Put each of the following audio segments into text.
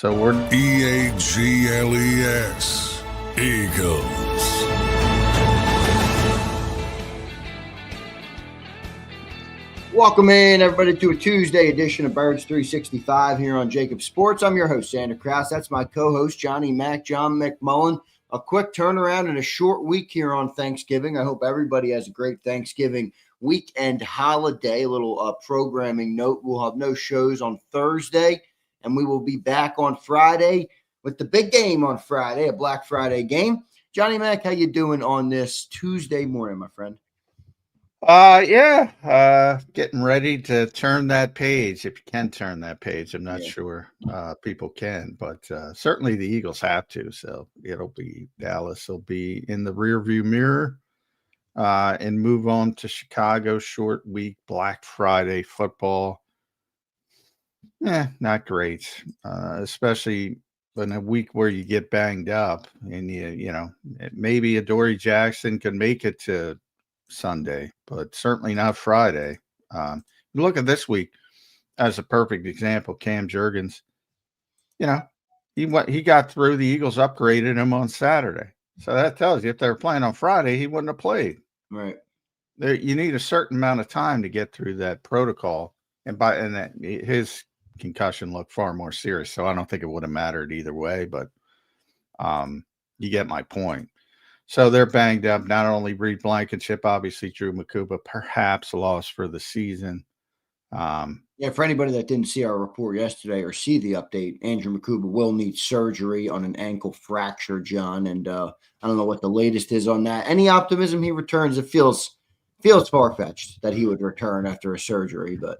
So we're EAGLES, Eagles. Welcome in, everybody, to a Tuesday edition of Birds 365 here on JAKIB Sports. I'm your host, Zander Krause. That's my co-host, John McMullen. A quick turnaround and a short week here on Thanksgiving. I hope everybody has a great Thanksgiving weekend holiday. A little programming note, we'll have no shows on Thursday, and we will be back on Friday with the big game on Friday, a Black Friday game. Johnny Mac, how you doing on this Tuesday morning, my friend? Getting ready to turn that page, if you can turn that page. I'm not sure people can, but certainly the Eagles have to. So Dallas will be in the rearview mirror and move on to Chicago. Short week, Black Friday football. Not great, especially in a week where you get banged up and maybe Adoree Jackson can make it to Sunday, but certainly not Friday. Look at this week as a perfect example. Cam Jurgens, he got through. The Eagles upgraded him on Saturday, so that tells you if they were playing on Friday, he wouldn't have played. Right. You need a certain amount of time to get through that protocol, and that his concussion looked far more serious. So I don't think it would have mattered either way. But you get my point. So they're banged up. Not only Reed Blankenship, obviously Drew Makuba, perhaps lost for the season. For anybody that didn't see our report yesterday or see the update, Andrew Makuba will need surgery on an ankle fracture, John. And I don't know what the latest is on that. Any optimism he returns? It feels far-fetched that he would return after a surgery, but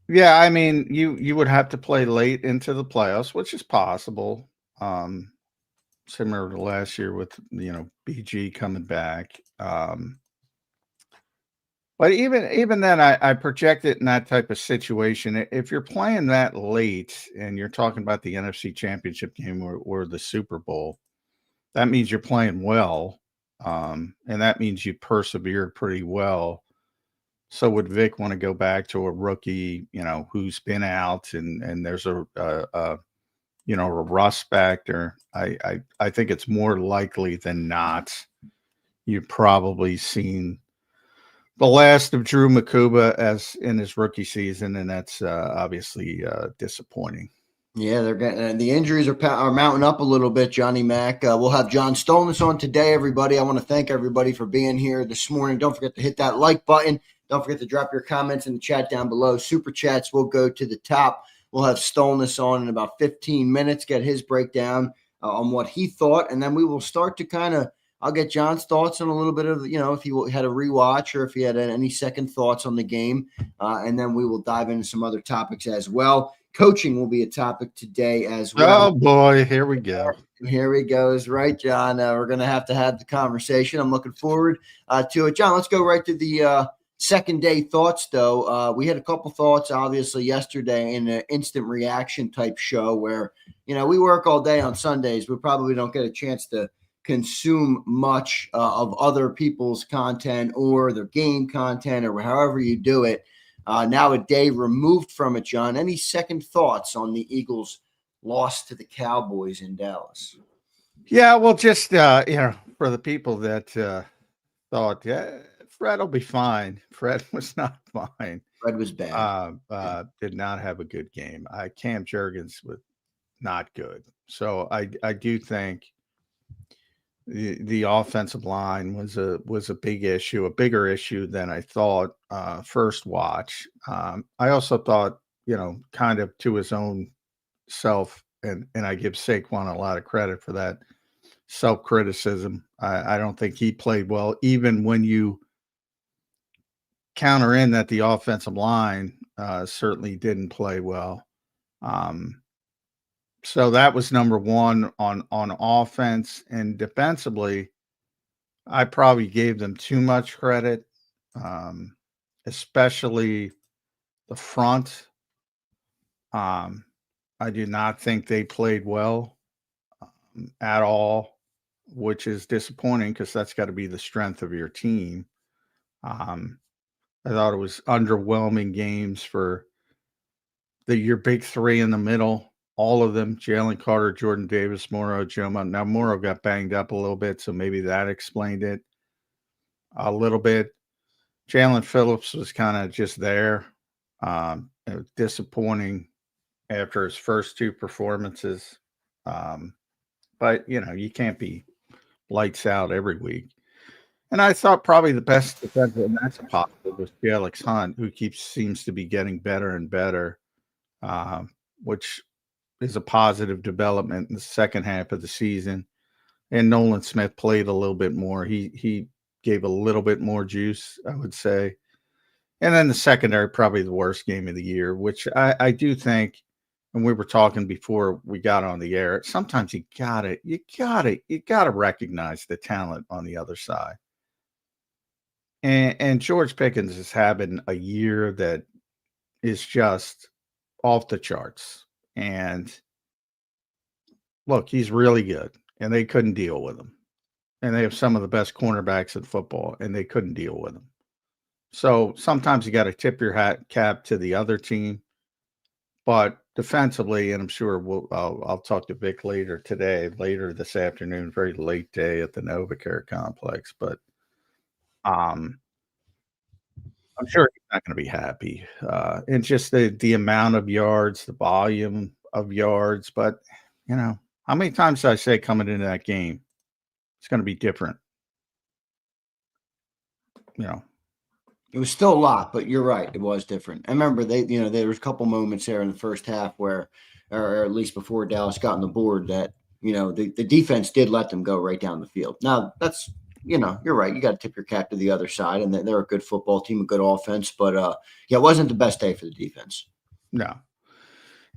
yeah, I mean, you would have to play late into the playoffs, which is possible. Similar to last year with BG coming back. But even then, I project it in that type of situation. If you're playing that late and you're talking about the NFC Championship game or the Super Bowl, that means you're playing well, and that means you persevered pretty well. So would Vic want to go back to a rookie, who's been out and there's a rust factor? I think it's more likely than not you've probably seen the last of Drew Makuba as in his rookie season, and that's obviously disappointing. Yeah, they're getting the injuries are mounting up a little bit, Johnny Mac. We'll have John Stolnis on today, everybody. I want to thank everybody for being here this morning. Don't forget to hit that like button. Don't forget to drop your comments in the chat down below. Super chats will go to the top. We'll have Stolnis on in about 15 minutes, get his breakdown on what he thought, and then we will start to I'll get John's thoughts on a little bit of, if he had a rewatch or if he had any second thoughts on the game, and then we will dive into some other topics as well. Coaching will be a topic today as well. Oh, boy, here we go. Here he goes, right, John? We're going to have the conversation. I'm looking forward to it. John, let's go right to the second day thoughts, though. We had a couple thoughts, obviously, yesterday in an instant reaction type show where, we work all day on Sundays. We probably don't get a chance to consume much of other people's content or their game content or however you do it. Now a day removed from it, John. Any second thoughts on the Eagles' loss to the Cowboys in Dallas? Yeah, well, just for the people that thought, Fred will be fine. Fred was not fine. Fred was bad. Did not have a good game. Cam Jurgens was not good. So I do think the offensive line was a big issue, a bigger issue than I thought first watch. I also thought, kind of to his own self, and I give Saquon a lot of credit for that self-criticism. I don't think he played well, even when you counter in that the offensive line certainly didn't play well. So that was number one on offense. And defensively, I probably gave them too much credit, especially the front. I do not think they played well at all, which is disappointing because that's got to be the strength of your team. I thought it was underwhelming games for your big three in the middle. all of them. Jalen Carter, Jordan Davis, Morrow, Joe Mont. Now Morrow got banged up a little bit, so maybe that explained it a little bit. Jalen Phillips was kind of just there. It was disappointing after his first two performances. But, you can't be lights out every week. And I thought probably the best defensive, and that's a positive, was Alex Hunt, who seems to be getting better and better, which is a positive development in the second half of the season. And Nolan Smith played a little bit more. He gave a little bit more juice, I would say. And then the secondary, probably the worst game of the year, which I do think, and we were talking before we got on the air, sometimes you gotta recognize the talent on the other side. And George Pickens is having a year that is just off the charts. And look, he's really good, and they couldn't deal with him. And they have some of the best cornerbacks in football, and they couldn't deal with him. So sometimes you got to tip your cap to the other team. But defensively, and I'm sure I'll talk to Vic later this afternoon, very late day at the NovaCare complex. But I'm sure he's not going to be happy. And just the amount of yards, the volume of yards. But, how many times did I say coming into that game, it's going to be different? It was still a lot, but you're right. It was different. I remember there was a couple moments there in the first half where, or at least before Dallas got on the board, that, the defense did let them go right down the field. Now that's, you're right. You got to tip your cap to the other side, and they're a good football team, a good offense, but it wasn't the best day for the defense. No.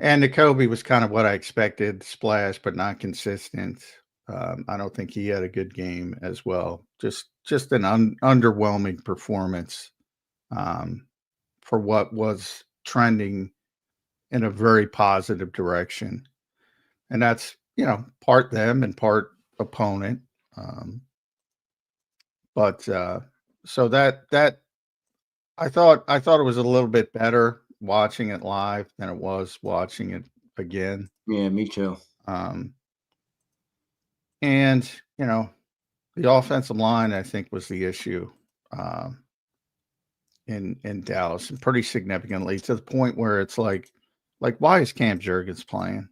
And Nakobe was kind of what I expected, splash, but not consistent. I don't think he had a good game as well. Just an underwhelming performance for what was trending in a very positive direction. And that's, part them and part opponent. But so that I thought it was a little bit better watching it live than it was watching it again. Yeah, me too. And, the offensive line, I think, was the issue in Dallas, and pretty significantly, to the point where it's like, why is Cam Jurgens playing?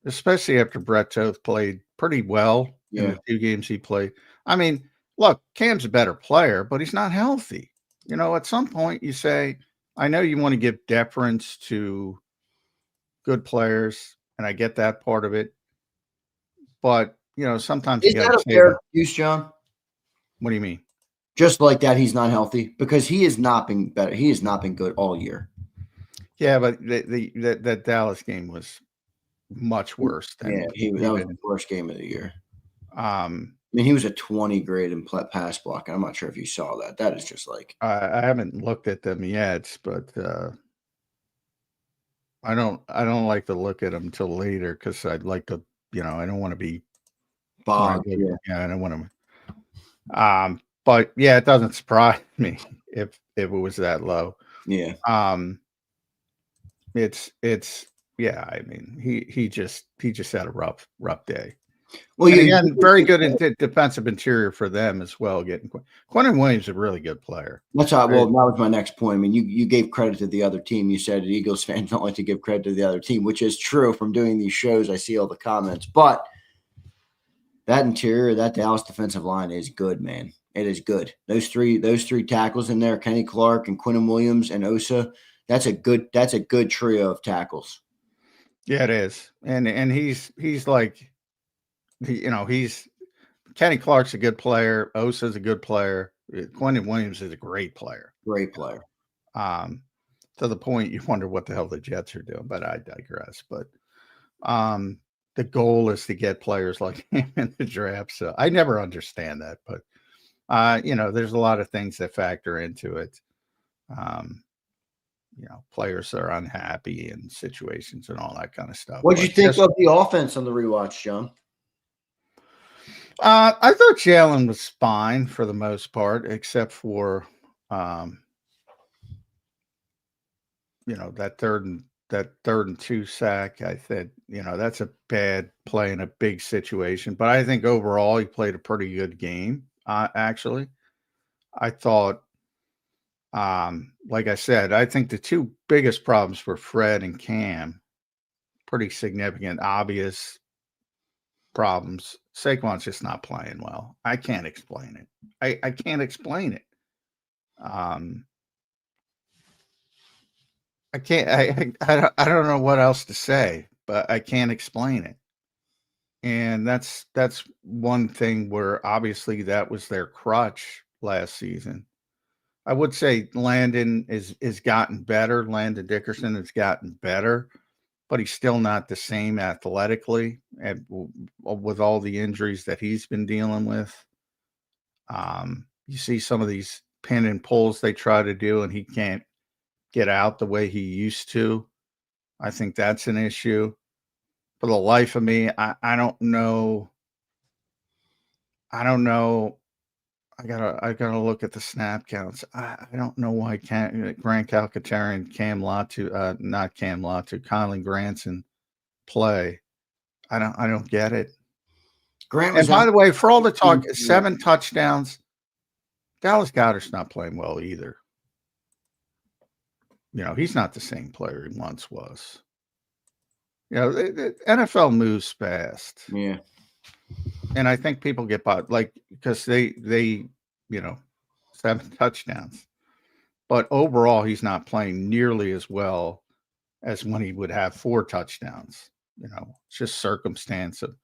Especially after Brett Toth played pretty well in the two games he played. I mean, look, Cam's a better player, but he's not healthy. At some point you say, I know you want to give deference to good players, and I get that part of it. But, sometimes you got to say fair excuse, John? What do you mean? Just like that, he's not healthy, because he has not been better. He has not been good all year. Yeah, but that Dallas game was much worse than that was the worst game of the year. He was a 20 grade in pass blocking. I'm not sure if you saw that. That is just like I haven't looked at them yet, but I don't like to look at them until later, because I'd like to, I don't want to be bogged. Yeah, I don't want to. But yeah, it doesn't surprise me if it was that low. Yeah. It's yeah. I mean, he just had a rough day. Well, again, very good in defensive interior for them as well. Quentin Williams is a really good player. That's how. Well, that was my next point. I mean, you gave credit to the other team. You said Eagles fans don't like to give credit to the other team, which is true. From doing these shows, I see all the comments, but that interior, that Dallas defensive line is good, man. It is good. Those three tackles in there, Kenny Clark and Quentin Williams and Osa. That's a good trio of tackles. Yeah, it is, and he's like, Kenny Clark's a good player. Osa's a good player. Quentin Williams is a great player. Great player. To the point you wonder what the hell the Jets are doing, but I digress. But the goal is to get players like him in the draft. So I never understand that, but there's a lot of things that factor into it. Players are unhappy in situations and all that kind of stuff. What did you think of the offense on the rewatch, John? I thought Jalen was fine for the most part, except for, that third and that 3rd and 2 sack. I think, that's a bad play in a big situation. But I think overall he played a pretty good game. Actually, I thought, like I said, I think the two biggest problems were Fred and Cam. Pretty significant, obvious problems. Saquon's just not playing well. I can't explain it. I can't explain it. I can't. I don't know what else to say, but I can't explain it. And that's one thing where obviously that was their crutch last season. I would say Landon is gotten better. Landon Dickerson has gotten better, but he's still not the same athletically, and with all the injuries that he's been dealing with. You see some of these pin and pulls they try to do, and he can't get out the way he used to. I think that's an issue. For the life of me, I don't know. I don't know. I gotta look at the snap counts. I don't know why Grant Calcaterra and not Cam Latu, Colin Granson play. I don't get it. Grant And was by out. the way, for all the talk, 7 touchdowns, Dallas Goedert's not playing well either. He's not the same player he once was. The NFL moves fast. Yeah. And I think people get by, because they 7 touchdowns. But overall, he's not playing nearly as well as when he would have 4 touchdowns. It's just circumstance of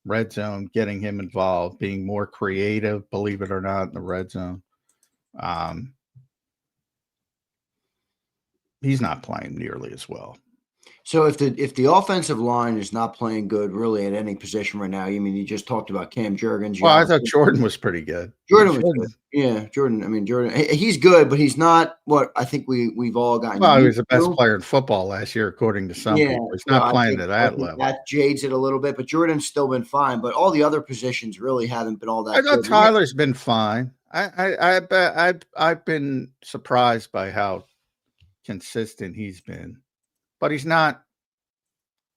red zone, getting him involved, being more creative, believe it or not, in the red zone. He's not playing nearly as well. So if the offensive line is not playing good really at any position right now, you just talked about Cam Jurgens. Well, I thought Jordan was pretty good. Jordan was good. Yeah, Jordan. Jordan, he's good, but he's not what I think we've all gotten. Well, he was the best player in football last year, according to some people. He's not playing at that level. That jades it a little bit, but Jordan's still been fine. But all the other positions really haven't been all that. I thought Tyler's been fine. I've been surprised by how consistent he's been. But he's not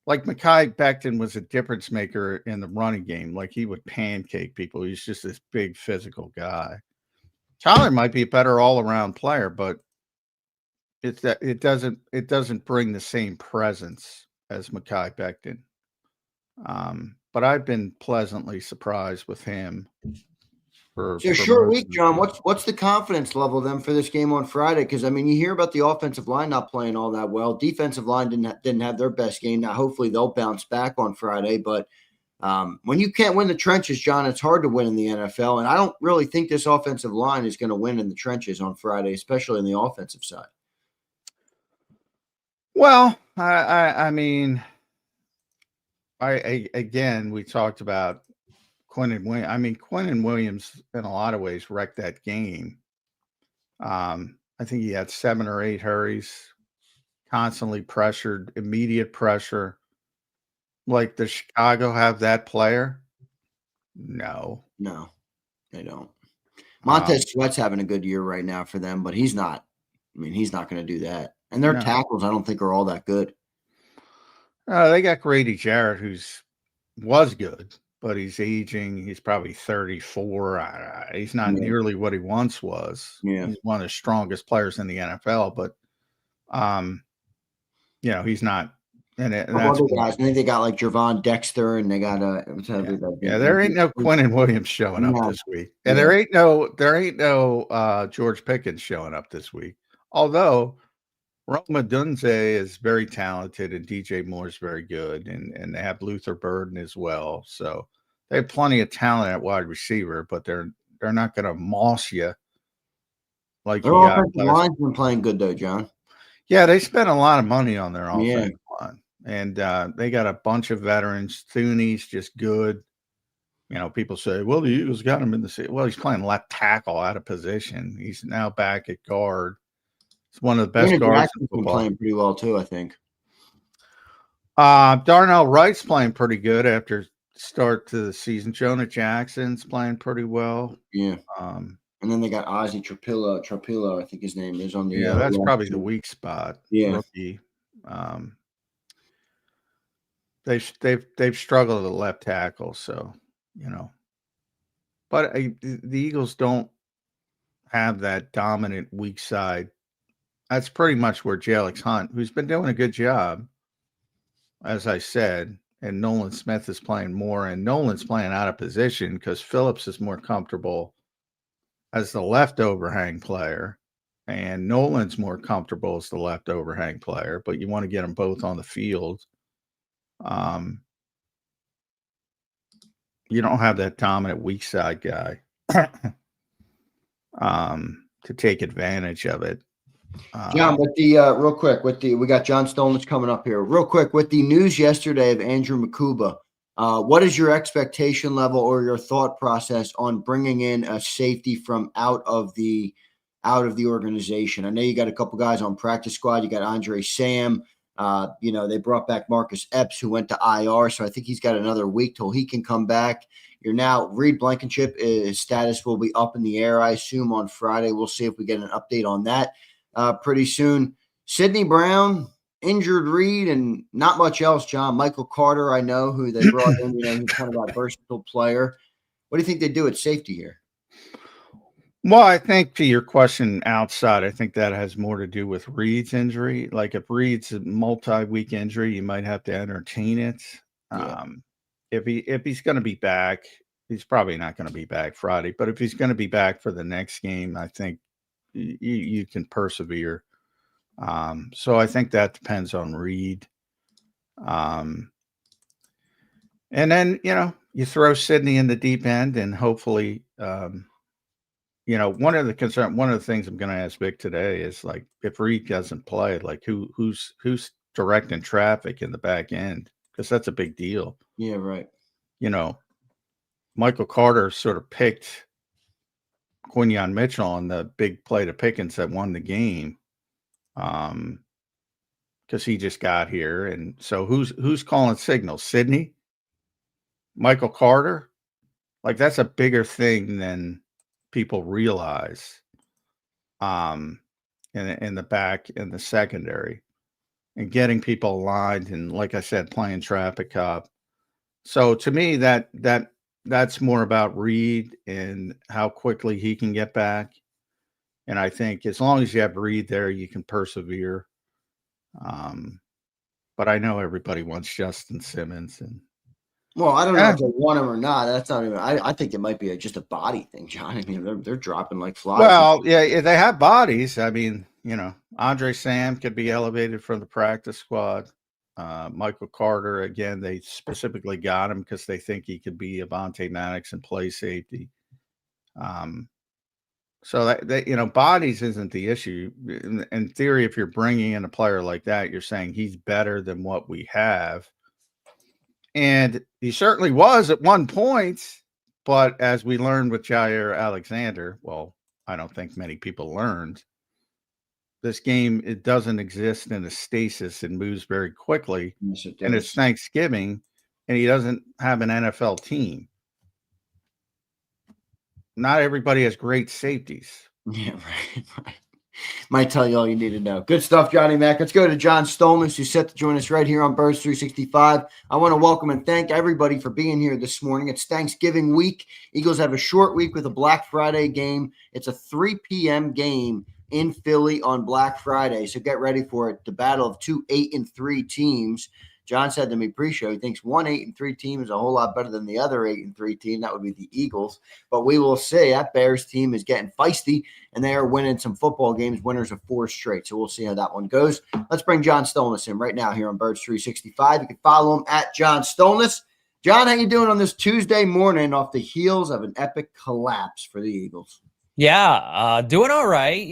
like Mekhi Becton was a difference maker in the running game. Like he would pancake people. He's just this big physical guy. Tyler might be a better all-around player, but it doesn't bring the same presence as Mekhi Becton. But I've been pleasantly surprised with him. It's a short week, John. What's the confidence level then for this game on Friday? Because you hear about the offensive line not playing all that well. Defensive line didn't have their best game. Now, hopefully, they'll bounce back on Friday. But when you can't win the trenches, John, it's hard to win in the NFL. And I don't really think this offensive line is going to win in the trenches on Friday, especially in the offensive side. Well, again, we talked about Quinnen Williams. Quinnen Williams, in a lot of ways, wrecked that game. I think he had 7 or 8 hurries, constantly pressured, immediate pressure. Like, does Chicago have that player? No, they don't. Montez Sweat's having a good year right now for them, but he's not. He's not going to do that. And their tackles, I don't think, are all that good. They got Grady Jarrett, was good. But he's aging. He's probably 34. He's not nearly what he once was. Yeah. He's one of the strongest players in the NFL, but he's not. And that's guys. I think they got like Jervon Dexter, and they got there ain't no Quinnen Williams showing up this week, and there ain't no George Pickens showing up this week. Although Roma Dunze is very talented, and DJ Moore is very good, and they have Luther Burden as well. So they have plenty of talent at wide receiver, but they're not going to moss you like their offensive line's been playing good though, John. Yeah, they spent a lot of money on their offensive line, and they got a bunch of veterans. Thuney's just good. People say, "Well, the Eagles got him in the well." He's playing left tackle out of position. He's now back at guard. It's one of the best guards in football. Playing pretty well too, I think. Darnell Wright's playing pretty good after start to the season. Jonah Jackson's playing pretty well. Yeah. And then they got Ozzie Trapillo, I think his name is on the. That's probably the weak spot. Yeah. Rookie. Um, they've struggled at left tackle, so but the Eagles don't have that dominant weak side. That's pretty much where Jalix Hunt, who's been doing a good job, as I said, and Nolan Smith is playing more, and Nolan's playing out of position because Phillips is more comfortable as the left overhang player, and Nolan's more comfortable as the left overhang player, but you want to get them both on the field. You don't have that dominant weak side guy to take advantage of it. John, with the real quick, we got John Stolnis coming up here. Real quick, with the news yesterday of Andrew Makuba, what is your expectation level or your thought process on bringing in a safety from out of the organization? I know you got a couple guys on practice squad. You got Andre Sam. They brought back Marcus Epps, who went to IR, so I think he's got another week till he can come back. You're now Reed Blankenship. His status will be up in the air, I assume, on Friday. We'll see if we get an update on that pretty soon. Sidney Brown, injured Reed, and not much else, John. Michael Carter, I know, who they brought in, he's kind of a versatile player. What do you think they do at safety here? Well, I think to your question outside, I think that has more to do with Reed's injury. Like if Reed's a multi-week injury, you might have to entertain it. Yeah. If he's going to be back, he's probably not going to be back Friday, but if he's going to be back for the next game, I think you can persevere. So I think that depends on Reed. And then, you throw Sidney in the deep end and hopefully, one of the things I'm going to ask Vic today is like, if Reed doesn't play, like who's directing traffic in the back end? Because that's a big deal. Yeah, right. Michael Carter sort of picked Quinyon Mitchell on the big play to Pickens that won the game. Because he just got here. And so who's calling signals? Sidney? Michael Carter? Like that's a bigger thing than people realize in the back in the secondary and getting people aligned and, like I said, playing traffic cop. So to me that's more about Reed and how quickly he can get back. And I think as long as you have Reed there, you can persevere. But I know everybody wants Justin Simmons and well, I don't know if they want him or not. That's not even. I think it might be just a body thing, John. I mean, they're dropping like flies. Well, yeah, they have bodies. I mean, Andre Sam could be elevated from the practice squad. Michael Carter, again, they specifically got him because they think he could be Avonte Maddox and play safety. So that bodies isn't the issue. In theory, if you're bringing in a player like that, you're saying he's better than what we have. And he certainly was at one point, but as we learned with Jair Alexander, well, I don't think many people learned, this game, it doesn't exist in a stasis and moves very quickly. Yes, it and does. it's Thanksgiving, and he doesn't have an NFL team. Not everybody has great safeties. Yeah, right. Might tell you all you need to know. Good stuff, Johnny Mac. Let's go to John Stolnis, who's set to join us right here on Birds 365. I want to welcome and thank everybody for being here this morning. It's Thanksgiving week. Eagles have a short week with a Black Friday game. It's a 3 p.m. game in Philly on Black Friday, so get ready for it. The battle of two 8-3 teams. John said to me pre-show he thinks one 8-3 team is a whole lot better than the other 8-3 team. That would be the Eagles. But we will see. That Bears team is getting feisty, and they are winning some football games, winners of 4 straight. So we'll see how that one goes. Let's bring John Stolnis in right now here on Birds 365. You can follow him at John Stolnis. John, how you doing on this Tuesday morning off the heels of an epic collapse for the Eagles? Yeah, doing all right.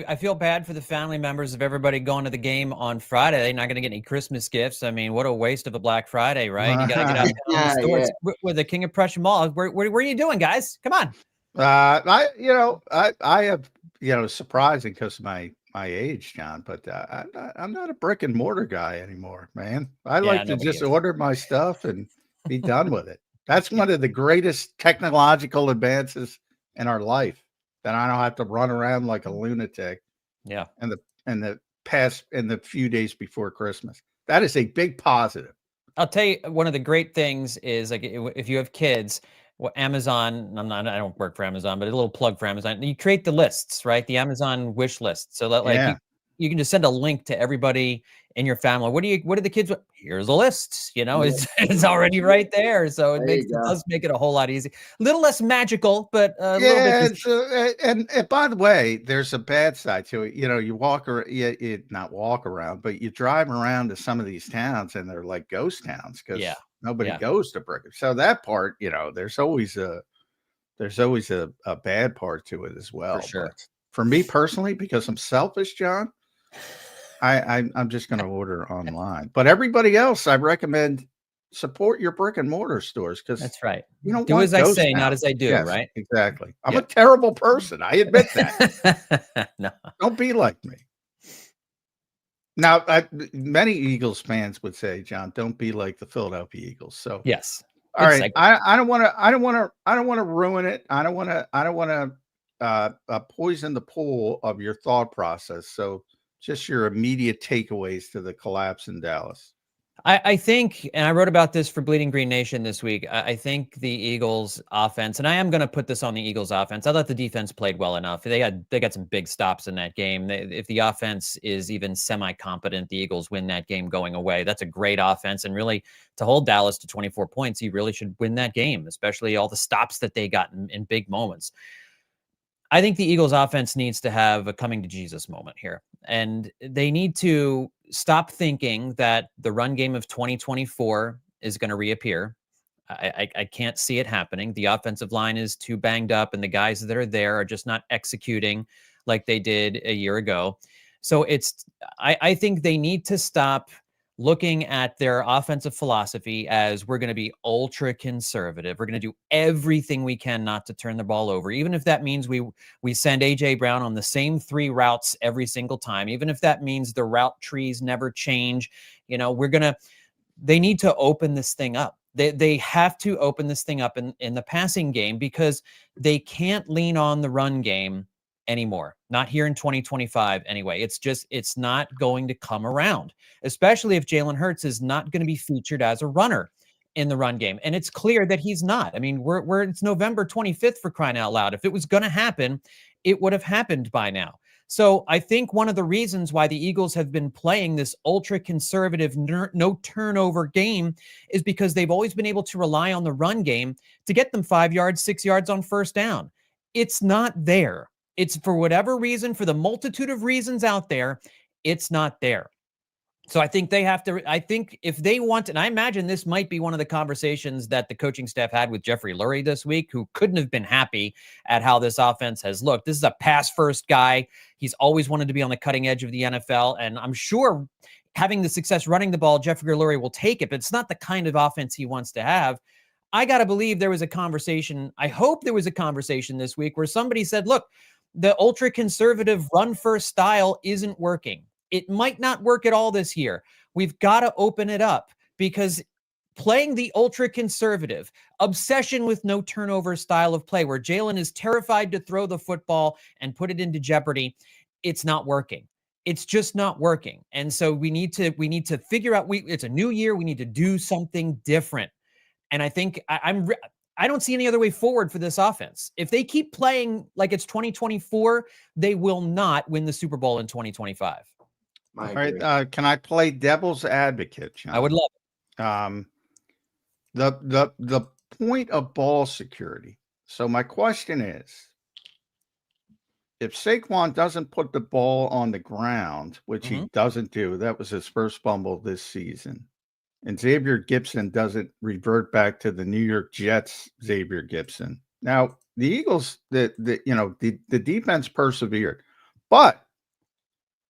I feel bad for the family members of everybody going to the game on Friday. They're not going to get any Christmas gifts. I mean, what a waste of a Black Friday, right? You got to get out of the stores with the King of Prussia Mall. Where are you doing, guys? Come on. I have, surprising because of my age, John, but I'm not a brick and mortar guy anymore, man. I like to just order my stuff and be done with it. That's one of the greatest technological advances in our life. Then I don't have to run around like a lunatic. Yeah. And the in the few days before Christmas. That is a big positive. I'll tell you, one of the great things is like if you have kids, Amazon, I don't work for Amazon, but a little plug for Amazon. You create the lists, right? The Amazon wish list. So that like Yeah. you can just send a link to everybody in your family. What do the kids want? Here's a list, it's already right there. So it does make it a whole lot easier. A little less magical, but a little bit easier. And by the way, there's a bad side to it. You walk around, not walk around, but you drive around to some of these towns and they're like ghost towns because nobody goes to Brigham. So that part, there's always a bad part to it as well. For sure. But for me personally, because I'm selfish, John, I'm just going to order online. But everybody else, I recommend support your brick and mortar stores because that's right. You don't do as I say, towns. Not as I do. Yes, right? Exactly. I'm a terrible person. I admit that. No, don't be like me. Now, many Eagles fans would say, John, don't be like the Philadelphia Eagles. So yes. All right. I don't want to ruin it. I don't want to poison the pool of your thought process. So just your immediate takeaways to the collapse in Dallas. I think, and I wrote about this for Bleeding Green Nation this week, I think the Eagles offense, and I am going to put this on the Eagles offense. I thought the defense played well enough. They got some big stops in that game. If the offense is even semi-competent, the Eagles win that game going away. That's a great offense. And really, to hold Dallas to 24 points, you really should win that game, especially all the stops that they got in big moments. I think the Eagles offense needs to have a coming to Jesus moment here. And they need to stop thinking that the run game of 2024 is going to reappear. I can't see it happening. The offensive line is too banged up, and the guys that are there are just not executing like they did a year ago. So I think they need to stop looking at their offensive philosophy as we're going to be ultra conservative. We're going to do everything we can not to turn the ball over, even if that means we send A.J. Brown on the same 3 routes every single time, even if that means the route trees never change. They need to open this thing up. They have to open this thing up in the passing game because they can't lean on the run game anymore. Not here in 2025 anyway. It's not going to come around, especially if Jalen Hurts is not going to be featured as a runner in the run game. And it's clear that he's not. I mean, it's November 25th for crying out loud. If it was going to happen, it would have happened by now. So I think one of the reasons why the Eagles have been playing this ultra conservative, no turnover game is because they've always been able to rely on the run game to get them 5 yards, 6 yards on first down. It's not there. It's for whatever reason, for the multitude of reasons out there, it's not there. So I think they have to, I think if they want, and I imagine this might be one of the conversations that the coaching staff had with Jeffrey Lurie this week, who couldn't have been happy at how this offense has looked. This is a pass first guy. He's always wanted to be on the cutting edge of the NFL. And I'm sure having the success running the ball, Jeffrey Lurie will take it, but it's not the kind of offense he wants to have. I got to believe there was a conversation. I hope there was a conversation this week where somebody said, look, the ultra conservative run first style isn't working. It might not work at all this year. We've got to open it up because playing the ultra conservative obsession with no turnover style of play where Jalen is terrified to throw the football and put it into jeopardy, it's not working. It's just not working. And so we need to figure out, it's a new year. We need to do something different. And I think I don't see any other way forward for this offense. If they keep playing like it's 2024, they will not win the Super Bowl in 2025. All right. Can I play devil's advocate, John? I would love it. The point of ball security. So my question is, if Saquon doesn't put the ball on the ground, which he doesn't do, that was his first fumble this season, and Xavier Gipson doesn't revert back to the New York Jets, Xavier Gipson. Now, the Eagles, the defense persevered. But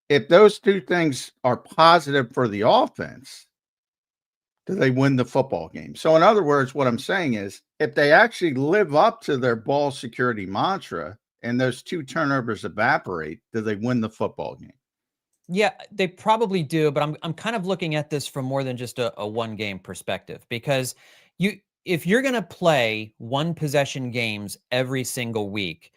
if those two things are positive for the offense, do they win the football game? So, in other words, what I'm saying is if they actually live up to their ball security mantra and those 2 turnovers evaporate, do they win the football game? Yeah, they probably do, but I'm kind of looking at this from more than just a one game perspective because if you're going to play one possession games every single week,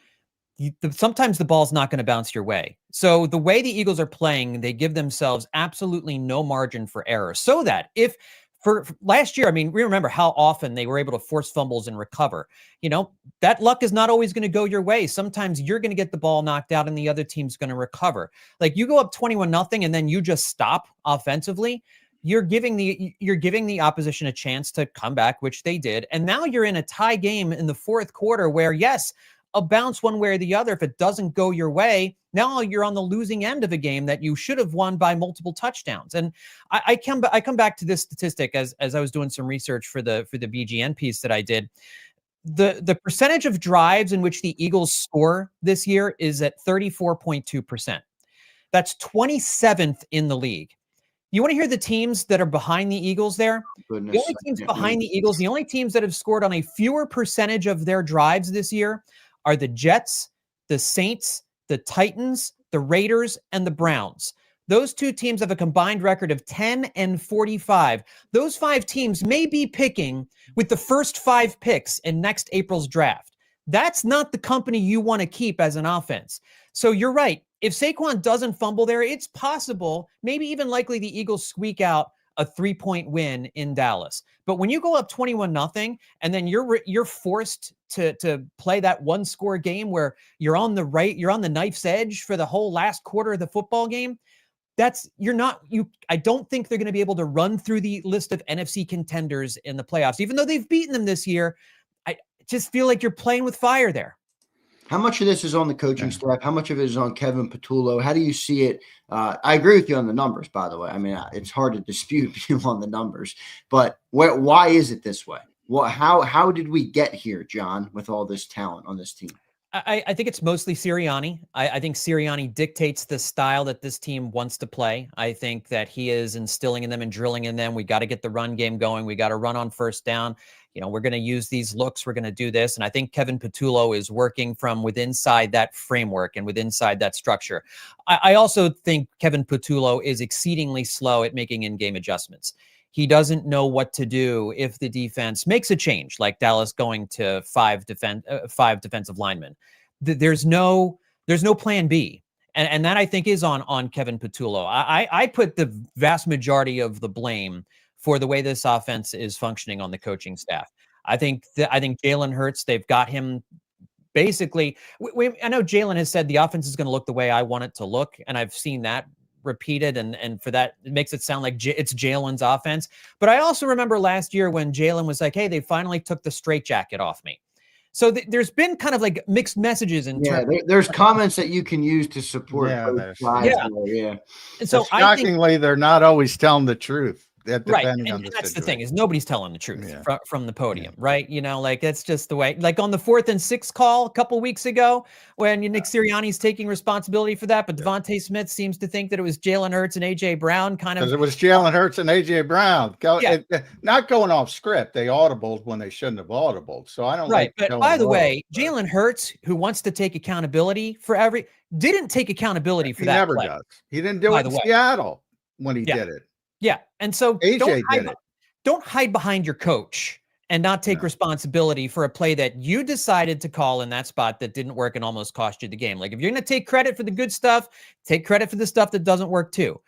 sometimes the ball's not going to bounce your way. So the way the Eagles are playing, they give themselves absolutely no margin for error. So that if for last year, I mean, we remember how often they were able to force fumbles and recover. That luck is not always going to go your way. Sometimes you're going to get the ball knocked out and the other team's going to recover. Like you go up 21-0 and then you just stop offensively. You're giving the opposition a chance to come back, which they did. And now you're in a tie game in the fourth quarter where, yes, a bounce one way or the other. If it doesn't go your way, now you're on the losing end of a game that you should have won by multiple touchdowns. And I come back to this statistic as I was doing some research for the BGN piece that I did. The percentage of drives in which the Eagles score this year is at 34.2%. That's 27th in the league. You want to hear the teams that are behind the Eagles there? Goodness, the only teams behind the Eagles, the only teams that have scored on a fewer percentage of their drives this year are the Jets, the Saints, the Titans, the Raiders, and the Browns. Those two teams have a combined record of 10 and 45. Those 5 teams may be picking with the first 5 picks in next April's draft. That's not the company you want to keep as an offense. So you're right. If Saquon doesn't fumble there, it's possible, maybe even likely, the Eagles squeak out a 3-point win in Dallas. But when you go up 21-0 and then you're forced to play that 1-score game where you're on the knife's edge for the whole last quarter of the football game, I don't think they're going to be able to run through the list of NFC contenders in the playoffs. Even though they've beaten them this year, I just feel like you're playing with fire there. How much of this is on the coaching staff? How much of it is on Kevin Patullo? How do you see it? I agree with you on the numbers, by the way. I mean, it's hard to dispute you on the numbers, but why is it this way? How did we get here, John, with all this talent on this team? I think it's mostly Sirianni. I think Sirianni dictates the style that this team wants to play. I think that he is instilling in them and drilling in them. We got to get the run game going. We got to run on first down. We're going to use these looks. We're going to do this. And I think Kevin Patullo is working from within inside that framework and within inside that structure. I also think Kevin Patullo is exceedingly slow at making in-game adjustments. He doesn't know what to do if the defense makes a change, like Dallas going to 5 defensive linemen. There's no plan B. And that, I think, is on Kevin Patullo. I put the vast majority of the blame for the way this offense is functioning on the coaching staff. I think Jalen Hurts, they've got him basically. I know Jalen has said the offense is going to look the way I want it to look, and I've seen that repeated, and for that, it makes it sound like it's Jalen's offense. But I also remember last year when Jalen was like, hey, they finally took the straitjacket off me. So there's been kind of like mixed messages in terms. There's comments that you can use to support. And so shockingly, they're not always telling the truth. Right. And that's the thing, is nobody's telling the truth from the podium, right? It's just the way, like on the 4th and 6 call a couple weeks ago when Nick Sirianni's taking responsibility for that, but Devontae Smith seems to think that it was Jalen Hurts and A.J. Brown because it was Jalen Hurts and A.J. Brown. Not going off script. They audibled when they shouldn't have audibled. So I don't But by the way, Jalen Hurts, who wants to take accountability for didn't take accountability for that. He never does. He didn't do it in Seattle when he did it. Yeah. And so don't hide behind your coach and not take responsibility for a play that you decided to call in that spot that didn't work and almost cost you the game. Like, if you're going to take credit for the good stuff, take credit for the stuff that doesn't work too.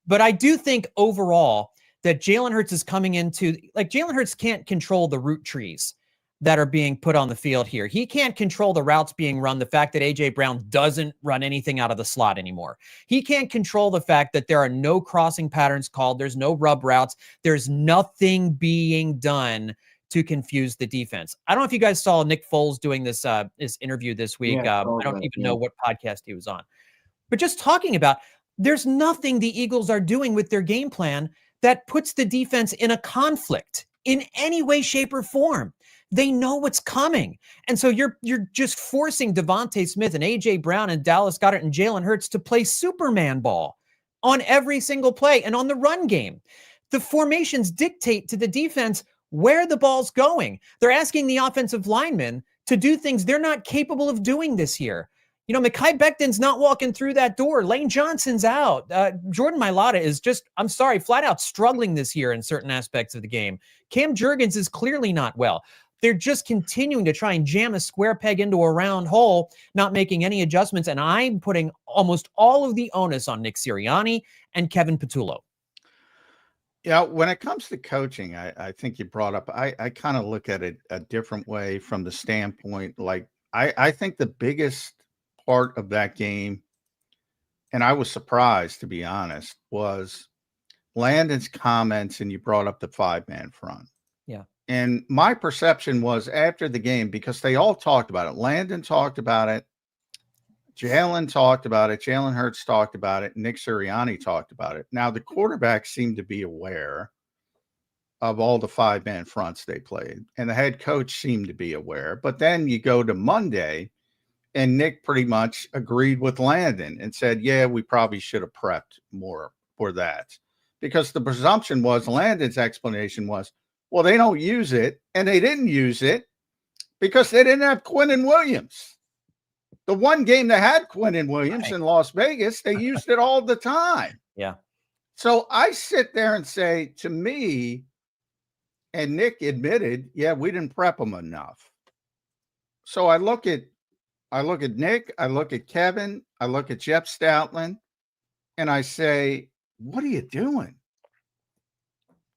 But I do think overall that Jalen Hurts is coming into, like, Jalen Hurts can't control the route trees that are being put on the field here. He can't control the routes being run, the fact that A.J. Brown doesn't run anything out of the slot anymore. He can't control the fact that there are no crossing patterns called. There's no rub routes. There's nothing being done to confuse the defense. I don't know if you guys saw Nick Foles doing this interview this week. I don't even know what podcast he was on. But just talking about, there's nothing the Eagles are doing with their game plan that puts the defense in a conflict in any way, shape, or form. They know what's coming. And so you're just forcing Devontae Smith and A.J. Brown and Dallas Goedert and Jalen Hurts to play Superman ball on every single play and on the run game. The formations dictate to the defense where the ball's going. They're asking the offensive linemen to do things they're not capable of doing this year. Mekhi Becton's not walking through that door. Lane Johnson's out. Jordan Mailata is just, I'm sorry, flat out struggling this year in certain aspects of the game. Cam Jurgens is clearly not well. They're just continuing to try and jam a square peg into a round hole, not making any adjustments. And I'm putting almost all of the onus on Nick Sirianni and Kevin Patullo. Yeah, when it comes to coaching, I think you brought up, I kind of look at it a different way from the standpoint, like, I think the biggest part of that game, and I was surprised, to be honest, was Landon's comments, and you brought up the 5-man front. Yeah. And my perception was after the game, because they all talked about it. Landon talked about it. Jalen talked about it. Jalen Hurts talked about it. Nick Sirianni talked about it. Now, the quarterbacks seemed to be aware of all the 5-man fronts they played, and the head coach seemed to be aware. But then you go to Monday, and Nick pretty much agreed with Landon and said, yeah, we probably should have prepped more for that. Because the presumption was, Landon's explanation was, well, they don't use it, and they didn't use it because they didn't have Quinnen Williams. The one game they had Quinnen Williams in Las Vegas, they used it all the time. Yeah. So I sit there and say, to me, and Nick admitted, yeah, we didn't prep them enough. So I look at Nick, I look at Kevin, I look at Jeff Stoutland, and I say, what are you doing?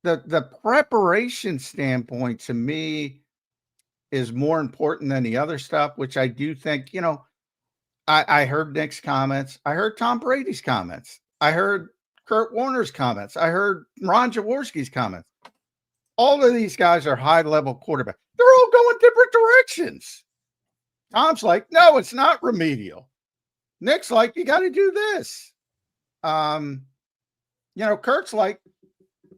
The preparation standpoint to me is more important than the other stuff, which I do think, I heard Nick's comments. I heard Tom Brady's comments. I heard Kurt Warner's comments. I heard Ron Jaworski's comments. All of these guys are high-level quarterbacks. They're all going different directions. Tom's like, no, it's not remedial. Nick's like, you got to do this. Kurt's like,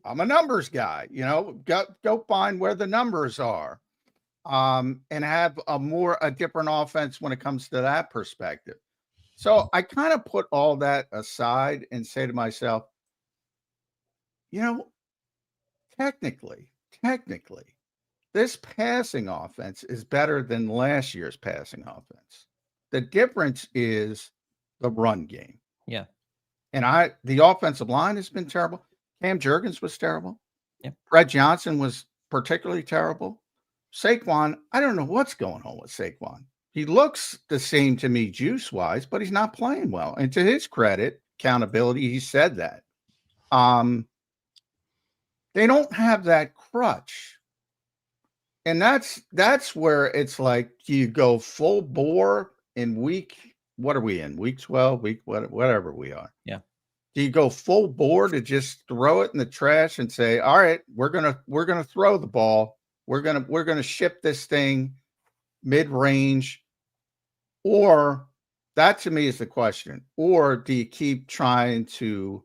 I'm a numbers guy. Go find where the numbers are. And have a different offense when it comes to that perspective. So I kind of put all that aside and say to myself, technically, this passing offense is better than last year's passing offense. The difference is the run game. Yeah. And the offensive line has been terrible. Cam Jurgens was terrible. Yep. Brett Johnson was particularly terrible. Saquon, I don't know what's going on with Saquon. He looks the same to me juice-wise, but he's not playing well. And to his credit, accountability, he said that. They don't have that crutch. And that's where it's like, you go full bore in what are we in? Week 12, whatever we are. Yeah. Do you go full bore to just throw it in the trash and say, all right, we're gonna throw the ball. We're gonna ship this thing mid-range, or that to me is the question. Or do you keep trying to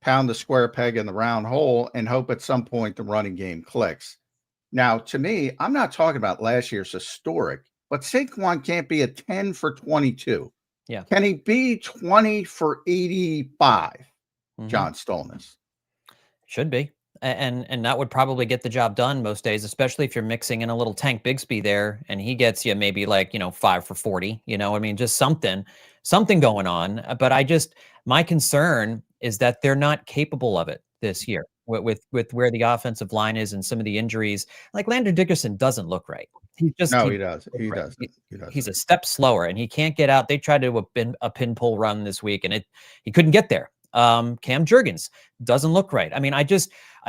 pound the square peg in the round hole and hope at some point the running game clicks? Now, to me, I'm not talking about last year's historic, but Saquon can't be a 10 for 22. Yeah. Can he be 20 for 85? Mm-hmm. John Stolnis should be. And that would probably get the job done most days, especially if you're mixing in a little Tank Bigsby there and he gets you maybe 5 for 40, just something going on. But my concern is that they're not capable of it this year with where the offensive line is and some of the injuries. Like Landon Dickerson doesn't look right. He does. He's a step slower and he can't get out. They tried to do a pin pull run this week and he couldn't get there. Cam Jurgens doesn't look right. I mean, I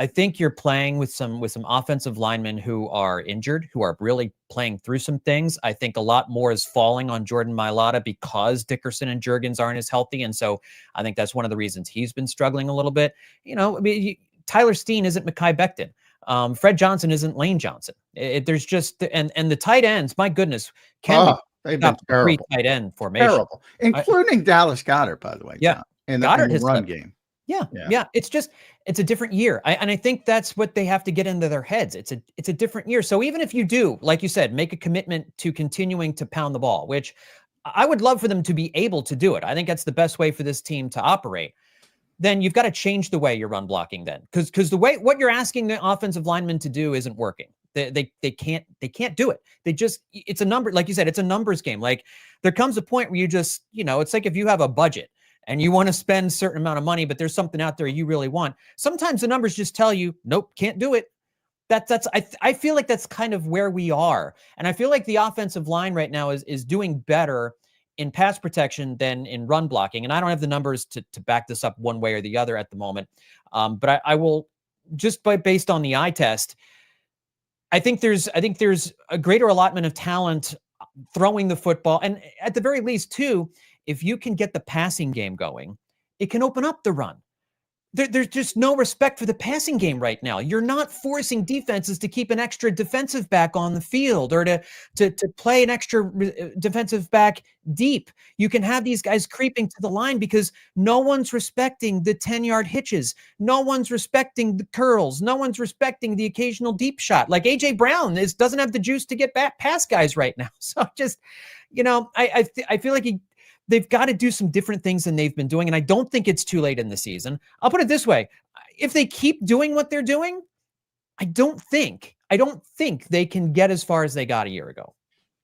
think you're playing with some offensive linemen who are injured, who are really playing through some things. I think a lot more is falling on Jordan Mailata because Dickerson and Jurgens aren't as healthy. And so I think that's one of the reasons he's been struggling a little bit. Tyler Steen isn't Mekhi Becton. Fred Johnson isn't Lane Johnson. There's just, and the tight ends, my goodness, they've been terrible. Tight end formation. Terrible, including Dallas Goedert, by the way. Yeah. John, in the run game. Yeah. It's a different year. And I think that's what they have to get into their heads. It's a different year. So even if you do, like you said, make a commitment to continuing to pound the ball, which I would love for them to be able to do it. I think that's the best way for this team to operate. Then you've got to change the way you're run blocking then. Because what you're asking the offensive linemen to do isn't working. They can't do it. It's a number, like you said, it's a numbers game. Like there comes a point where you just, it's like if you have a budget and you want to spend a certain amount of money, but there's something out there you really want. Sometimes the numbers just tell you, nope, can't do it. I feel like that's kind of where we are. And I feel like the offensive line right now is doing better in pass protection than in run blocking. And I don't have the numbers to back this up one way or the other at the moment. But I will just based on the eye test, I think there's a greater allotment of talent throwing the football. And at the very least, too, if you can get the passing game going, it can open up the run. There's just no respect for the passing game right now. You're not forcing defenses to keep an extra defensive back on the field or to play an extra defensive back deep. You can have these guys creeping to the line because no one's respecting the 10-yard hitches. No one's respecting the curls. No one's respecting the occasional deep shot. Like A.J. Brown doesn't have the juice to get back past guys right now. So just, I feel like they've got to do some different things than they've been doing. And I don't think it's too late in the season. I'll put it this way. If they keep doing what they're doing, I don't think they can get as far as they got a year ago.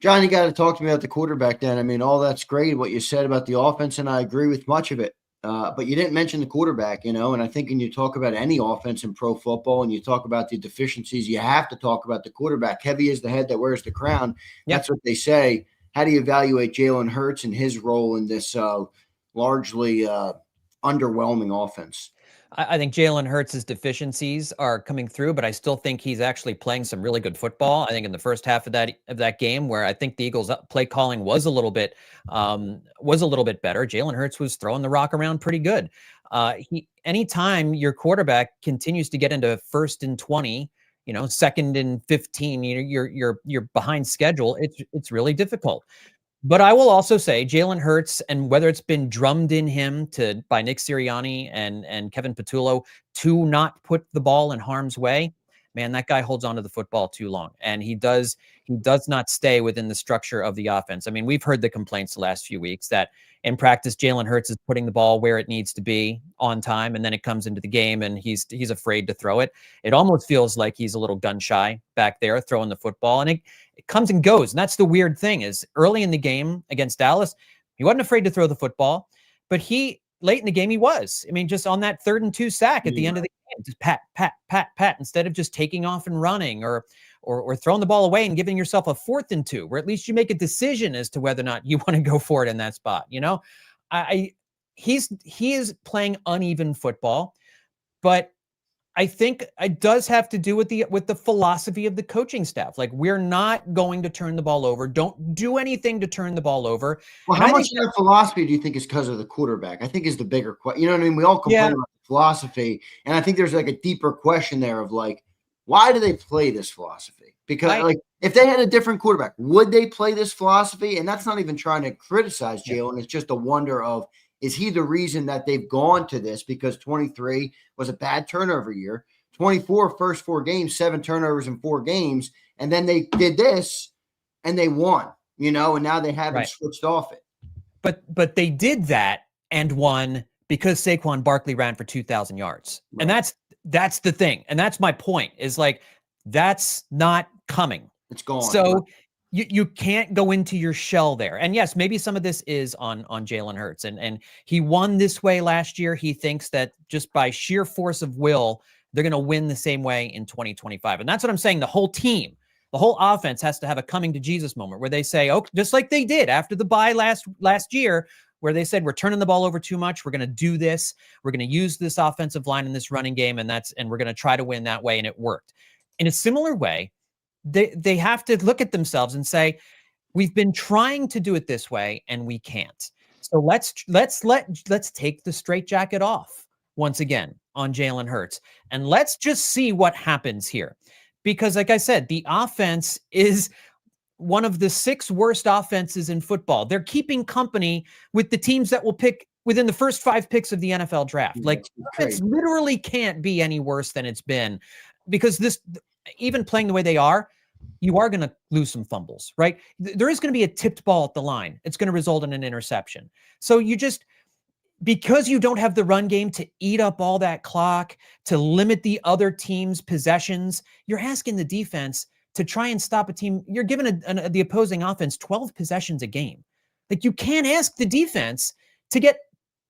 John, you got to talk to me about the quarterback then. I mean, all that's great, what you said about the offense, and I agree with much of it. But you didn't mention the quarterback, and I think when you talk about any offense in pro football and you talk about the deficiencies, you have to talk about the quarterback. Heavy is the head that wears the crown. Yep. That's what they say. How do you evaluate Jalen Hurts and his role in this largely underwhelming offense? I think Jalen Hurts' deficiencies are coming through, but I still think he's actually playing some really good football. I think in the first half of that game, where I think the Eagles' play calling was a little bit better, Jalen Hurts was throwing the rock around pretty good. Anytime your quarterback continues to get into 1st and 20, 2nd and 15, you're behind schedule. It's really difficult. But I will also say Jalen Hurts, and whether it's been drummed in him by Nick Sirianni and Kevin Patullo to not put the ball in harm's way, man, that guy holds onto the football too long, and he does not stay within the structure of the offense. I mean, we've heard the complaints the last few weeks that in practice Jalen Hurts is putting the ball where it needs to be on time, and then it comes into the game and he's afraid to throw it. It almost feels like he's a little gun shy back there throwing the football, and it comes and goes. And that's the weird thing is early in the game against Dallas, he wasn't afraid to throw the football, but late in the game he was. I mean, just on that 3rd and 2 sack at the end of the game, just pat, pat, pat, pat, instead of just taking off and running or throwing the ball away and giving yourself a 4th and 2, where at least you make a decision as to whether or not you want to go for it in that spot. He is playing uneven football, but I think it does have to do with the philosophy of the coaching staff. Like, we're not going to turn the ball over. Don't do anything to turn the ball over. Well, how much of that philosophy do you think is because of the quarterback? I think is the bigger question. You know what I mean? We all complain about the philosophy, and I think there's like a deeper question there of like, why do they play this philosophy? Because like, if they had a different quarterback, would they play this philosophy? And that's not even trying to criticize Jalen. It's just a wonder of, is he the reason that they've gone to this? Because 23 was a bad turnover year. 24, first 4 games, 7 turnovers in 4 games. And then they did this and they won, and now they haven't switched off it. But they did that and won because Saquon Barkley ran for 2,000 yards. Right. And that's the thing. And that's my point, is like, that's not coming. It's gone. So you can't go into your shell there. And yes, maybe some of this is on Jalen Hurts. And he won this way last year. He thinks that just by sheer force of will, they're going to win the same way in 2025. And that's what I'm saying. The whole team, the whole offense has to have a coming to Jesus moment where they say, oh, just like they did after the bye last year, where they said, we're turning the ball over too much. We're going to do this. We're going to use this offensive line in this running game. And we're going to try to win that way. And it worked. In a similar way, they have to look at themselves and say, we've been trying to do it this way and we can't. So let's take the straitjacket off once again on Jalen Hurts, and let's just see what happens here. Because like I said, the offense is one of the 6 worst offenses in football. They're keeping company with the teams that will pick within the first 5 picks of the NFL draft. Like, it literally can't be any worse than it's been, because even playing the way they are, you are going to lose some fumbles, right? There is going to be a tipped ball at the line. It's going to result in an interception. So because you don't have the run game to eat up all that clock, to limit the other team's possessions, you're asking the defense to try and stop a team. You're giving the opposing offense 12 possessions a game. Like, you can't ask the defense to get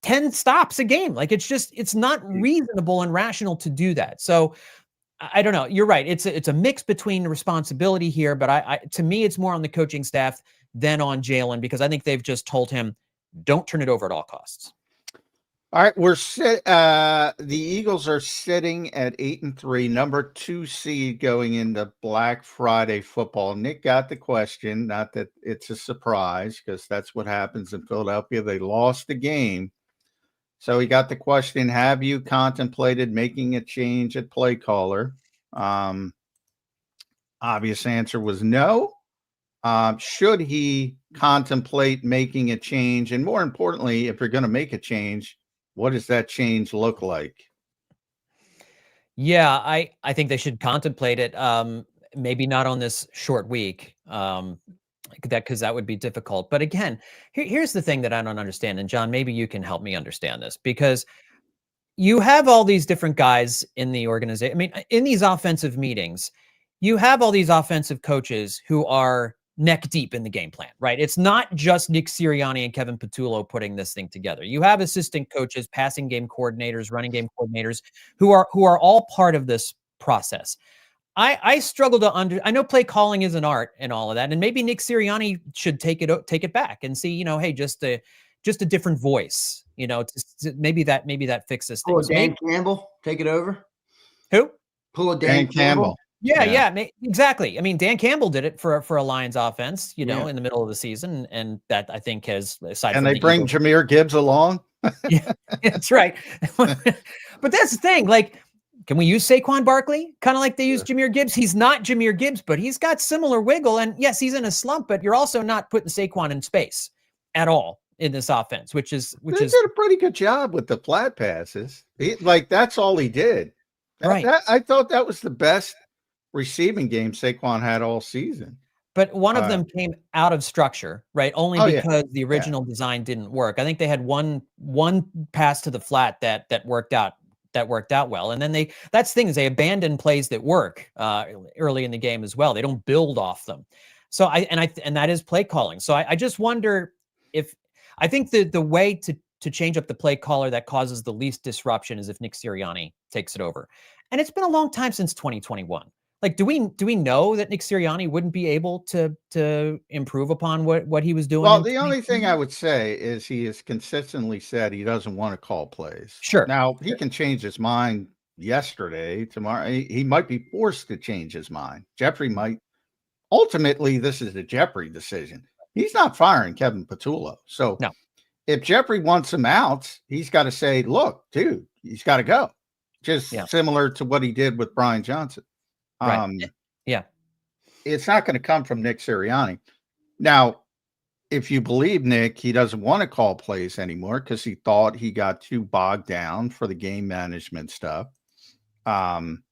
10 stops a game. Like, it's not reasonable and rational to do that. So I don't know. You're right. It's a mix between responsibility here, but to me, it's more on the coaching staff than on Jalen, because I think they've just told him, don't turn it over at all costs. All right, the Eagles are sitting at 8-3, number 2 seed going into Black Friday football. Nick got the question, not that it's a surprise, because that's what happens in Philadelphia. They lost the game. So he got the question, have you contemplated making a change at play caller? Obvious answer was no. Should he contemplate making a change? And more importantly, if you're going to make a change, what does that change look like? Yeah, I think they should contemplate it. Maybe not on this short week, because that would be difficult. But again, here's the thing that I don't understand. And John, maybe you can help me understand this, because you have all these different guys in the organization. I mean, in these offensive meetings, you have all these offensive coaches who are neck deep in the game plan, right? It's not just Nick Sirianni and Kevin Patullo putting this thing together. You have assistant coaches, passing game coordinators, running game coordinators who are all part of this process. I struggle to I know play calling is an art and all of that, and maybe Nick Sirianni should take it back and see, hey, just a different voice, maybe that fixes Pull a things. Dan Campbell, take it over. Who? Pull a Dan Campbell. Yeah, exactly. I mean, Dan Campbell did it for a Lions offense, in the middle of the season, and that I think has aside. And from they bring Eagles, Jahmyr Gibbs along. Yeah, that's right. But that's the thing. Like, can we use Saquon Barkley? Kind of like they use Jahmyr Gibbs. He's not Jahmyr Gibbs, but he's got similar wiggle. And yes, he's in a slump, but you're also not putting Saquon in space at all in this offense, which is did a pretty good job with the flat passes. That's all he did. Right. I thought that was the best receiving game Saquon had all season. But one of them came out of structure, right? Only because the original design didn't work. I think they had one pass to the flat that worked out well. And then that's the thing, is they abandon plays that work early in the game as well. They don't build off them. So and that is play calling. So I just wonder if I think the way to change up the play caller that causes the least disruption is if Nick Sirianni takes it over. And it's been a long time since 2021. Like, do we know that Nick Sirianni wouldn't be able to improve upon what he was doing? Well, the only thing I would say is he has consistently said he doesn't want to call plays. Sure. Now, he can change his mind yesterday, tomorrow. He might be forced to change his mind. Jeffrey might. Ultimately, this is a Jeffrey decision. He's not firing Kevin Patullo. So no. If Jeffrey wants him out, he's got to say, look, dude, he's got to go. Just similar to what he did with Brian Johnson. Right. It's not going to come from Nick Sirianni. Now, if you believe Nick, he doesn't want to call plays anymore because he thought he got too bogged down for the game management stuff. And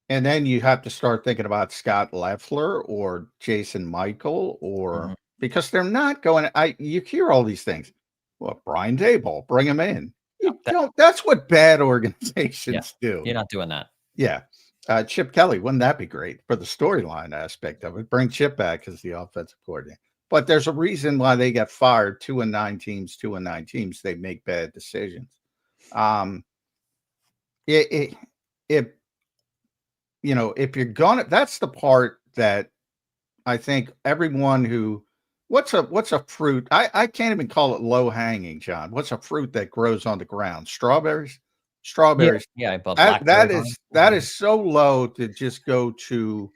then you have to start thinking about Scott Leffler or Jason Michael, or because they're not going. You hear all these things. Well, Brian Daboll, bring him in. That's what bad organizations do. You're not doing that. Yeah. Chip Kelly, wouldn't that be great for the storyline aspect of it? Bring Chip back as the offensive coordinator. But there's a reason why they got fired. 2-9 teams. They make bad decisions. If you're gonna, that's the part that I think everyone who, what's a fruit? I can't even call it low hanging, John. What's a fruit that grows on the ground? Strawberries. Yeah. That is so low to just go to,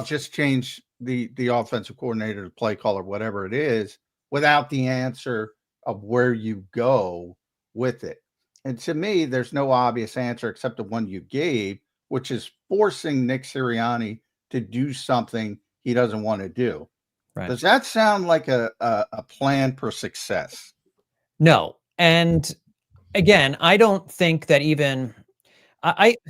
just change the offensive coordinator, the play caller, whatever it is, without the answer of where you go with it. And to me, there's no obvious answer except the one you gave, which is forcing Nick Sirianni to do something he doesn't want to do. Right. Does that sound like a plan for success? No. And again, I don't think that even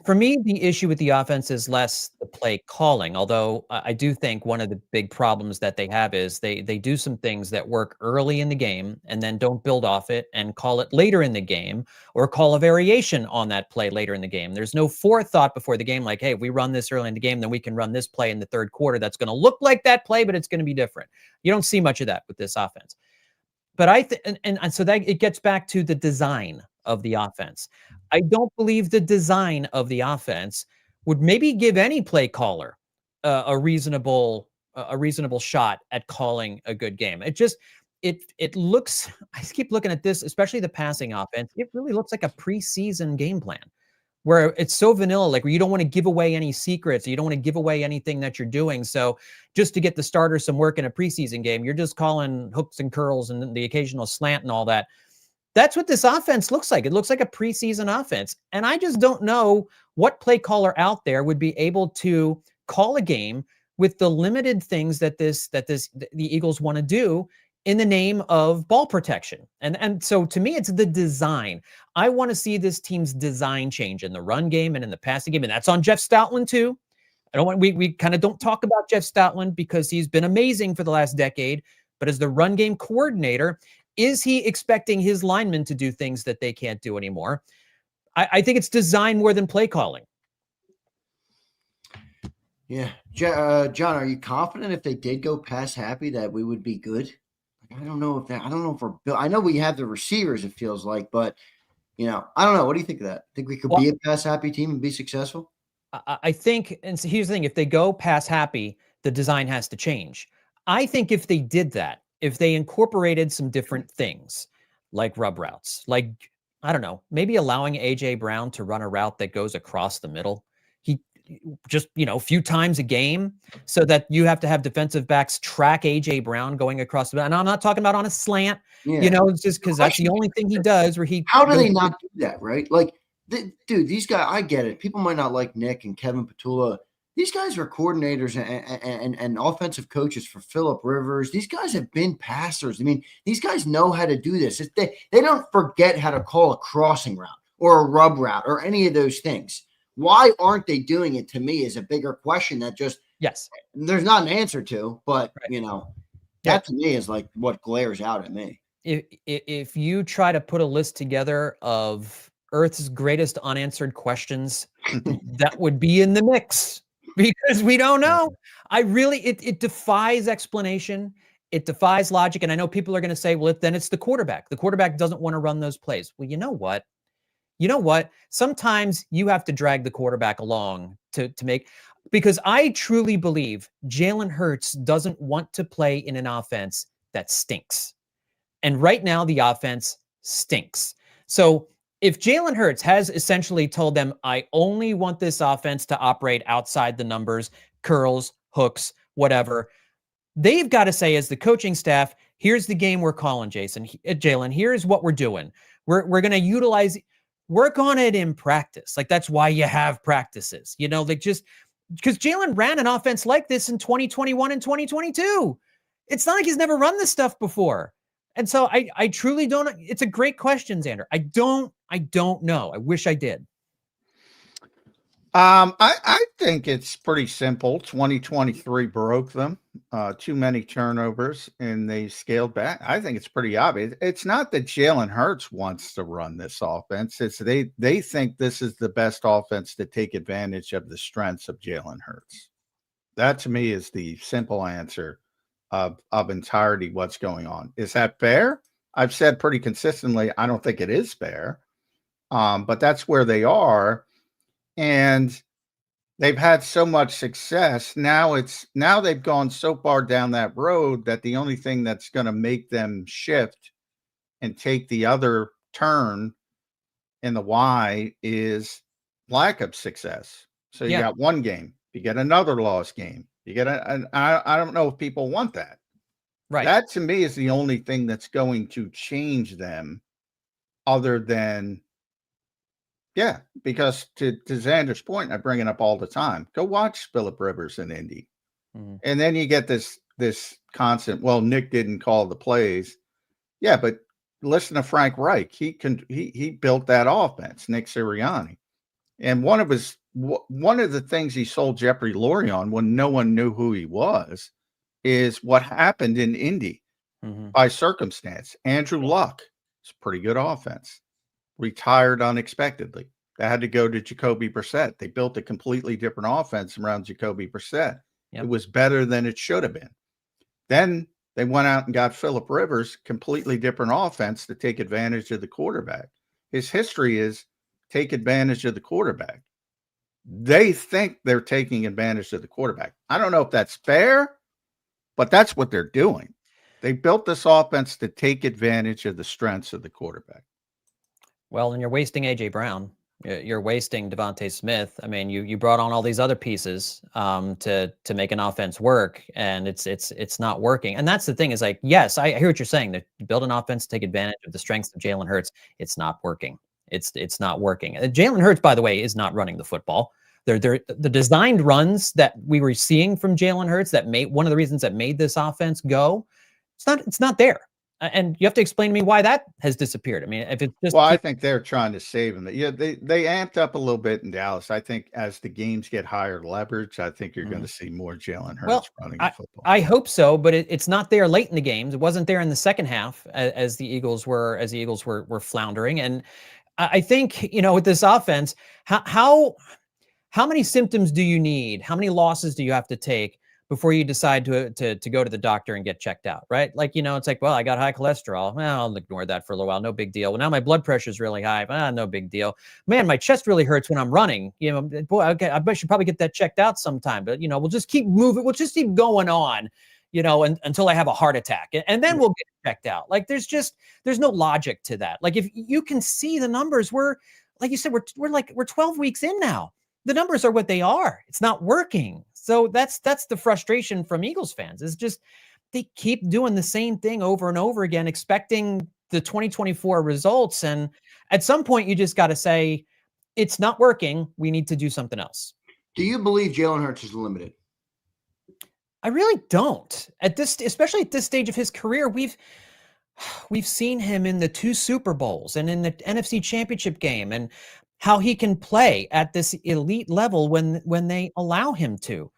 for me, the issue with the offense is less the play calling, although I do think one of the big problems that they have is they do some things that work early in the game and then don't build off it and call it later in the game or call a variation on that play later in the game. There's no forethought before the game, like, hey, if we run this early in the game, then we can run this play in the third quarter. That's going to look like that play, but it's going to be different. You don't see much of that with this offense. But and so that it gets back to the design of the offense. I don't believe the design of the offense would maybe give any play caller a reasonable shot at calling a good game. It looks. I keep looking at this, especially the passing offense. It really looks like a preseason game plan where it's so vanilla, like where you don't want to give away any secrets. You don't want to give away anything that you're doing. So just to get the starters some work in a preseason game, you're just calling hooks and curls and the occasional slant and all that. That's what this offense looks like. It looks like a preseason offense. And I just don't know what play caller out there would be able to call a game with the limited things that the Eagles want to do in the name of ball protection. And so to me, it's the design. I want to see this team's design change in the run game and in the passing game. And that's on Jeff Stoutland too. We kind of don't talk about Jeff Stoutland because he's been amazing for the last decade, but as the run game coordinator, is he expecting his linemen to do things that they can't do anymore? I think it's design more than play calling. Yeah. John, are you confident if they did go pass happy that we would be good? I don't know if we're built. I know we have the receivers, it feels like, but I don't know. What do you think of that? Think we could be a pass happy team and be successful? I think, and so here's the thing, if they go pass happy, the design has to change. I think if they did that, if they incorporated some different things like rub routes, like, I don't know, maybe allowing AJ Brown to run a route that goes across the middle. He just, a few times a game so that you have to have defensive backs track AJ Brown going across the middle. And I'm not talking about on a slant, it's just because that's the only thing he does where how do they not do that? Right. Like, dude, these guys, I get it. People might not like Nick and Kevin Petula. These guys are coordinators and offensive coaches for Phillip Rivers. These guys have been passers. I mean, these guys know how to do this. They don't forget how to call a crossing route or a rub route or any of those things. Why aren't they doing it, to me, is a bigger question that just there's not an answer to, but that to me is like what glares out at me. If you try to put a list together of Earth's greatest unanswered questions, that would be in the mix because we don't know. It defies explanation. It defies logic. And I know people are going to say, well, then it's the quarterback. The quarterback doesn't want to run those plays. Well, you know what? Sometimes you have to drag the quarterback along to make, because I truly believe Jalen Hurts doesn't want to play in an offense that stinks. And right now the offense stinks. So if Jalen Hurts has essentially told them, I only want this offense to operate outside the numbers, curls, hooks, whatever, they've got to say as the coaching staff, here's the game we're calling, Jalen, here's what we're doing. We're going to work on it in practice. Like, that's why you have practices, just because Jalen ran an offense like this in 2021 and 2022. It's not like he's never run this stuff before. And so I truly don't. It's a great question, Zander. I don't know. I wish I did. I think it's pretty simple. 2023 broke them. Too many turnovers, and they scaled back. I think it's pretty obvious. It's not that Jalen Hurts wants to run this offense. It's they think this is the best offense to take advantage of the strengths of Jalen Hurts. That to me is the simple answer of entirety what's going on. Is that fair? I've said pretty consistently, I don't think it is fair. But that's where they are. And they've had so much success. Now they've gone so far down that road that the only thing that's going to make them shift and take the other turn in the Y is lack of success. So you got one game, you get another lost game, you get I don't know if people want that. Right. That to me is the only thing that's going to change them, other than. Yeah, because to Xander's point, I bring it up all the time. Go watch Phillip Rivers in Indy. Mm-hmm. And then you get this constant, well, Nick didn't call the plays. Yeah, but listen to Frank Reich. He built that offense, Nick Sirianni. And one of the things he sold Jeffrey Lurie on when no one knew who he was is what happened in Indy by circumstance. Andrew Luck is a pretty good offense. Retired unexpectedly. They had to go to Jacoby Brissett. They built a completely different offense around Jacoby Brissett. Yep. It was better than it should have been. Then they went out and got Phillip Rivers, completely different offense to take advantage of the quarterback. his history is take advantage of the quarterback. They think they're taking advantage of the quarterback. I don't know if that's fair, but that's what they're doing. They built this offense to take advantage of the strengths of the quarterback. Well, and you're wasting A.J. Brown. You're wasting Devontae Smith. I mean, you brought on all these other pieces to make an offense work, and it's not working. And that's the thing is like, yes, I hear what you're saying. That you build an offense to take advantage of the strengths of Jalen Hurts. It's not working. It's not working. Jalen Hurts, by the way, is not running the football. They're the designed runs that we were seeing from Jalen Hurts that made one of the reasons that made this offense go. It's not there. And you have to explain to me why that has disappeared. I mean, if it's just I think they're trying to save him. Yeah, they amped up a little bit in Dallas. I think as the games get higher leverage, I think you're going to see more Jalen Hurts running the football. I hope so, but it's not there late in the games. It wasn't there in the second half as the Eagles were floundering. And I think, with this offense, how many symptoms do you need? How many losses do you have to take before you decide to go to the doctor and get checked out, right? Like, it's like, well, I got high cholesterol. Well, I'll ignore that for a little while. No big deal. Well, now my blood pressure is really high. No big deal. Man, my chest really hurts when I'm running. Boy, okay, I should probably get that checked out sometime. But, we'll just keep moving. We'll just keep going on, until I have a heart attack. And then we'll get checked out. Like, there's no logic to that. Like, if you can see the numbers, like you said, we're 12 weeks in now. The numbers are what they are. It's not working. So that's the frustration from Eagles fans. Is just they keep doing the same thing over and over again, expecting the 2024 results. And at some point, you just got to say, it's not working. We need to do something else. Do you believe Jalen Hurts is limited? I really don't. Especially at this stage of his career, we've seen him in the 2 Super Bowls and in the NFC Championship game, and how he can play at this elite level when they allow him to.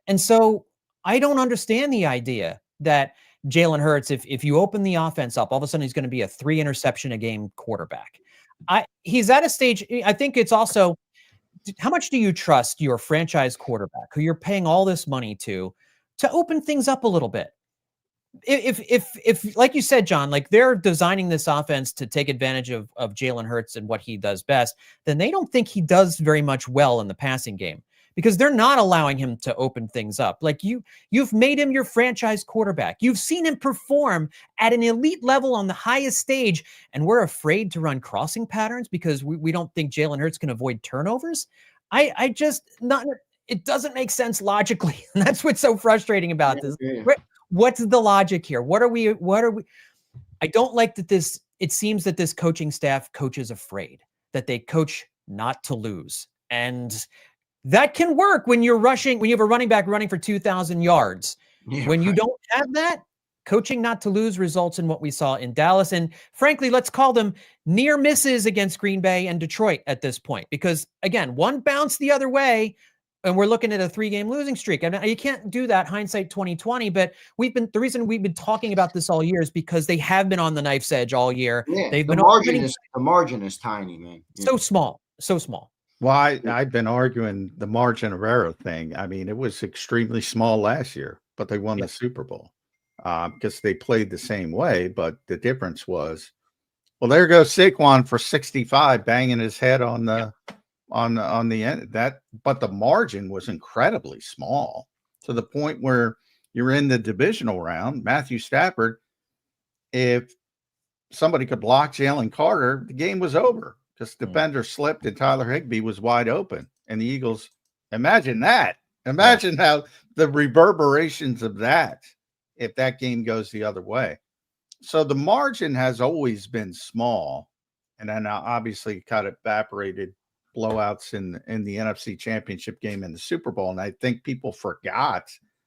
And so I don't understand the idea that Jalen Hurts, if you open the offense up, all of a sudden he's going to be a 3 interception a game quarterback. He's at a stage. I think it's also, how much do you trust your franchise quarterback, who you're paying all this money to open things up a little bit? If like you said, John, like they're designing this offense to take advantage of Jalen Hurts and what he does best, then they don't think he does very much well in the passing game, because they're not allowing him to open things up. Like you've made him your franchise quarterback. You've seen him perform at an elite level on the highest stage, and we're afraid to run crossing patterns because we don't think Jalen Hurts can avoid turnovers. It doesn't make sense logically. And that's what's so frustrating about this. What's the logic here? What are we? I don't like that it seems that this coaching staff coaches afraid, that they coach not to lose. And that can work when you have a running back running for 2,000 yards. Yeah, when you don't have that, coaching not to lose results in what we saw in Dallas. And frankly, let's call them near misses against Green Bay and Detroit at this point, because again, one bounced the other way, and we're looking at a 3-game losing streak. I mean, you can't do that, hindsight 2020, but the reason we've been talking about this all year is because they have been on the knife's edge all year. Yeah, the margin is tiny, man. So small. Well, I've been arguing the margin of error thing. I mean, it was extremely small last year, but they won the Super Bowl because they played the same way. But the difference was, well, there goes Saquon for 65, banging his head on the on the end. But the margin was incredibly small, to the point where you're in the divisional round. Matthew Stafford, if somebody could block Jalen Carter, the game was over. Just defender slipped and Tyler Higbee was wide open. And the Eagles, imagine that. Imagine how the reverberations of that, if that game goes the other way. So the margin has always been small. And then obviously kind of evaporated blowouts in the NFC Championship game and the Super Bowl. And I think people forgot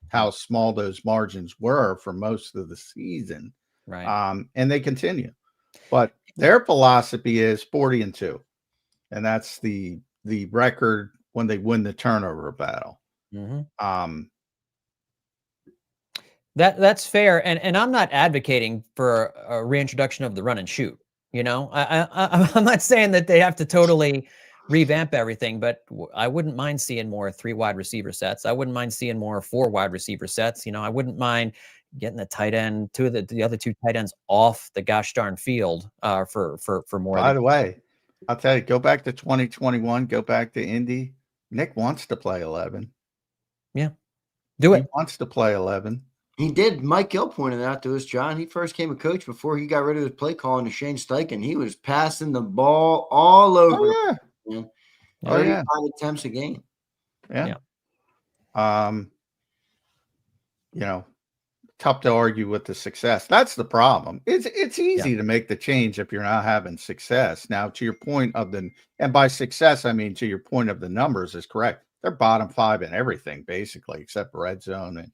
how small those margins were for most of the season. Right. And they continue. But their philosophy is 40-2, and that's the record when they win the turnover battle. Mm-hmm. That's fair, and I'm not advocating for a reintroduction of the run and shoot. I'm not saying that they have to totally revamp everything, but I wouldn't mind seeing more 3 wide receiver sets. I wouldn't mind seeing more 4 wide receiver sets. I wouldn't mind getting the tight end, the other 2 tight ends off the gosh darn field for more. By the way, I'll tell you, go back to 2021, go back to Indy. Nick wants to play 11. Yeah. Do He it. wants to play 11. He did. Mike Gill pointed out to us, John. He first came a coach before he got rid of his play calling to Shane Steichen. He was passing the ball all over. Oh, yeah. Man. Oh, 35 yeah. attempts a game. Yeah. You know, tough to argue with the success. That's the problem. It's easy to make the change if you're not having success. Now, to your point of and by success, I mean to your point of the numbers is correct. They're bottom 5 in everything, basically, except red zone and,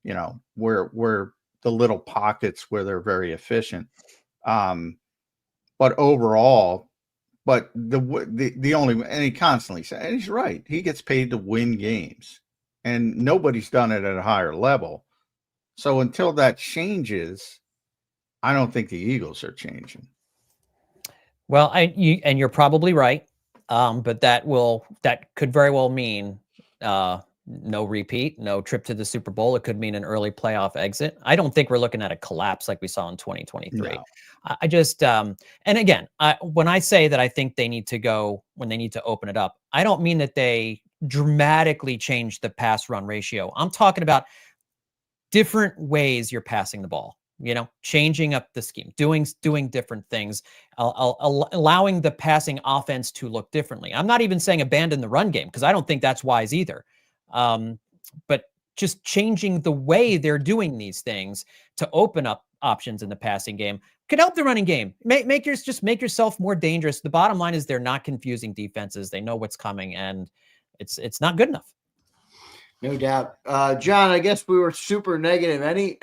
you know, where the little pockets where they're very efficient. But overall, the only, and he constantly said, and he's right, he gets paid to win games, and nobody's done it at a higher level. So until that changes, I don't think the Eagles are changing. Well, and you're probably right. But that could very well mean no repeat, no trip to the Super Bowl. It could mean an early playoff exit. I don't think we're looking at a collapse like we saw in 2023. No. I just and again, when I say that I think they need to go when they need to open it up, I don't mean that they dramatically change the pass run ratio. I'm talking about different ways you're passing the ball. You know, changing up the scheme, doing different things, allowing the passing offense to look differently. I'm not even saying abandon the run game because I don't think that's wise either. But just changing the way they're doing these things to open up options in the passing game could help the running game. Make yourself more dangerous. The bottom line is they're not confusing defenses. They know what's coming, and it's not good enough. No doubt. John, I guess we were super negative. Any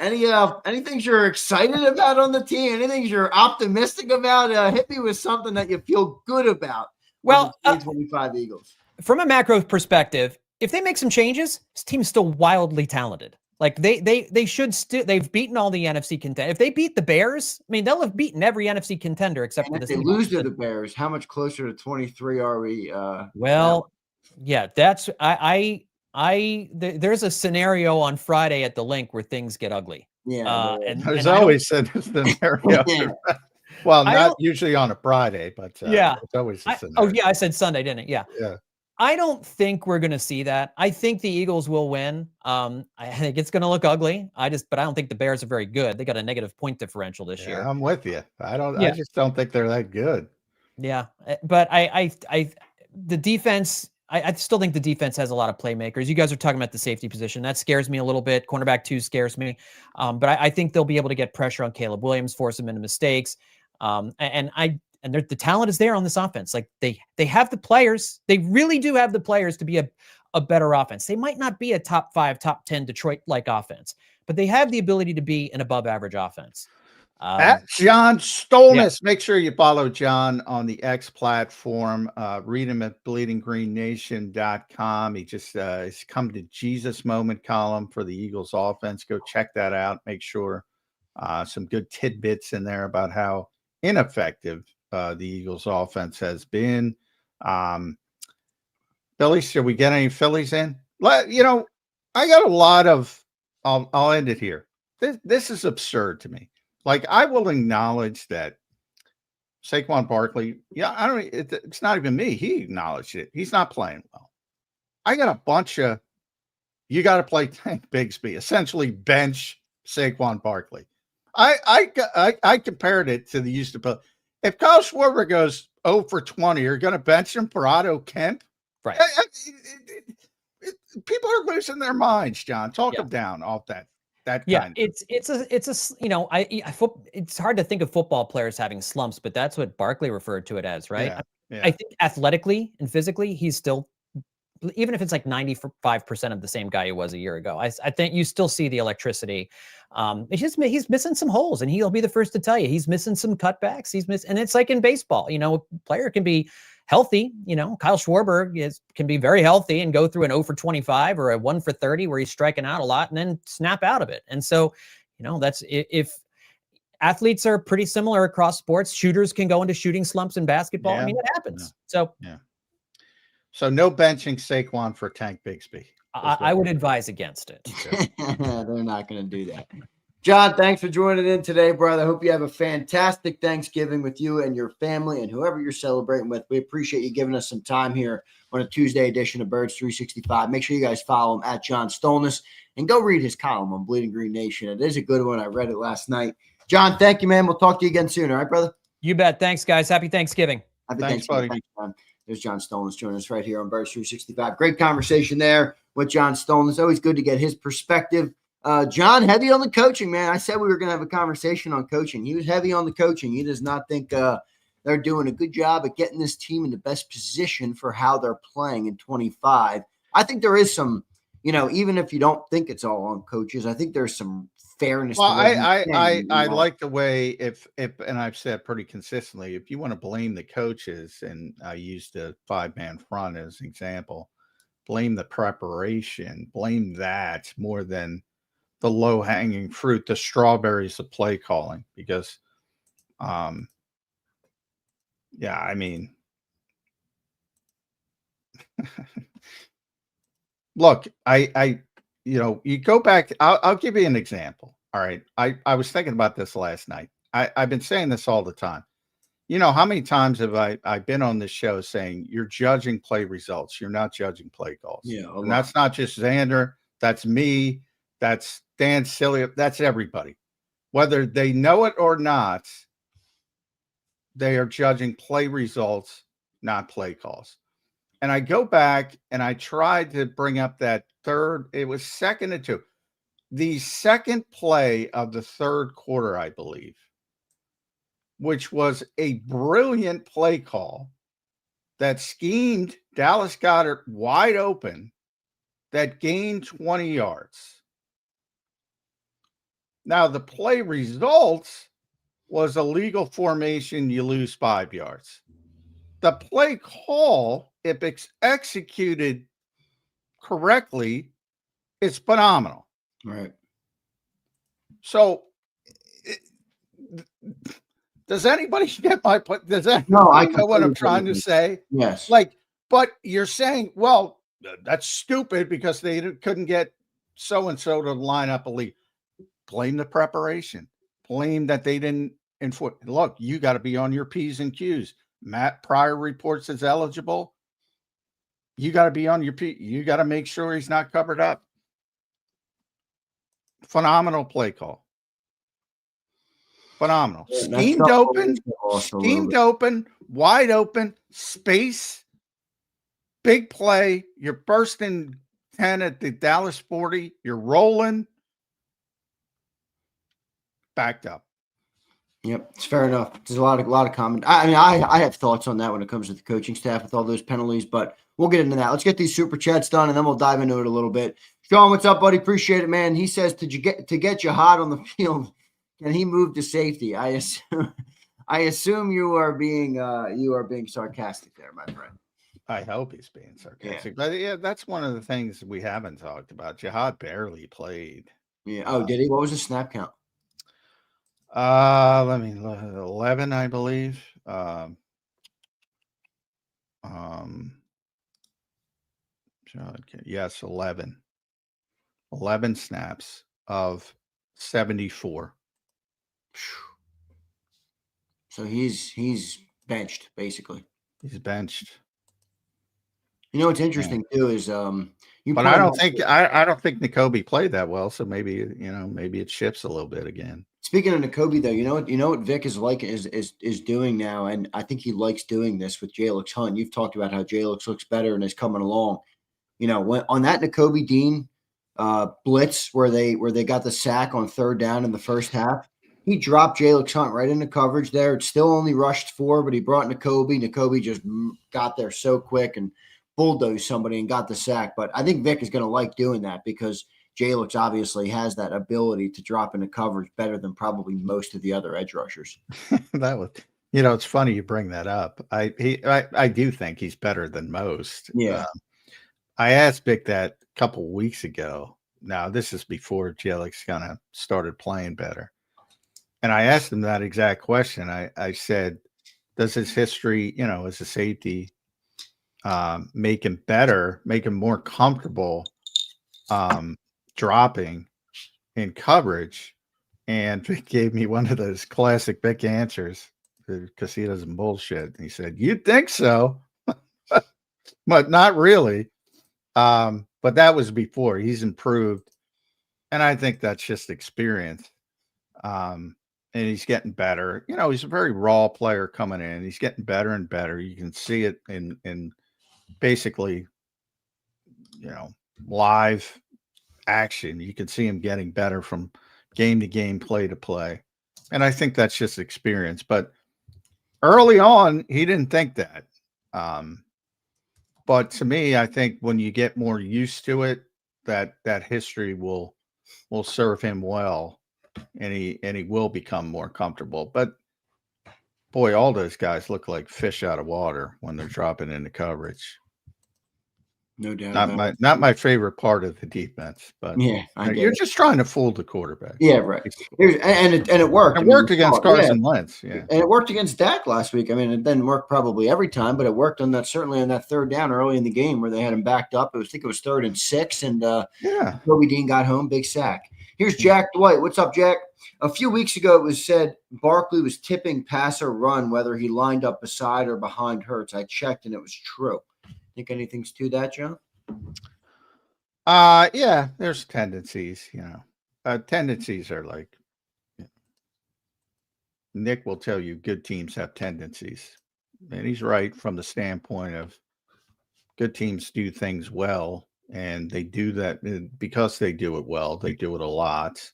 things you're excited about on the team? Anything you're optimistic about? Hit me with something that you feel good about. Well, 2025 Eagles. From a macro perspective, if they make some changes, this team is still wildly talented. Like they should still. They've beaten all the NFC contenders. If they beat the Bears, I mean, they'll have beaten every NFC contender except for the Seahawks. If they lose to the Bears, how much closer to 23 are we? Yeah, that's there's a scenario on Friday at the link where things get ugly. Yeah, and there's always a scenario. Well, not usually on a Friday, but it's always a scenario. I said Sunday, didn't it? Yeah. I don't think we're going to see that. I think the Eagles will win. I think it's going to look ugly. But I don't think the Bears are very good. They got a negative point differential this year. I'm with you. I just don't think they're that good. Yeah, but the defense. I still think the defense has a lot of playmakers. You guys are talking about the safety position. That scares me a little bit. Cornerback 2 scares me. But I think they'll be able to get pressure on Caleb Williams, force him into mistakes. The talent is there on this offense. Like they have the players. They really do have the players to be a better offense. They might not be a top 5, top 10 Detroit-like offense, but they have the ability to be an above-average offense. At John Stolnis. Make sure you follow John on the X platform. Read him at bleedinggreenNation.com. He just has come to Jesus moment column for the Eagles offense. Go check that out. Make sure some good tidbits in there about how ineffective the Eagles offense has been. Phillies, should we get any Phillies in? I got a lot of, I'll end it here. This is absurd to me. Like, I will acknowledge that Saquon Barkley, it's not even me. He acknowledged it. He's not playing well. I got a bunch of, you got to play Tank Bigsby, essentially bench Saquon Barkley. I compared it to the used to play. If Kyle Schwarber goes 0 for 20, you're going to bench him for Otto Kemp? Right. People are losing their minds, John. Talk them down off that. It's hard to think of football players having slumps, but that's what Barkley referred to it as, right? Yeah. I think athletically and physically, he's still, even if it's like 95% of the same guy he was a year ago, I think you still see the electricity. It's just he's missing some holes, and he'll be the first to tell you he's missing some cutbacks. And it's like in baseball, a player can be healthy. Kyle Schwarber can be very healthy and go through an 0 for 25 or a 1 for 30 where he's striking out a lot and then snap out of it. And so, that's if athletes are pretty similar across sports. Shooters can go into shooting slumps in basketball. Yeah. I mean, it happens. So no benching Saquon for Tank Bigsby. I would advise against it. They're not going to do that. John, thanks for joining in today, brother. I hope you have a fantastic Thanksgiving with you and your family and whoever you're celebrating with. We appreciate you giving us some time here on a Tuesday edition of Birds 365. Make sure you guys follow him at John Stolnis and go read his column on Bleeding Green Nation. It is a good one. I read it last night. John, thank you, man. We'll talk to you again soon. All right, brother? You bet. Thanks, guys. Happy Thanksgiving. Happy Thanks, Thanksgiving. buddy. Thanks, John. There's John Stolnis joining us right here on Birds 365. Great conversation there with John Stolnis. Always good to get his perspective. John, heavy on the coaching, man. I said we were going to have a conversation on coaching. He was heavy on the coaching. He does not think they're doing a good job at getting this team in the best position for how they're playing in 25. I think there is some, even if you don't think it's all on coaches, I think there's some fairness. Well, I like the way if and I've said pretty consistently, if you want to blame the coaches, and I used the 5-man front as an example, blame the preparation, blame that more than the low-hanging fruit, the strawberries of play calling, because yeah, I mean, look, you go back, I'll give you an example. All right. I was thinking about this last night. I've been saying this all the time. You know, how many times have I've been on this show saying you're judging play results, you're not judging play calls. Yeah, and that's not just Zander, that's me, that's Dan Silly, that's everybody. Whether they know it or not, they are judging play results, not play calls. And I go back and I tried to bring up that third, it was 2nd and 2. The second play of the third quarter, I believe, which was a brilliant play call that schemed Dallas Goedert wide open, that gained 20 yards. Now, the play results was a legal formation, you lose 5 yards. The play call, if it's executed correctly, is phenomenal. Right. So, does anybody get my point? Does that No, I know what I'm trying to say? Yes. But you're saying, well, that's stupid because they couldn't get so-and-so to line up a lead. Blame the preparation. Blame that they didn't enforce. Look, you got to be on your P's and Q's. Matt Pryor reports as eligible. You got to be on your P. You got to make sure he's not covered up. Phenomenal play call. Phenomenal. Yeah, schemed open, wide open, space, big play. You're bursting 10 at the Dallas 40. You're rolling. Backed up. Yep, it's fair enough. There's a lot of comment. I mean, I have thoughts on that when it comes to the coaching staff with all those penalties, but we'll get into that. Let's get these super chats done, and then we'll dive into it a little bit. Sean, what's up, buddy? Appreciate it, man. He says to get you hot on the field, can he move to safety? I assume you are being sarcastic there, my friend. I hope he's being sarcastic, but yeah, that's one of the things we haven't talked about. Jihad barely played. Yeah. Oh, did he? What was the snap count? Let me look. 11, I believe. Yes, 11. 11 snaps of 74. So he's benched, basically. He's benched. You know what's interesting too is but I don't think Nakobe played that well, so maybe it shifts a little bit again. Speaking of Nakobe, though, you know what Vic is doing now, and I think he likes doing this with Jalix Hunt. You've talked about how Jalix looks better and is coming along. You know, when on that Nakobe Dean blitz where they got the sack on 3rd down in the first half, he dropped Jalix Hunt right into coverage there. It still only rushed 4, but he brought Nakobe. Nakobe just got there so quick and bulldozed somebody and got the sack. But I think Vic is going to like doing that because Jalix obviously has that ability to drop into coverage better than probably most of the other edge rushers. That was, it's funny you bring that up. I do think he's better than most. Yeah. I asked Vic that a couple weeks ago. Now, this is before Jalix kind of started playing better. And I asked him that exact question. I said, does his history, as a safety, make him better, make him more comfortable dropping in coverage? And Vic gave me one of those classic Vic answers because he doesn't bullshit. And he said, "You'd think so, but not really." But that was before. He's improved, and I think that's just experience. And he's getting better. You know, he's a very raw player coming in. He's getting better and better. You can see it in basically, you know, live action. You can see him getting better from game to game, play to play. And I think that's just experience. But early on, he didn't think that. But to me, I think when you get more used to it, that history will serve him well, and he will become more comfortable. But boy, all those guys look like fish out of water when they're dropping into coverage. No doubt. Not my favorite part of the defense, but yeah, you're just trying to fool the quarterback. Yeah, right. And it worked. It worked against Carson Wentz. Yeah, and it worked against Dak last week. I mean, it didn't work probably every time, but it worked on that, certainly on that third down early in the game where they had him backed up. I think it was 3rd and 6, and Kobe Dean got home, big sack. Here's Jack Dwight. What's up, Jack? A few weeks ago, it was said Barkley was tipping pass or run, whether he lined up beside or behind Hurts. I checked, and it was true. Think anything's to that, John? Yeah, there's tendencies, you know. Tendencies are like, Nick will tell you good teams have tendencies. And he's right from the standpoint of good teams do things well, and they do that because they do it well. They do it a lot,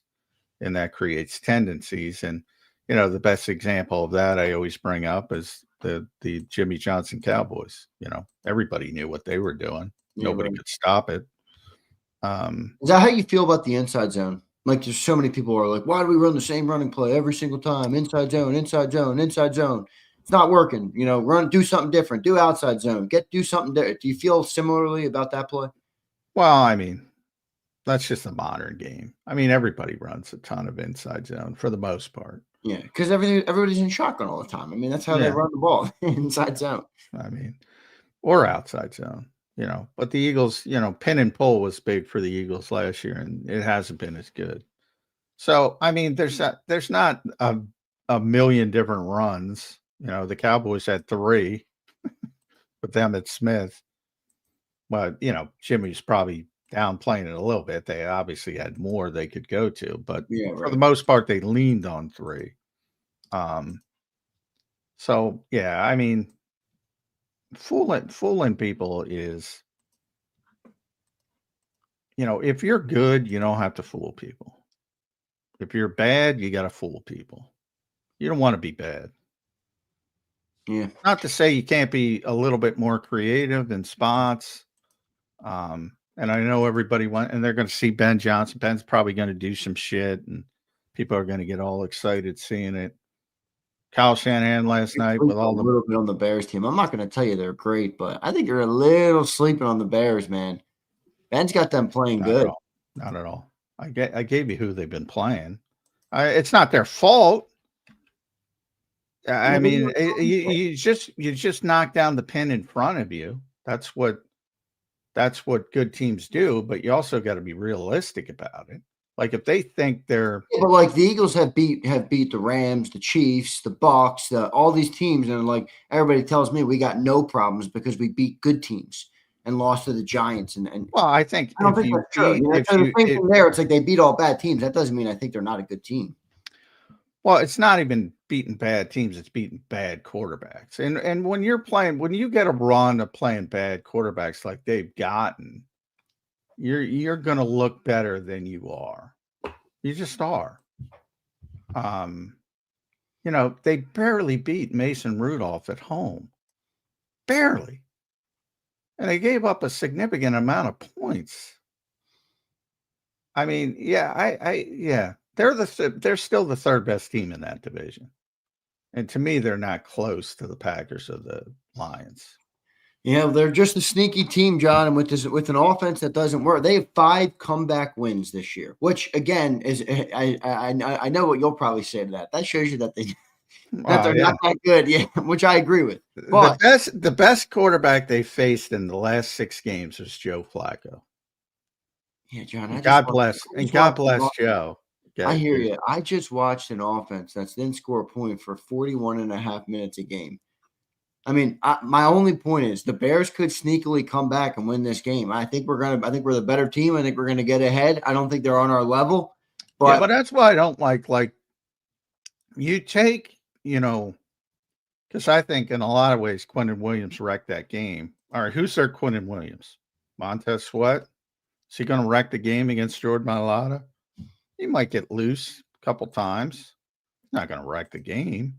and that creates tendencies. And, you know, the best example of that I always bring up is the Jimmy Johnson Cowboys. You know, everybody knew what they were doing. Yeah, Nobody could stop it. Is that how you feel about the inside zone? Like, there's so many people who are like, why do we run the same running play every single time? Inside zone, inside zone, inside zone. It's not working. You know, do something different. Do outside zone. Do something different. Do you feel similarly about that play? Well, I mean, that's just a modern game. I mean, everybody runs a ton of inside zone for the most part. Yeah, because everybody's in shotgun all the time. I mean, that's how they run the ball, inside zone. I mean, or outside zone. You know, but the Eagles, you know, pin and pull was big for the Eagles last year, and it hasn't been as good. So, I mean, there's not a million different runs. You know, the Cowboys had 3 with them at Smith. But, you know, Jimmy's probably downplaying it a little bit. They obviously had more they could go to, but for the most part, they leaned on 3. So, yeah, I mean, fooling people is, you know, if you're good, you don't have to fool people. If you're bad, you got to fool people. You don't want to be bad. Yeah. Not to say you can't be a little bit more creative in spots. And I know everybody and they're going to see Ben Johnson. Ben's probably going to do some shit, and people are going to get all excited seeing it. Kyle Shanahan last night with all the little bit on the Bears team. I'm not going to tell you they're great, but I think you're a little sleeping on the Bears, man. Ben's got them playing good. Not at all. I gave you who they've been playing. It's not their fault. I mean, you just knock down the pin in front of you. That's what good teams do. But you also got to be realistic about it. Like if they think they're, but like the Eagles have beat the Rams, the Chiefs, the Bucks, all these teams, and like everybody tells me we got no problems because we beat good teams and lost to the Giants. And well, I don't think that's true. It's like they beat all bad teams. That doesn't mean I think they're not a good team. Well, it's not even beating bad teams; it's beating bad quarterbacks. And when you get a run of playing bad quarterbacks like they've gotten, you're going to look better than you are. You just are. You know, they barely beat Mason Rudolph at home. Barely. And they gave up a significant amount of points. I mean, yeah, they're still the 3rd best team in that division. And to me, they're not close to the Packers or the Lions. Yeah, they're just a sneaky team, John, and with an offense that doesn't work. They have 5 comeback wins this year, which again is I know what you'll probably say to that. That shows you that they're not that good. Yeah, which I agree with. But the best quarterback they faced in the last 6 games was Joe Flacco. Yeah, John. God bless Joe. I hear you. I just watched an offense that's didn't score a point for 41.5 minutes a game. I mean, my only point is the Bears could sneakily come back and win this game. I think we're the better team. I think we're gonna get ahead. I don't think they're on our level. But that's why I don't like you take, because I think in a lot of ways Quentin Williams wrecked that game. All right, who's their Quentin Williams? Montez Sweat? Is he going to wreck the game against Jordan Mailata? He might get loose a couple times. He's not going to wreck the game.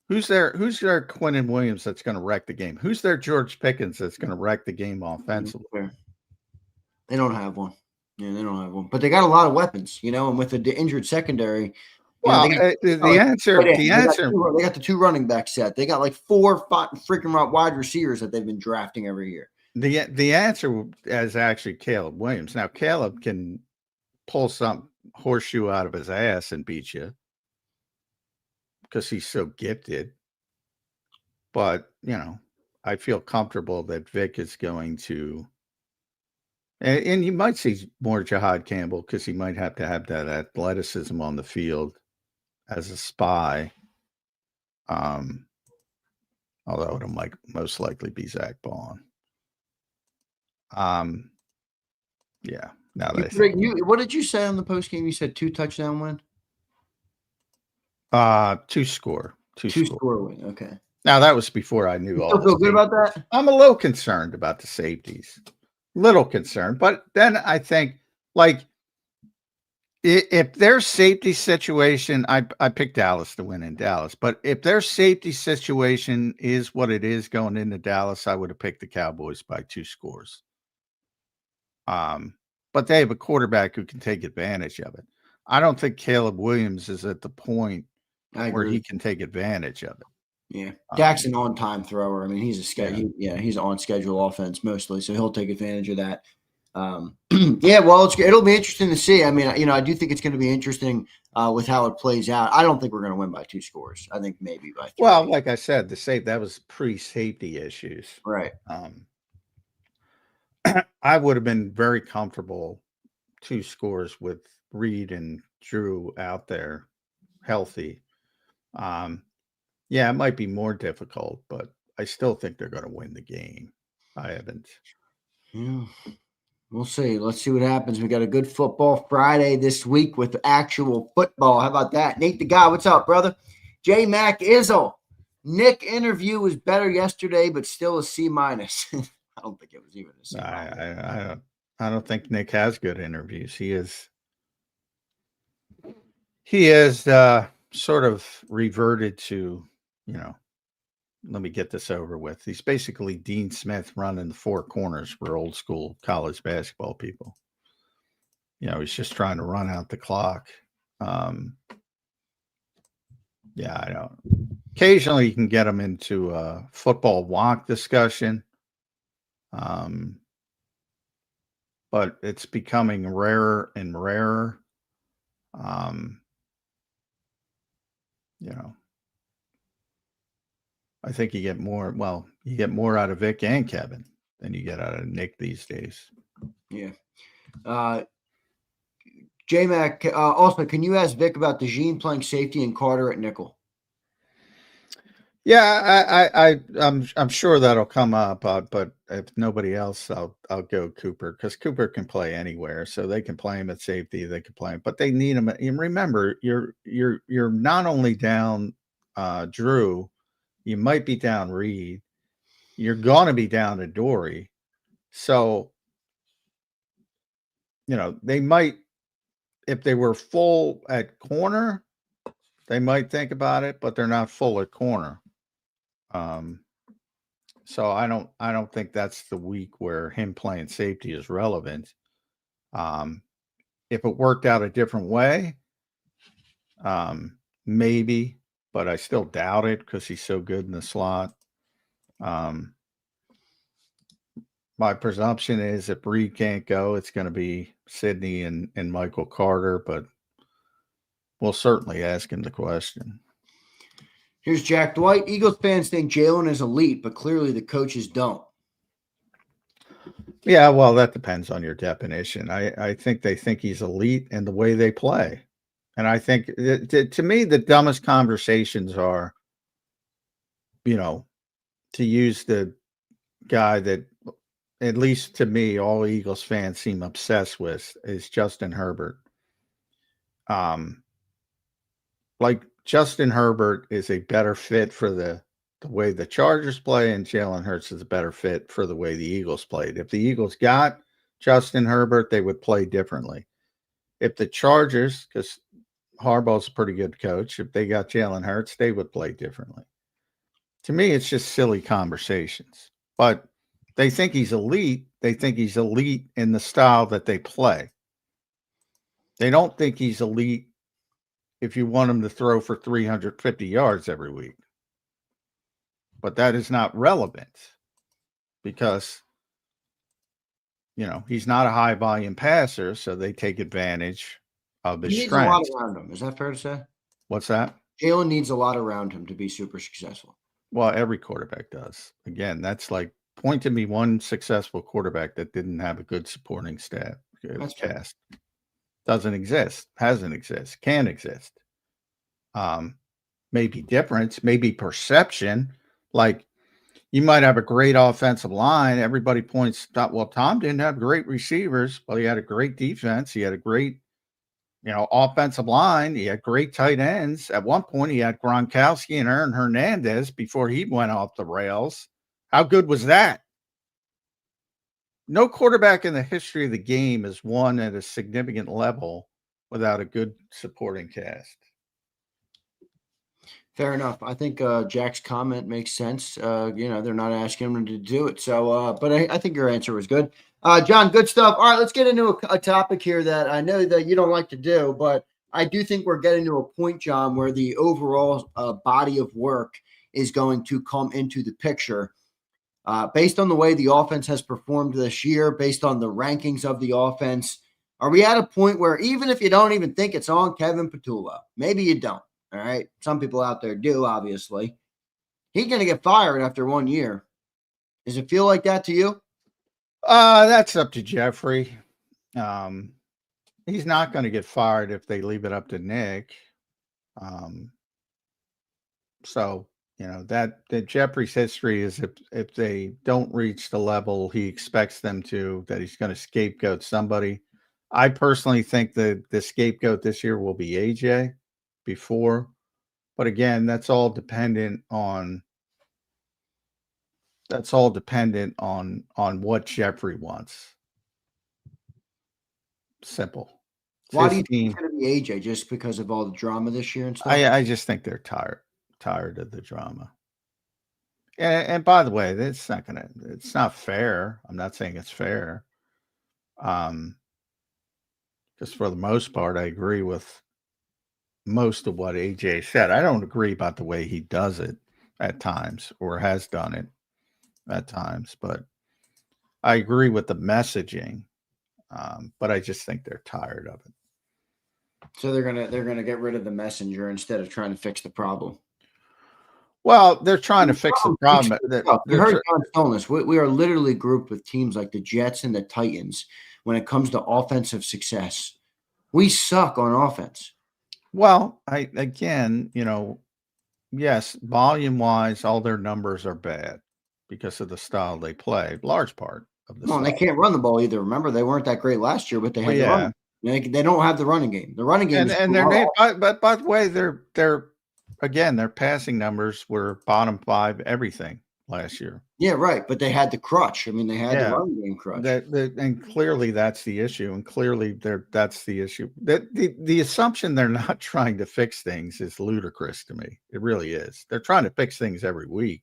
Who's their Quentin Williams that's going to wreck the game? Who's their George Pickens that's going to wreck the game offensively? They don't have one. Yeah, they don't have one. But they got a lot of weapons, and with the injured secondary. Well, the answer. They got the 2 running back set. They got like 4 freaking wide receivers that they've been drafting every year. The answer is actually Caleb Williams. Now, Caleb can pull some horseshoe out of his ass and beat you because he's so gifted. But, I feel comfortable that Vic is going to, and you might see more Jahad Campbell because he might have to have that athleticism on the field as a spy. Although it might most likely be Zach Bond. Yeah. Now that what did you say on the post game? You said 2 touchdown win. 2 score win. Okay. Now that was before I knew all. You feel good about that? I'm a little concerned about the safeties. Little concerned, but then I think if their safety situation, I picked Dallas to win in Dallas, but if their safety situation is what it is going into Dallas, I would have picked the Cowboys by 2 scores. But they have a quarterback who can take advantage of it. I don't think Caleb Williams is at the point where he can take advantage of it. Yeah, Dak's an on-time thrower. I mean, he's a schedule. Yeah, he's on schedule offense mostly, so he'll take advantage of that. Yeah, well, it'll be interesting to see. I mean, I do think it's going to be interesting with how it plays out. I don't think we're going to win by 2 scores. I think maybe by 3. Well, like I said, that was pre-safety issues, right? I would have been very comfortable 2 scores with Reed and Drew out there healthy. Yeah, it might be more difficult, but I still think they're going to win the game. I haven't. Yeah. We'll see. Let's see what happens. We got a good football Friday this week with actual football. How about that? Nate the Guy, what's up, brother? J Mac Izzle. Nick interview was better yesterday, but still a C-. I don't think it was even a C-. I don't think Nick has good interviews. He is sort of reverted to, let me get this over with. He's basically Dean Smith running the 4 corners for old school college basketball people. He's just trying to run out the clock. Yeah, I don't. Occasionally you can get him into a football walk discussion. But it's becoming rarer and rarer. I think you get more out of Vic and Kevin than you get out of Nick these days. Yeah. J-Mac, also, can you ask Vic about DeJean playing safety and Carter at nickel? Yeah, I'm sure that'll come up, but if nobody else, I'll go Cooper because Cooper can play anywhere, so they can play him at safety. They can play him, but they need him. And remember, you're not only down Drew, you might be down Reed. You're going to be down Adoree. So, they might, if they were full at corner, they might think about it, but they're not full at corner. So I don't think that's the week where him playing safety is relevant. If it worked out a different way, maybe, but I still doubt it because he's so good in the slot. My presumption is if Reed can't go, it's going to be Sidney and Michael Carter, but we'll certainly ask him the question. Here's Jack Dwight. Eagles fans think Jalen is elite, but clearly the coaches don't. Yeah, well, that depends on your definition. I think they think he's elite in the way they play. And I think to me, the dumbest conversations are, to use the guy that, at least to me, all Eagles fans seem obsessed with is Justin Herbert. Like Justin Herbert is a better fit for the way the Chargers play, and Jalen Hurts is a better fit for the way the Eagles played. If the Eagles got Justin Herbert, they would play differently. If the Chargers, because Harbaugh's a pretty good coach, if they got Jalen Hurts, they would play differently. To me, it's just silly conversations. But they think he's elite. They think he's elite in the style that they play. They don't think he's elite if you want him to throw for 350 yards every week. But that is not relevant because, he's not a high volume passer, so they take advantage of his He needs a lot strengths. around him. Is that fair to say? What's that? Jalen needs a lot around him to be super successful. Well, every quarterback does. Again, that's like, point to me one successful quarterback that didn't have a good supporting staff. That's fair. Cast. Doesn't exist. Hasn't exist. Can't exist. Maybe difference, maybe perception. Like, you might have a great offensive line. Everybody points out, well, Tom didn't have great receivers. Well, he had a great defense. He had a great, offensive line. He had great tight ends. At one point, he had Gronkowski and Aaron Hernandez before he went off the rails. How good was that? No quarterback in the history of the game has won at a significant level without a good supporting cast. Fair enough. I think Jack's comment makes sense. They're not asking him to do it. So, but I think your answer was good. John, good stuff. All right, let's get into a topic here that I know that you don't like to do, but I do think we're getting to a point, John, where the overall body of work is going to come into the picture. Based on the way the offense has performed this year, based on the rankings of the offense, are we at a point where even if you don't even think it's on Kevin Petullo, maybe you don't, all right? Some people out there do, obviously. He's going to get fired after 1 year. Does it feel like that to you? That's up to Jeffrey. He's not going to get fired if they leave it up to Nick. So, that Jeffrey's history is if they don't reach the level he expects them to, that he's going to scapegoat somebody. I personally think that the scapegoat this year will be AJ before. But again, that's all dependent on what Jeffrey wants. Simple. Why do you think it's going to be AJ? Just because of all the drama this year and stuff? I just think they're tired of the drama. And by the way, it's not fair. I'm not saying it's fair. Because for the most part, I agree with most of what AJ said. I don't agree about the way he does it at times or has done it at times, but I agree with the messaging. But I just think they're tired of it. So they're gonna get rid of the messenger instead of trying to fix the problem. Well, they're trying to fix the problem. You heard John Stolnis. We are literally grouped with teams like the Jets and the Titans when it comes to offensive success. We suck on offense. Well, yes, volume-wise, all their numbers are bad because of the style they play. Large part of the style. They can't run the ball either. Remember, they weren't that great last year, but they had the run. They don't have the running game. The running game and their name. But by the way, their passing numbers were bottom 5 everything last year. Yeah, right. But they had the crutch. I mean, they had the running game crutch. And clearly that's the issue. And clearly that's the issue. The assumption they're not trying to fix things is ludicrous to me. It really is. They're trying to fix things every week.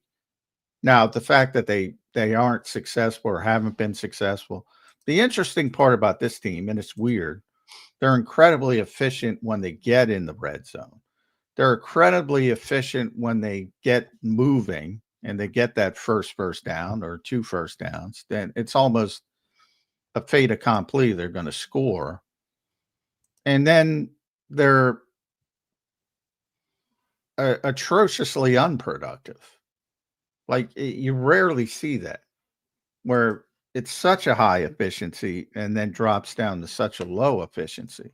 Now, the fact that they aren't successful or haven't been successful. The interesting part about this team, and it's weird, they're incredibly efficient when they get in the red zone. They're incredibly efficient when they get moving and they get that first down or 2 first downs. Then it's almost a fait accompli. They're going to score. And then they're atrociously unproductive. Like, you rarely see that, where it's such a high efficiency and then drops down to such a low efficiency.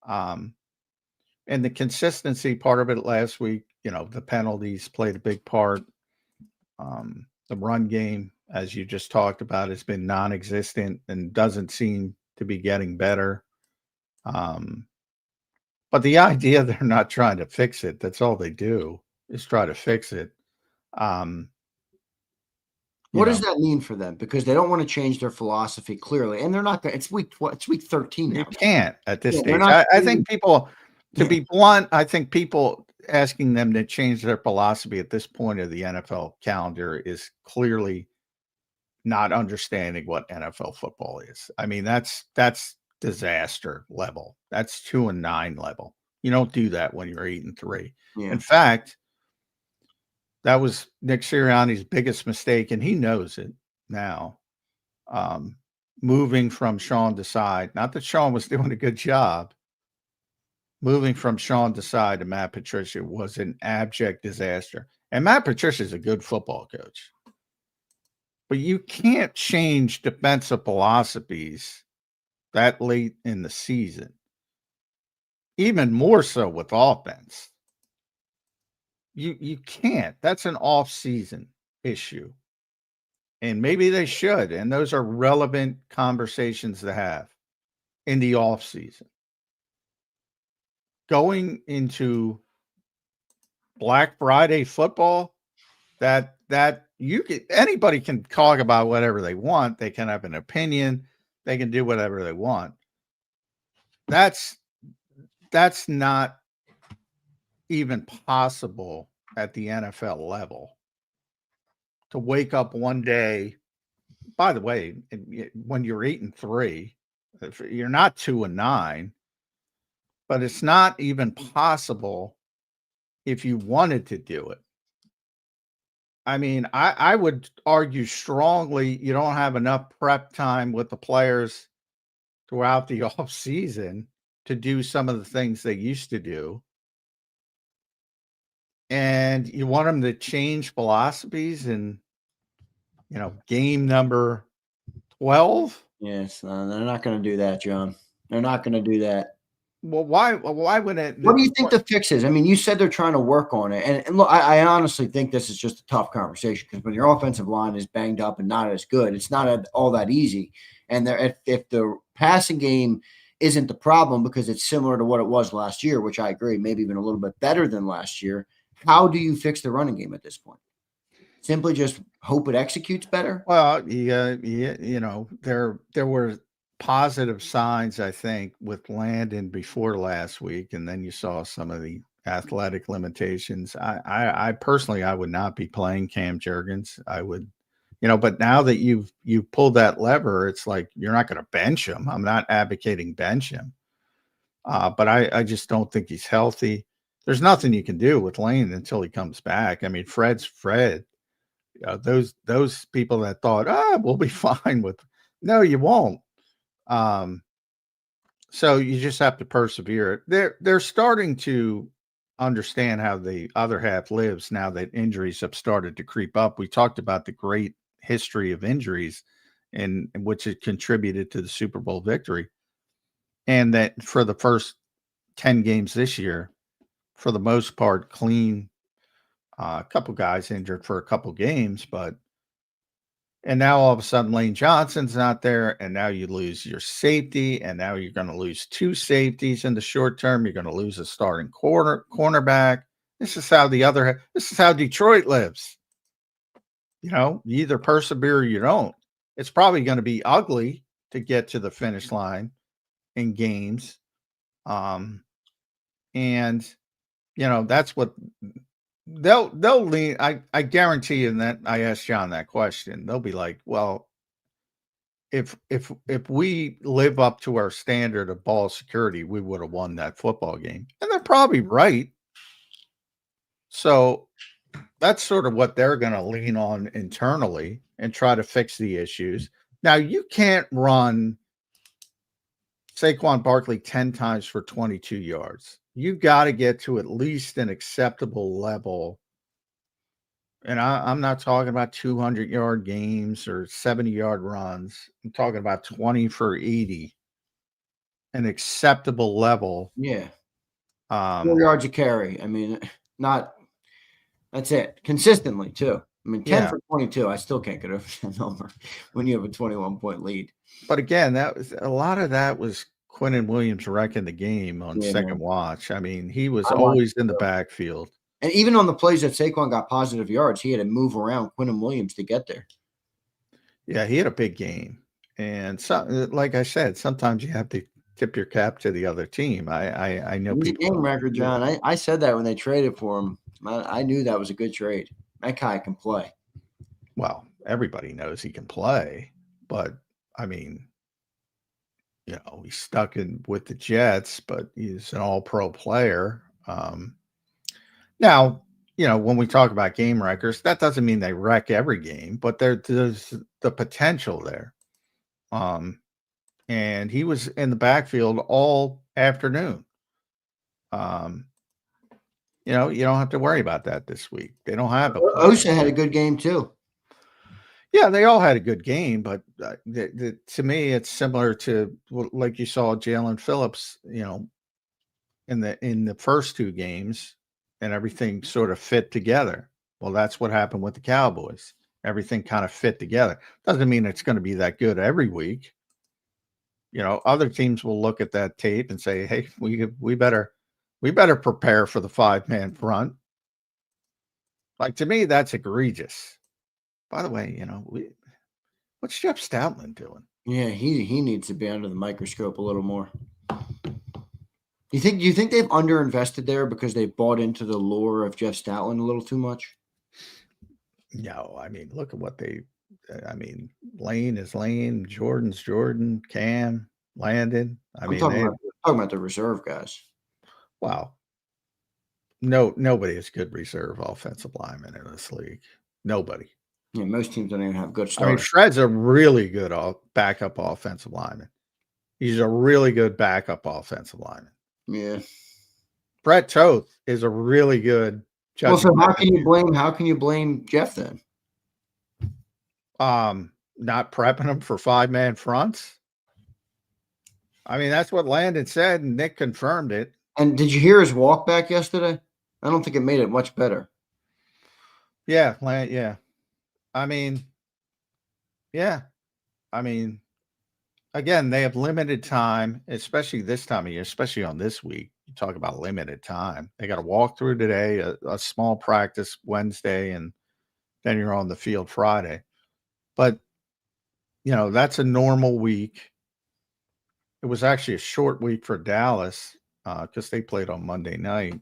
And the consistency part of it last week, the penalties played a big part. The run game, as you just talked about, has been non-existent and doesn't seem to be getting better. But the idea they're not trying to fix it, that's all they do is try to fix it. What does that mean for them? Because they don't want to change their philosophy clearly, and they're not going. It's week 13 now. You can't at this stage. Not, I think people, to be blunt, I think people asking them to change their philosophy at this point of the NFL calendar is clearly not understanding what NFL football is. I mean, that's disaster level. That's 2-9 level. You don't do that when you're 8-3. Yeah. In fact, that was Nick Sirianni's biggest mistake, and he knows it now. Moving from Sean Desai, not that Sean was doing a good job, moving from Sean Desai to Matt Patricia was an abject disaster. And Matt Patricia is a good football coach. But you can't change defensive philosophies that late in the season, even more so with offense. You can't. That's an off-season issue. And maybe they should. And those are relevant conversations to have in the off-season. Going into Black Friday football, that anybody can talk about whatever they want. They can have an opinion. They can do whatever they want. That's not even possible at the NFL level to wake up one day. By the way, when you're 8-3, you're not 2-9, but it's not even possible if you wanted to do it. I mean, I would argue strongly you don't have enough prep time with the players throughout the off season to do some of the things they used to do. And you want them to change philosophies in, game number 12? Yes, they're not going to do that, John. They're not going to do that. Well, why would it? What do you think the fix is? I mean, you said they're trying to work on it. And look, I honestly think this is just a tough conversation because when your offensive line is banged up and not as good, it's not all that easy. And if the passing game isn't the problem because it's similar to what it was last year, which I agree, maybe even a little bit better than last year, how do you fix the running game at this point? Simply just hope it executes better? Well, there were positive signs, I think, with Landon before last week, and then you saw some of the athletic limitations. I personally, I would not be playing Cam Jurgens. I would, but now that you've pulled that lever, it's like you're not going to bench him. I'm not advocating bench him, but I just don't think he's healthy. There's nothing you can do with Lane until he comes back. I mean, Fred's Fred. Those people that thought, we'll be fine with, no, you won't. So you just have to persevere. They're starting to understand how the other half lives now that injuries have started to creep up. We talked about the great history of injuries and which had contributed to the Super Bowl victory. And that for the first 10 games this year, for the most part, clean. A couple guys injured for a couple games, and now all of a sudden Lane Johnson's not there, and now you lose your safety, and now you're going to lose 2 safeties in the short term. You're going to lose a starting cornerback. This is how Detroit lives. You either persevere or you don't. It's probably going to be ugly to get to the finish line in games. And that's what they'll lean. I guarantee you that I asked John that question. They'll be like, well, if we live up to our standard of ball security, we would have won that football game. And they're probably right. So that's sort of what they're going to lean on internally and try to fix the issues. Now, you can't run Saquon Barkley 10 times for 22 yards. You've got to get to at least an acceptable level And I'm not talking about 200-yard games or 70-yard runs. I'm talking about 20 for 80, an acceptable level. Yeah. 4 Um, yards a carry. I mean, not that's it. Consistently, too. I mean, 10 yeah. for 22. I still can't get over that number when you have a 21-point lead. But again, that was a lot of that was Quinnen Williams wrecking the game on Yeah, second man. watch. I mean, he was I watched always in the backfield. And even on the plays that Saquon got positive yards, he had to move around Quinnen Williams to get there. Yeah, he had a big game. And like I said, sometimes you have to tip your cap to the other team. I know He's a people game don't record, do it. John. I said that when they traded for him. I knew that was a good trade. That guy can play. Well, everybody knows he can play, but I mean, he's stuck in with the Jets, but he's an all-pro player. Now, when we talk about game wreckers, that doesn't mean they wreck every game, but there's the potential there. And he was in the backfield all afternoon. You don't have to worry about that this week. They don't have a player. Osa had a good game too. Yeah, they all had a good game, but to me, it's similar to like you saw Jalen Phillips, in the first two games, and everything sort of fit together. Well, that's what happened with the Cowboys. Everything kind of fit together. Doesn't mean it's going to be that good every week. Other teams will look at that tape and say, "Hey, we better prepare for the 5-man front." Like, to me, that's egregious. By the way, what's Jeff Stoutland doing? Yeah, he needs to be under the microscope a little more. Do you think they've underinvested there because they bought into the lure of Jeff Stoutland a little too much? No, look at what Lane is Lane, Jordan's Jordan, Cam, Landon. I'm talking about the reserve guys. Wow. Nobody is good reserve offensive lineman in this league. Nobody. Yeah, most teams don't even have good starters. Fred's a really good backup offensive lineman. He's a really good backup offensive lineman. Yeah. Brett Toth is a really good judge. Well, so how can you blame Jeff then? Not prepping him for 5-man fronts. That's what Landon said, and Nick confirmed it. And did you hear his walk back yesterday? I don't think it made it much better. Yeah, yeah. Again, they have limited time, especially this time of year, especially on this week. You talk about limited time. They got to walk through today, a small practice Wednesday, and then you're on the field Friday. But, that's a normal week. It was actually a short week for Dallas because they played on Monday night.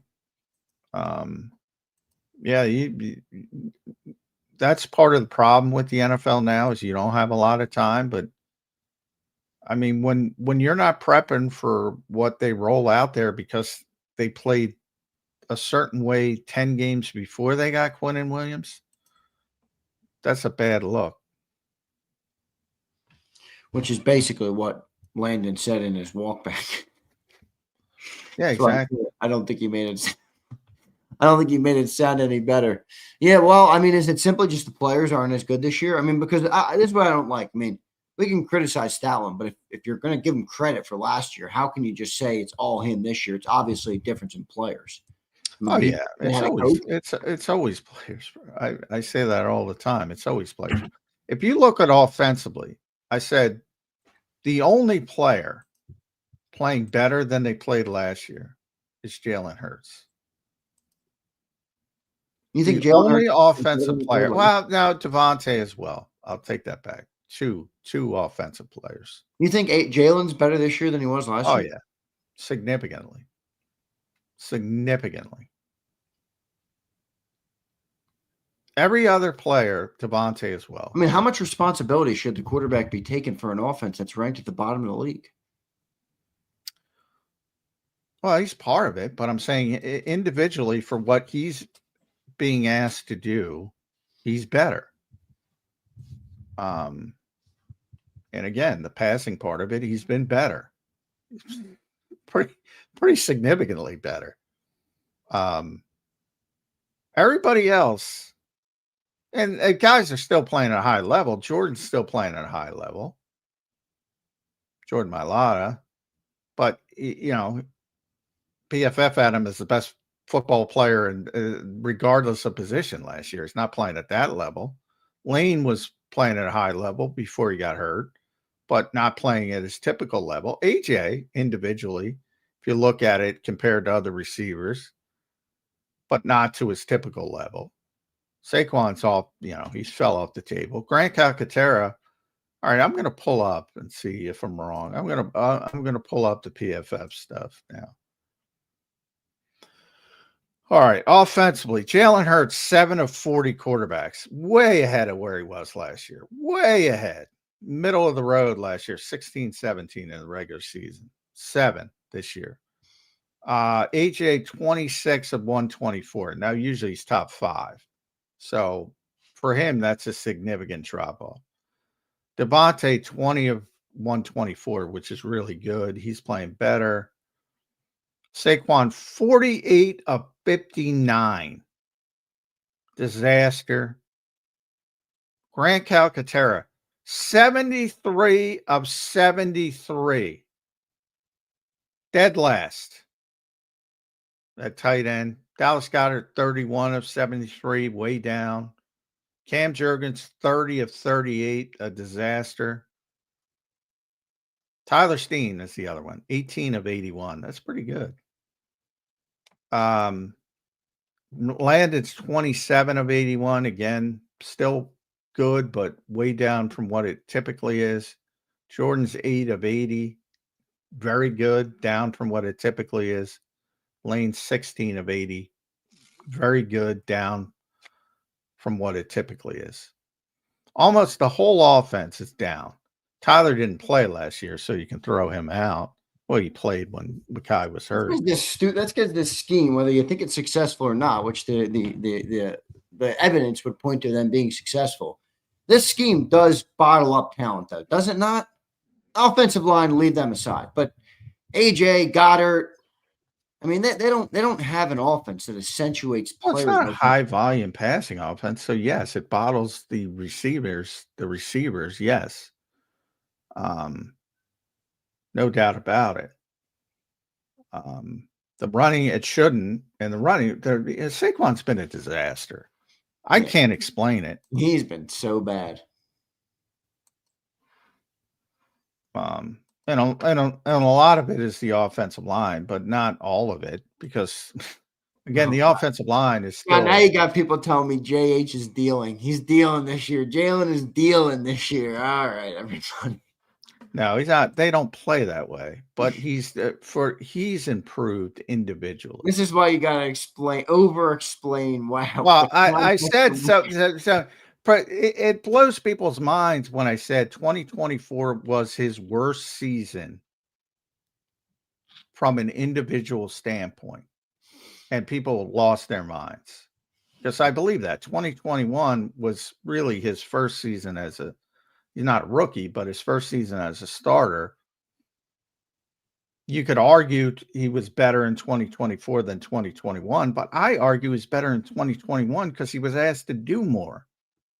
That's part of the problem with the NFL now is you don't have a lot of time. But, when you're not prepping for what they roll out there because they played a certain way 10 games before they got Quinnen Williams, that's a bad look. Which is basically what Landon said in his walk back. Yeah, exactly. I don't think he made it sound any better. Yeah, well, is it simply just the players aren't as good this year? Because this is what I don't like. We can criticize Stoutland, but if you're going to give him credit for last year, how can you just say it's all him this year? It's obviously a difference in players. It's always players. I say that all the time. It's always players. If you look at offensively, I said the only player playing better than they played last year is Jalen Hurts. You think the only offensive player? Well, now Devontae as well. I'll take that back. Two offensive players. You think Jalen's better this year than he was last year? Oh yeah, significantly. Every other player, Devontae as well. How much responsibility should the quarterback be taking for an offense that's ranked at the bottom of the league? Well, he's part of it, but I'm saying individually for what he's being asked to do, he's better. And again, the passing part of it, he's been better. Pretty significantly better. Everybody else And guys are still playing at a high level. Jordan's still playing at a high level. Jordan Mailata. But, PFF had him as the best football player, and regardless of position last year. He's not playing at that level. Lane was playing at a high level before he got hurt, but not playing at his typical level. AJ, individually, if you look at it compared to other receivers, but not to his typical level. Saquon's off, he's fell off the table. Grant Calcaterra, all right, I'm going to pull up and see if I'm wrong. I'm going to pull up the PFF stuff now. All right, offensively, Jalen Hurts, 7 of 40 quarterbacks, way ahead of where he was last year, way ahead. Middle of the road last year, 16-17 in the regular season, 7 this year. AJ, 26 of 124. Now, usually he's top 5. So for him, that's a significant drop-off. Devontae, 20 of 124, which is really good. He's playing better. Saquon, 48 of 59. Disaster. Grant Calcaterra, 73 of 73. Dead last. That tight end. Dallas Goedert, 31 of 73, way down. Cam Jurgens, 30 of 38, a disaster. Tyler Steen is the other one, 18 of 81. That's pretty good. Landon's 27 of 81. Again, still good, but way down from what it typically is. Jordan's 8 of 80. Very good, down from what it typically is. Lane's 16 of 80. Very good, down from what it typically is. Almost the whole offense is down. Tyler didn't play last year, so you can throw him out. Well, he played when Mekhi was hurt. Let's get this scheme, whether you think it's successful or not, which the evidence would point to them being successful. This scheme does bottle up talent, though, does it not? Offensive line, leave them aside. But AJ, Goddard, I mean, they don't have an offense that accentuates players. Well, it's not a high volume passing offense, so yes, it bottles the receivers. Yes, no doubt about it. The running, it shouldn't, and the running, Saquon's been a disaster. I can't explain it. He's been so bad. And a lot of it is the offensive line, but not all of it, because again, the offensive line is still. Now you got people telling me JH is dealing. He's dealing this year. Jalen is dealing this year. All right, everybody. No, he's not. They don't play that way, but he's improved individually. This is why you gotta over-explain. Wow. Well, I said so. But it blows people's minds when I said 2024 was his worst season from an individual standpoint, and people lost their minds, because I believe that 2021 was really his first season he's not a rookie, but his first season as a starter. You could argue he was better in 2024 than 2021, but I argue he's better in 2021 because he was asked to do more.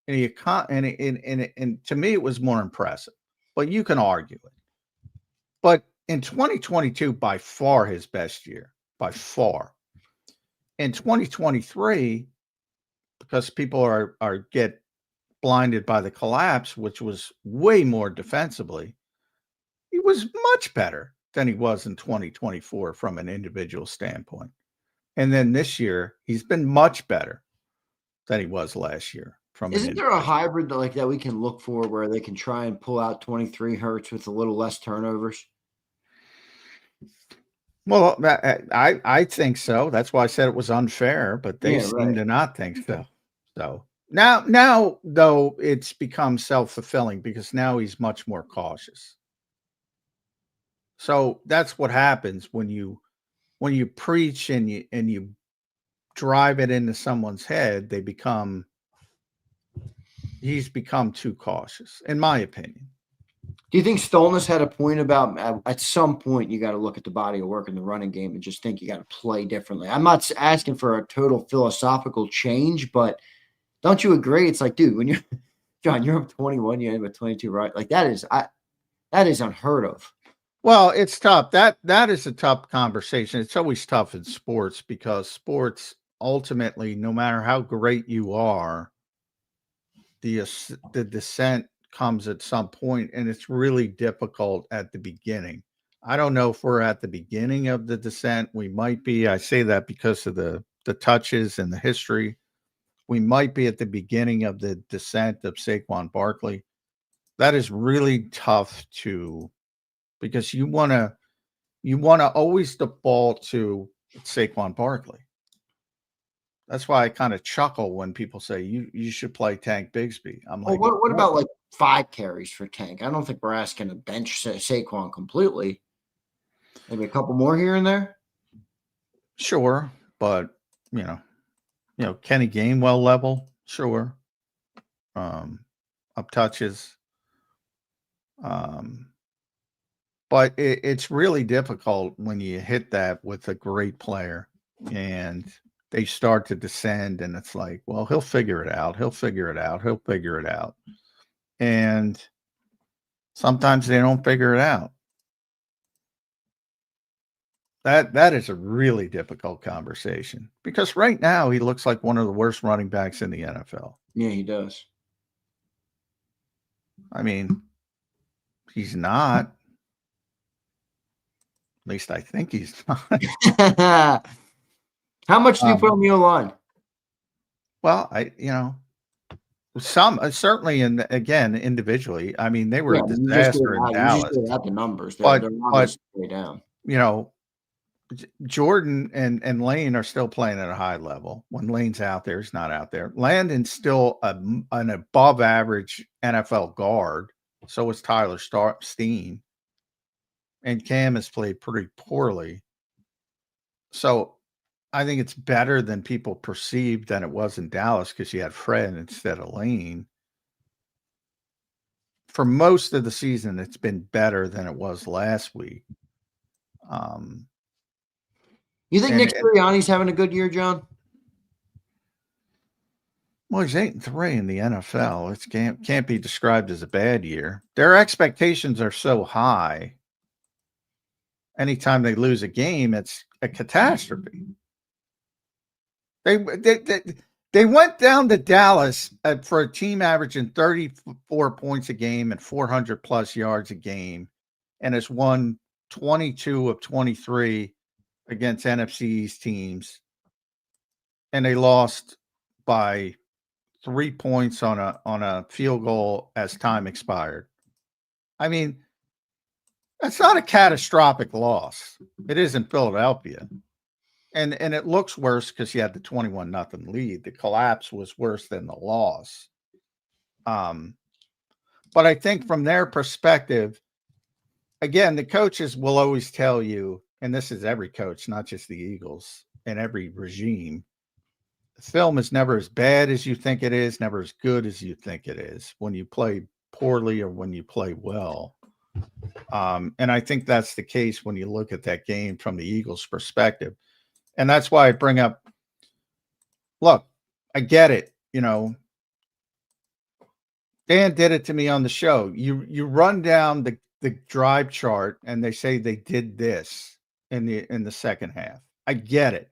And to me, it was more impressive, but you can argue it. But in 2022, by far his best year, by far. In 2023, because people get blinded by the collapse, which was way more defensively, he was much better than he was in 2024 from an individual standpoint. And then this year, he's been much better than he was last year. Isn't there a hybrid like that we can look for where they can try and pull out 23 Hurts with a little less turnovers? Well, I think so. That's why I said it was unfair, but they seem to not think so. So now though, it's become self-fulfilling because now he's much more cautious. So that's what happens when you preach and you drive it into someone's head. He's become too cautious, in my opinion. Do you think Stolnis had a point about at some point you got to look at the body of work in the running game and just think you got to play differently? I'm not asking for a total philosophical change, but Don't you agree? It's like, dude, when you're John, you're up 21, you end with 22, right? Like that is unheard of. Well, it's tough. That is a tough conversation. It's always tough in sports because sports ultimately, no matter how great you are, the descent comes at some point, and it's really difficult at the beginning. I don't know if we're at the beginning of the descent. We might be. I say that because of the touches and the history. We might be at the beginning of the descent of Saquon Barkley. That is really tough to, because you want to always default to Saquon Barkley. That's why I kind of chuckle when people say you should play Tank Bigsby. I'm like, what about like 5 carries for Tank? I don't think we're asking to bench Saquon completely. Maybe a couple more here and there. Sure, but you know, Kenny Gainwell level, sure. Up touches. But it's really difficult when you hit that with a great player and they start to descend, and it's like, well, he'll figure it out. He'll figure it out. He'll figure it out. And sometimes they don't figure it out. That is a really difficult conversation because right now he looks like one of the worst running backs in the NFL. Yeah, he does. I mean, he's not. At least I think he's not. How much do you put on the O-line? Well, some certainly, again, individually. I mean, they were a disaster in Dallas. You just the numbers. They're not way down. You know, Jordan and Lane are still playing at a high level. When Lane's out there, he's not out there. Landon's still an above average NFL guard. So is Tyler Steen. And Cam has played pretty poorly. So I think it's better than people perceived than it was in Dallas because you had Fred instead of Lane. For most of the season, it's been better than it was last week. You think Nick Sirianni's having a good year, John? Well, he's 8-3 in the NFL. It can't be described as a bad year. Their expectations are so high. Anytime they lose a game, it's a catastrophe. They went down to Dallas for a team averaging 34 points a game and 400 plus yards a game, and has won 22 of 23 against NFC East teams, and they lost by 3 points on a field goal as time expired. I mean, that's not a catastrophic loss. It is in Philadelphia. And it looks worse because you had the 21-0 lead. The collapse was worse than the loss. But I think from their perspective, again, the coaches will always tell you, and this is every coach, not just the Eagles, and every regime, the film is never as bad as you think it is, never as good as you think it is when you play poorly or when you play well. And I think that's the case when you look at that game from the Eagles' perspective. And that's why I bring up, look, I get it. You know, Dan did it to me on the show. You run down the drive chart and they say they did this in the second half. I get it.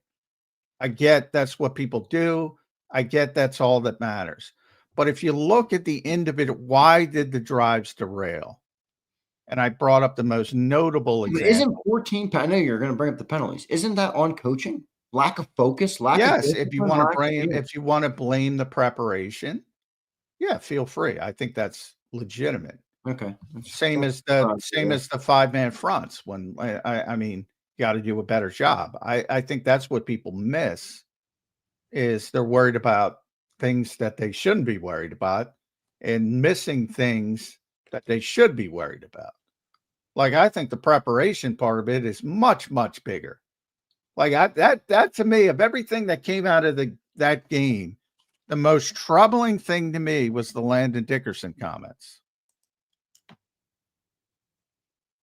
I get that's what people do. I get that's all that matters. But if you look at the individual, why did the drives derail? And I brought up the most notable example. Isn't 14? I know you're going to bring up the penalties. Isn't that on coaching? Lack of focus. If you want to blame the preparation, yeah, feel free. I think that's legitimate. Okay. Same as the 5-man fronts. When I mean, you got to do a better job. I think that's what people miss is they're worried about things that they shouldn't be worried about and missing things that they should be worried about. Like, I think the preparation part of it is much, much bigger. Like that to me, of everything that came out of that game, the most troubling thing to me was the Landon Dickerson comments.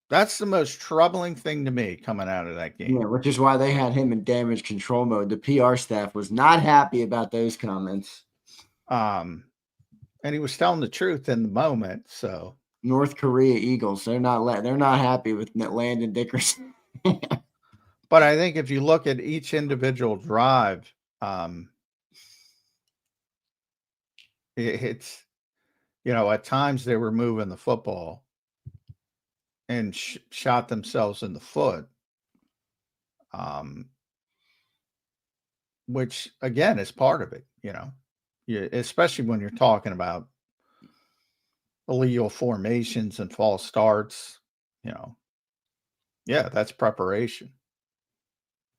That's the most troubling thing to me coming out of that game. Yeah, which is why they had him in damage control mode. The PR staff was not happy about those comments. And he was telling the truth in the moment. So North Korea Eagles, they're not happy with Landon Dickerson. but I think if you look at each individual drive, it's, at times they were moving the football and shot themselves in the foot. Which again is part of it, especially when you're talking about illegal formations and false starts, that's preparation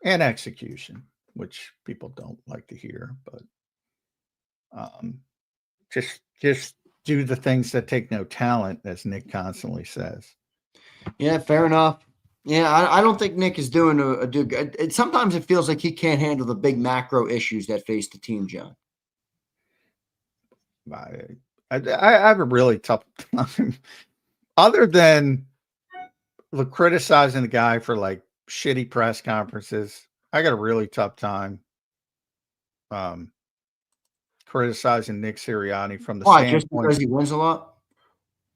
and execution, which people don't like to hear, but just do the things that take no talent, as Nick constantly says. Yeah, fair enough. Yeah, I don't think Nick is doing a good. Sometimes it feels like he can't handle the big macro issues that face the team, John. I have a really tough time, other than the criticizing the guy for like shitty press conferences. I got a really tough time criticizing Nick Sirianni from the Why? standpoint. Just because he wins a lot?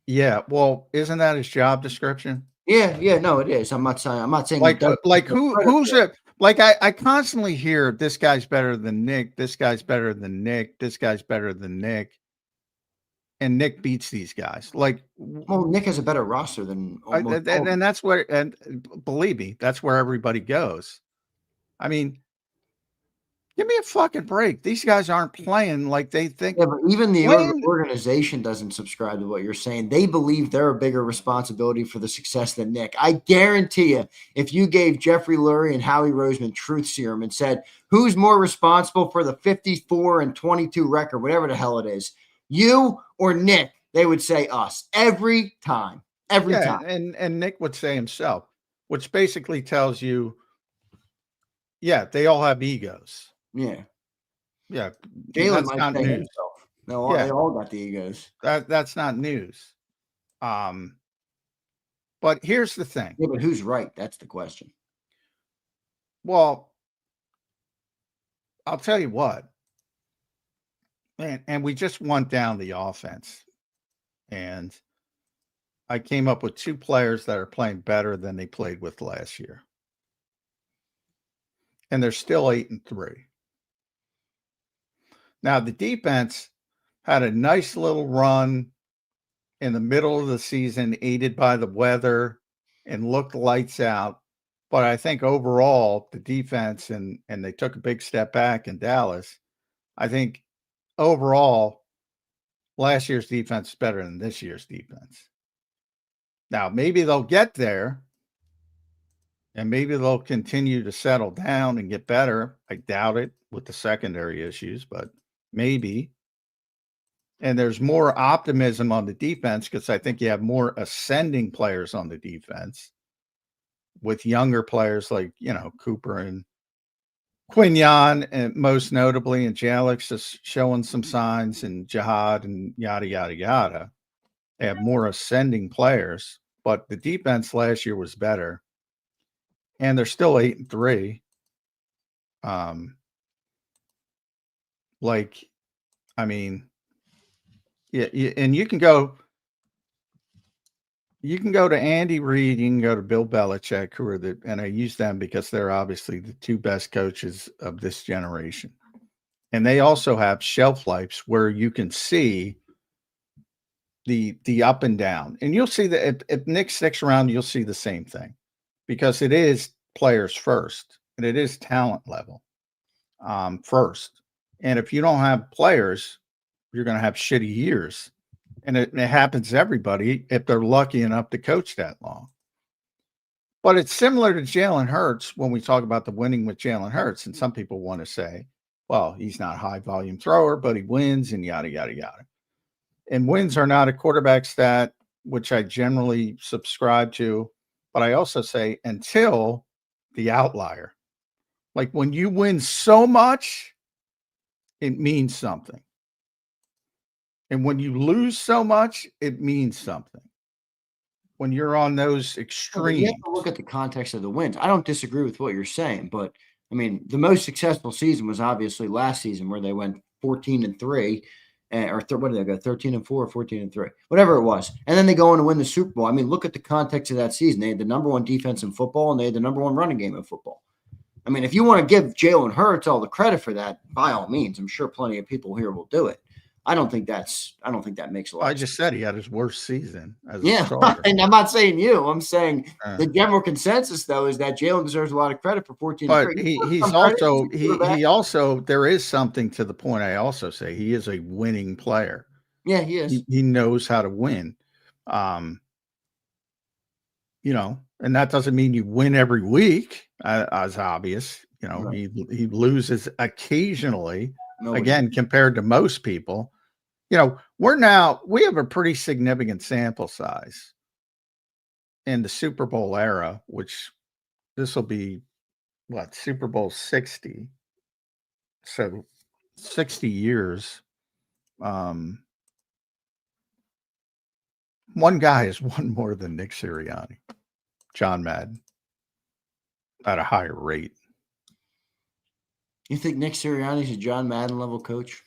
Yeah, well, isn't that his job description? Yeah, no, it is. I'm not saying like who's it? Like I constantly hear this guy's better than Nick, this guy's better than Nick, this guy's better than Nick, and Nick beats these guys. Like, well, Nick has a better roster than and that's where, and believe me, that's where everybody goes. I mean, give me a fucking break. These guys aren't playing like they think. Yeah, but even the organization doesn't subscribe to what you're saying. They believe they're a bigger responsibility for the success than Nick. I guarantee you, if you gave Jeffrey Lurie and Howie Roseman truth serum and said, who's more responsible for the 54-22 record, whatever the hell it is, you or Nick, they would say us every time. Every time. And Nick would say himself, which basically tells you, they all have egos. Yeah. Jalen might not news. Himself. No, they all got the egos. That's not news. But here's the thing. Yeah, but who's right? That's the question. Well, I'll tell you what. And we just went down the offense. And I came up with 2 players that are playing better than they played with last year. And they're still 8-3. Now, the defense had a nice little run in the middle of the season, aided by the weather, and looked lights out. But I think overall, the defense, and they took a big step back in Dallas. I think overall, last year's defense is better than this year's defense. Now, maybe they'll get there, and maybe they'll continue to settle down and get better. I doubt it with the secondary issues, but maybe. And there's more optimism on the defense because I think you have more ascending players on the defense with younger players like, Cooper and Quignon, and most notably, and Jalix is showing some signs, and Jihad and yada, yada, yada. They have more ascending players, but the defense last year was better. And they're still 8-3. And you can go to Andy Reid, you can go to Bill Belichick, and I use them because they're obviously the 2 best coaches of this generation. And they also have shelf lives where you can see the up and down. And you'll see that if Nick sticks around, you'll see the same thing, because it is players first, and it is talent level first. And if you don't have players, you're going to have shitty years. And it happens to everybody if they're lucky enough to coach that long. But it's similar to Jalen Hurts when we talk about the winning with Jalen Hurts. And some people want to say, well, he's not a high volume thrower, but he wins, and yada, yada, yada. And wins are not a quarterback stat, which I generally subscribe to. But I also say until the outlier. Like when you win so much, it means something. And when you lose so much, it means something. When you're on those extremes. You have to look at the context of the wins. I don't disagree with what you're saying, but I mean, the most successful season was obviously last season, where they went 14-3. what did they go? 13-4 or 14-3, whatever it was. And then they go on to win the Super Bowl. I mean, look at the context of that season. They had the number one defense in football, and they had the number one running game in football. I mean, if you want to give Jalen Hurts all the credit for that, by all means, I'm sure plenty of people here will do it. I don't think that makes a lot. I just said he had his worst season as a starter. And I'm not saying you. I'm saying the general consensus, though, is that Jalen deserves a lot of credit for 14. But he's also there is something to the point. I also say he is a winning player. Yeah, he is. He knows how to win. You know, and that doesn't mean you win every week, as obvious. You know, right. He loses occasionally. Again, compared to most people. You know, we have a pretty significant sample size in the Super Bowl era, which this will be Super Bowl 60. So 60 years. One guy has won more than Nick Sirianni, John Madden, at a higher rate. You think Nick Sirianni's a John Madden level coach?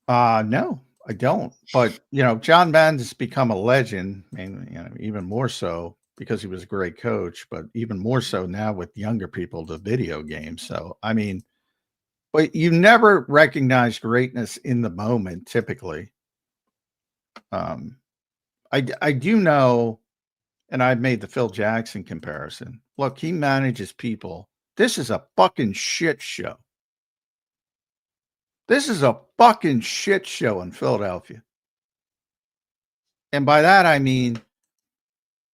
No, I don't. But, you know, John Madden's become a legend, and, you know, even more so because he was a great coach, but even more so now with younger people, the video game. So, I mean, but you never recognize greatness in the moment, typically. I do know, and I've made the Phil Jackson comparison. Look, he manages people. This is a fucking shit show. This is a fucking shit show in Philadelphia. And by that, I mean,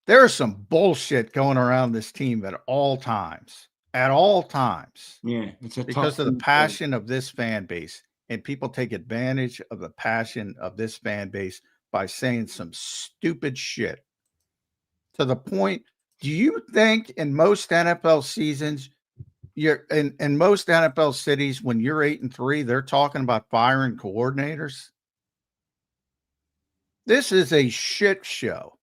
there's some bullshit going around this team at all times. At all times. Yeah. Because of the passion of this fan base. And people take advantage of the passion of this fan base by saying some stupid shit. To the point, do you think in most NFL seasons, you're in most NFL cities, when you're 8-3, they're talking about firing coordinators? This is a shit show.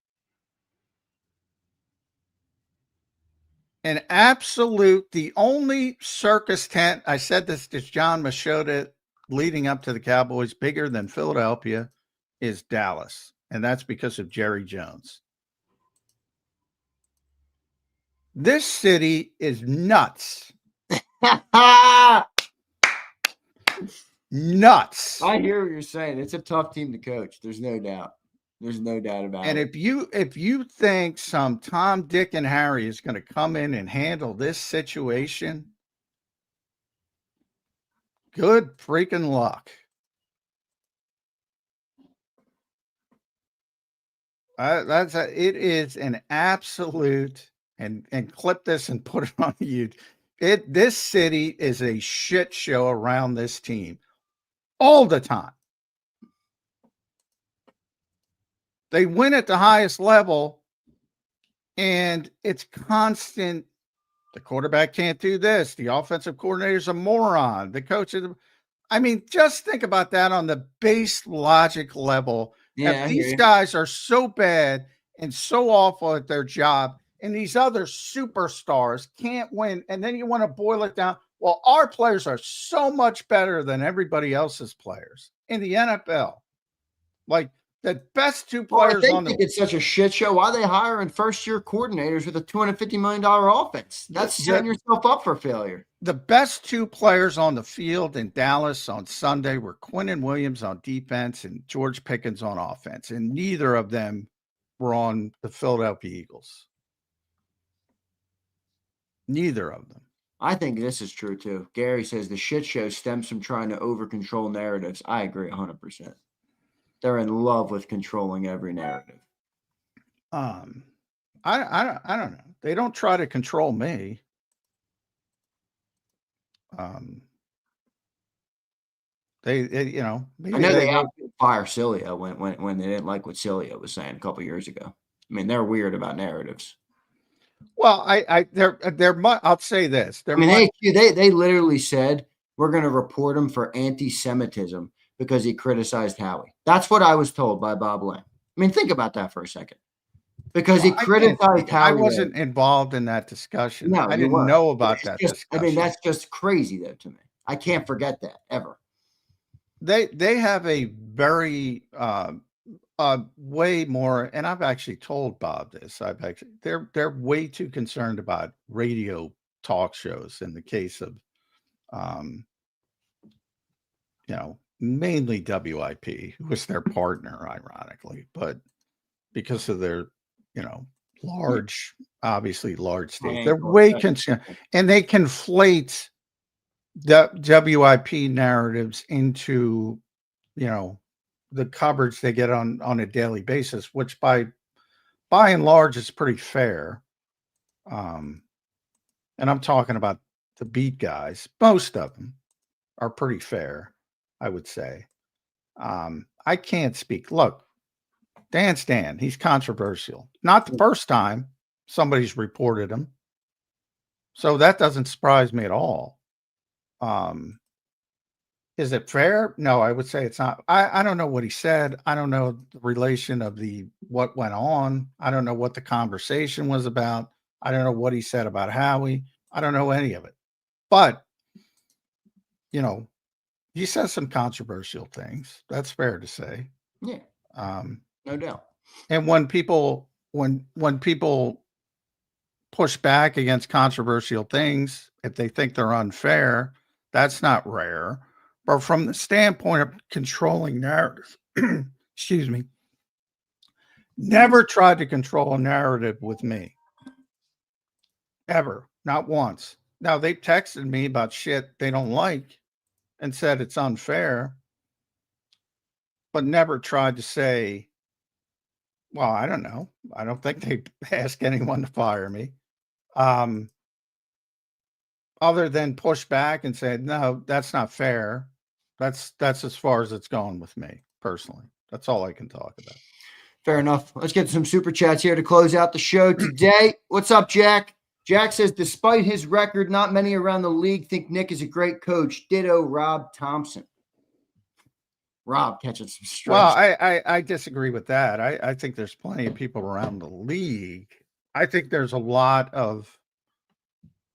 An absolute, the only circus tent, I said this to John Machota leading up to the Cowboys, bigger than Philadelphia, is Dallas. And that's because of Jerry Jones. This city is nuts. Nuts. I hear what you're saying. It's a tough team to coach. There's no doubt. There's no doubt about it. And if you think some Tom, Dick, and Harry is going to come in and handle this situation, good freaking luck. It is an absolute, and clip this and put it on YouTube. This city is a shit show around this team all the time. They win at the highest level, and it's constant. The quarterback can't do this. The offensive coordinator's a moron. The coach is, I mean, just think about that on the base logic level. Yeah, these guys are so bad and so awful at their job, and these other superstars can't win. And then you want to boil it down. Well, our players are so much better than everybody else's players in the NFL. Like the best two players on the. It's such a shit show. Why are they hiring first-year coordinators with a $250 million offense? That's setting yourself up for failure. The best two players on the field in Dallas on Sunday were Quinnen Williams on defense and George Pickens on offense, and neither of them were on the Philadelphia Eagles. Neither of them. I think this is true, too. Gary says the shit show stems from trying to over-control narratives. I agree 100%. They're in love with controlling every narrative. I don't know. They don't try to control me. They you know, maybe I know they have to fire Celia when they didn't like what Celia was saying a couple of years ago. I mean, they're weird about narratives. Well, I'll say this. I mean, they literally said we're going to report him for anti-Semitism because he criticized Howie. That's what I was told by Bob Lamb. I mean, think about that for a second. Because he criticized Howie. I wasn't involved in that discussion. No, I didn't know about that discussion. I mean, that's just crazy, though, to me. I can't forget that, ever. they have a very way more, and I've actually told Bob this. They're way too concerned about radio talk shows in the case of mainly WIP, who was their partner, ironically, but because of their, obviously large stage, they're way concerned, and they conflate the WIP narratives into, the coverage they get on a daily basis, which by and large is pretty fair. And I'm talking about the beat guys. Most of them are pretty fair, I would say. I can't speak. Look, Dan's Dan. He's controversial. Not the first time somebody's reported him. So that doesn't surprise me at all. Is it fair? No, I would say it's not. I don't know what he said. I don't know the relation of what went on. I don't know what the conversation was about. I don't know what he said about Howie. I don't know any of it. But, he says some controversial things. That's fair to say. Yeah. No doubt. And when people push back against controversial things, if they think they're unfair, that's not rare. But from the standpoint of controlling narrative, excuse me, never tried to control a narrative with me. Ever. Not once. Now, they've texted me about shit they don't like and said it's unfair, but never tried to say, well, I don't know. I don't think they ask anyone to fire me. Other than push back and say, no, that's not fair. That's as far as it's going with me personally. That's all I can talk about. Fair enough. Let's get some super chats here to close out the show today. What's up, Jack? Jack says, despite his record, not many around the league think Nick is a great coach. Ditto Rob Thompson. Rob catching some strikes. Well, I disagree with that. I think there's plenty of people around the league. I think there's a lot of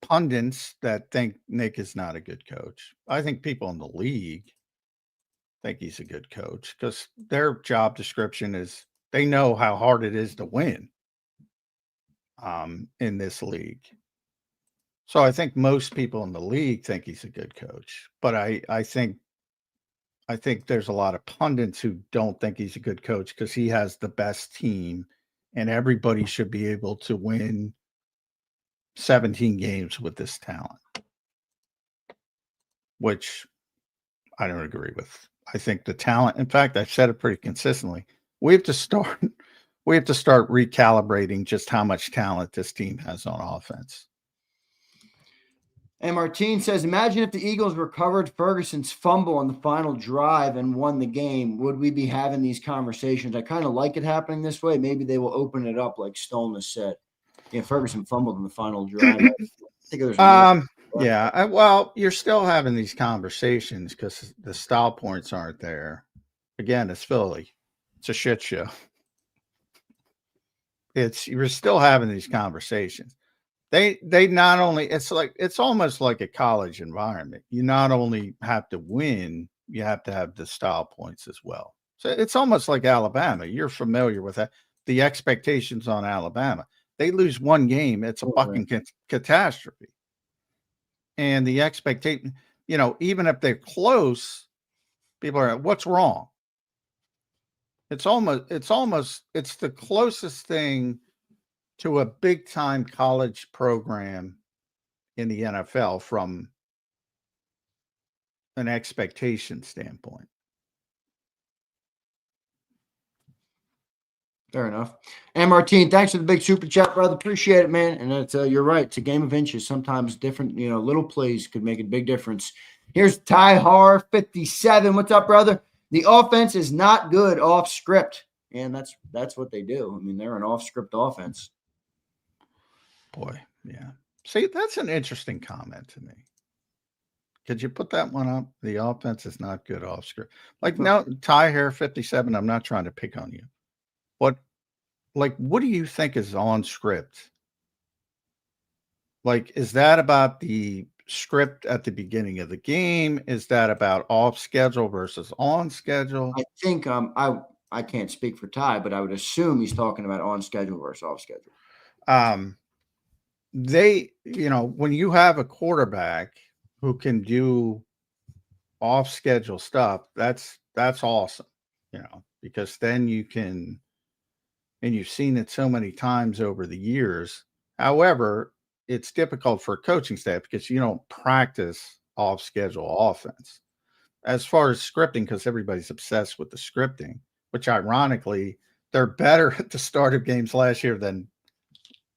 pundits that think Nick is not a good coach. I think people in the league think he's a good coach because their job description is they know how hard it is to win in this league. So I think most people in the league think he's a good coach, but I think there's a lot of pundits who don't think he's a good coach because he has the best team and everybody should be able to win 17 games with this talent, which I don't agree with. I think the talent, in fact, I've said it pretty consistently. We have to start recalibrating just how much talent this team has on offense. And Martine says, imagine if the Eagles recovered Ferguson's fumble on the final drive and won the game. Would we be having these conversations? I kind of like it happening this way. Maybe they will open it up like Stolnis said. Yeah, Ferguson fumbled in the final drive. I think there's well, you're still having these conversations because the style points aren't there. Again, it's Philly. It's a shit show. You're still having these conversations. They not only, it's almost like a college environment. You not only have to win, you have to have the style points as well. So it's almost like Alabama. You're familiar with that. The expectations on Alabama. They lose one game, it's a fucking catastrophe. And the expectation, even if they're close, people are, what's wrong? It's the closest thing to a big time college program in the NFL from an expectation standpoint. Fair enough. And Martine, thanks for the big super chat, brother. Appreciate it, man. And that's you're right. It's a game of inches. Sometimes different, little plays could make a big difference. Here's Ty Har 57. What's up, brother? The offense is not good off script. And that's what they do. I mean, they're an off script offense. Boy, yeah. See, that's an interesting comment to me. Could you put that one up? The offense is not good off script. No, Ty Hair 57, I'm not trying to pick on you. What do you think is on script? Is that about the script at the beginning of the game? Is that about off schedule versus on schedule? I think I can't speak for Ty, but I would assume he's talking about on schedule versus off schedule. When you have a quarterback who can do off schedule stuff, that's awesome, because then you can, and you've seen it so many times over the years. However, it's difficult for a coaching staff because you don't practice off schedule offense. As far as scripting, because everybody's obsessed with the scripting, which ironically, they're better at the start of games last year than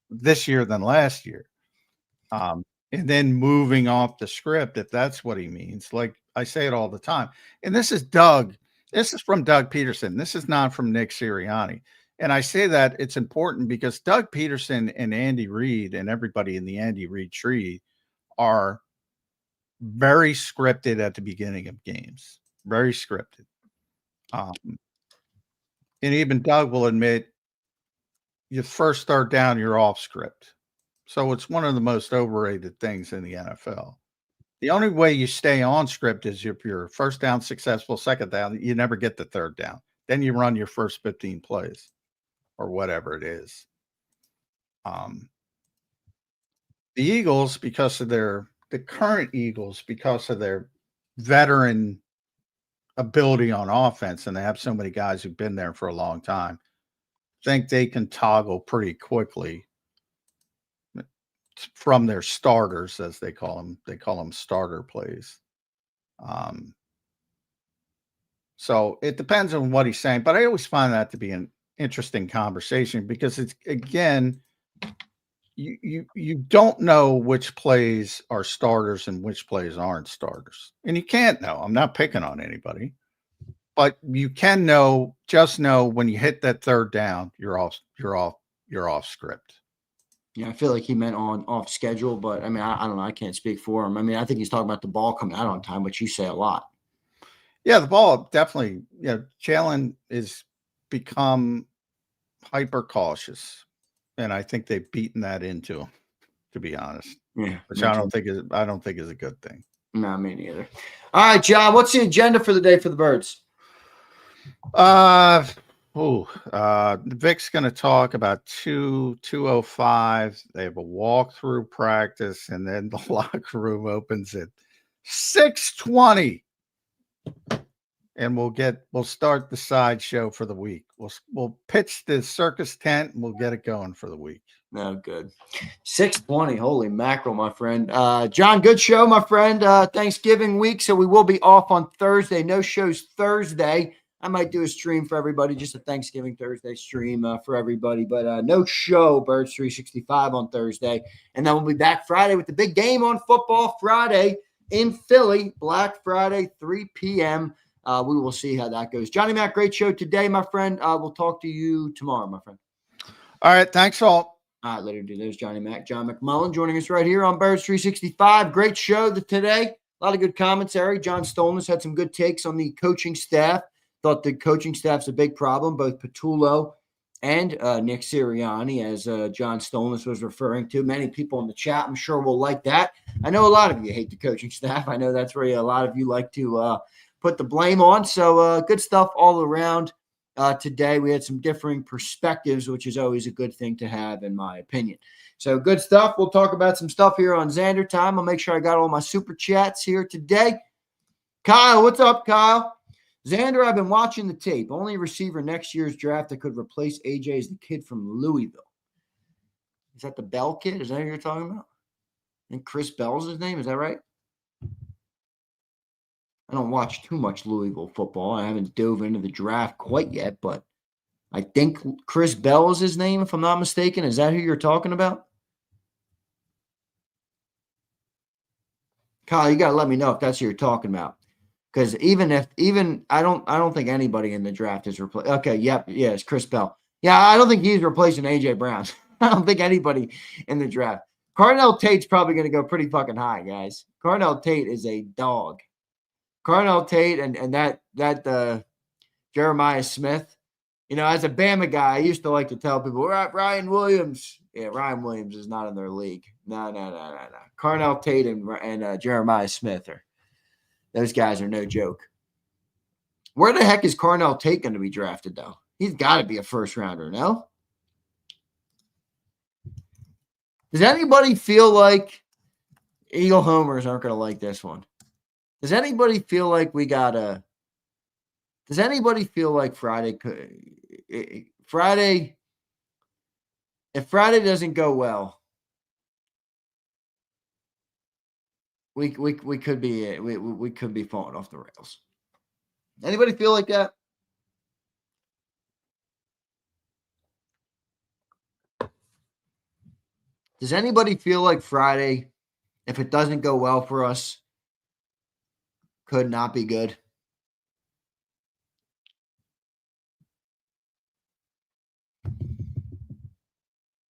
this year than last year. And then moving off the script, if that's what he means. Like I say it all the time. And this is from Doug Peterson. This is not from Nick Sirianni. And I say that it's important because Doug Peterson and Andy Reid and everybody in the Andy Reid tree are very scripted at the beginning of games. Very scripted. And even Doug will admit, your first third down, you're off script. So it's one of the most overrated things in the NFL. The only way you stay on script is if you're first down successful, second down, you never get the third down. Then you run your first 15 plays or whatever it is. The Eagles, because of the current Eagles, because of their veteran ability on offense, and they have so many guys who've been there for a long time, think they can toggle pretty quickly from their starters, as they call them. They call them starter plays. So it depends on what he's saying, but I always find that to be an interesting conversation because it's, again, you don't know which plays are starters and which plays aren't starters, and you can't know. I'm not picking on anybody, but you can know. Just know when you hit that third down, you're off script. Yeah, I feel like he meant off schedule, but I mean, I don't know. I can't speak for him. I mean, I think he's talking about the ball coming out on time, which you say a lot. Yeah, the ball definitely. Jalen has become hyper cautious, and I think they've beaten that into him, to be honest. Yeah, which I don't think is a good thing. No, me neither. All right, John, what's the agenda for the day for the Birds? Vic's going to talk about 2:05. They have a walkthrough practice, and then the locker room opens at 6:20. And we'll start the sideshow for the week. We'll pitch the circus tent and we'll get it going for the week. No, good. 6:20. Holy mackerel, my friend. John, good show, my friend. Thanksgiving week, so we will be off on Thursday. No shows Thursday. I might do a stream for everybody, just a Thanksgiving Thursday stream for everybody. But no show, Birds 365 on Thursday. And then we'll be back Friday with the big game on Football Friday in Philly, Black Friday, 3 p.m. We will see how that goes. Johnny Mac, great show today, my friend. We'll talk to you tomorrow, my friend. All right. Thanks all. All right, later. There's Johnny Mac. John McMullen joining us right here on Birds 365. Great show today. A lot of good commentary. John Stolnis had some good takes on the coaching staff. Thought the coaching staff's a big problem, both Patullo and Nick Sirianni, as John Stolnis was referring to. Many people in the chat, I'm sure, will like that. I know a lot of you hate the coaching staff. I know that's where a lot of you like to put the blame on. So good stuff all around. Today we had some differing perspectives, which is always a good thing to have, in my opinion. So good stuff. We'll talk about some stuff here on Zander Time. I'll make sure I got all my super chats here today. Kyle, what's up, Kyle? Zander, I've been watching the tape. Only receiver next year's draft that could replace AJ is the kid from Louisville. Is that the Bell kid? Is that who you're talking about? And Chris Bell's his name? Is that right? I don't watch too much Louisville football. I haven't dove into the draft quite yet, but I think Chris Bell is his name, if I'm not mistaken. Is that who you're talking about? Kyle, you got to let me know if that's who you're talking about. Because I don't think anybody in the draft is replaced. Okay, it's Chris Bell. Yeah, I don't think he's replacing AJ Brown. I don't think anybody in the draft. Carnell Tate's probably going to go pretty fucking high, guys. Carnell Tate is a dog. Carnell Tate and that Jeremiah Smith, as a Bama guy, I used to like to tell people, Ryan Williams. Yeah, Ryan Williams is not in their league. No. Carnell Tate and Jeremiah Smith those guys are no joke. Where the heck is Carnell Tate going to be drafted, though? He's got to be a first rounder, no? Does anybody feel like Eagle homers aren't going to like this one? Does anybody feel like does anybody feel like Friday if Friday doesn't go well, we could be falling off the rails. Anybody feel like that? Does anybody feel like Friday, if it doesn't go well for us, could not be good?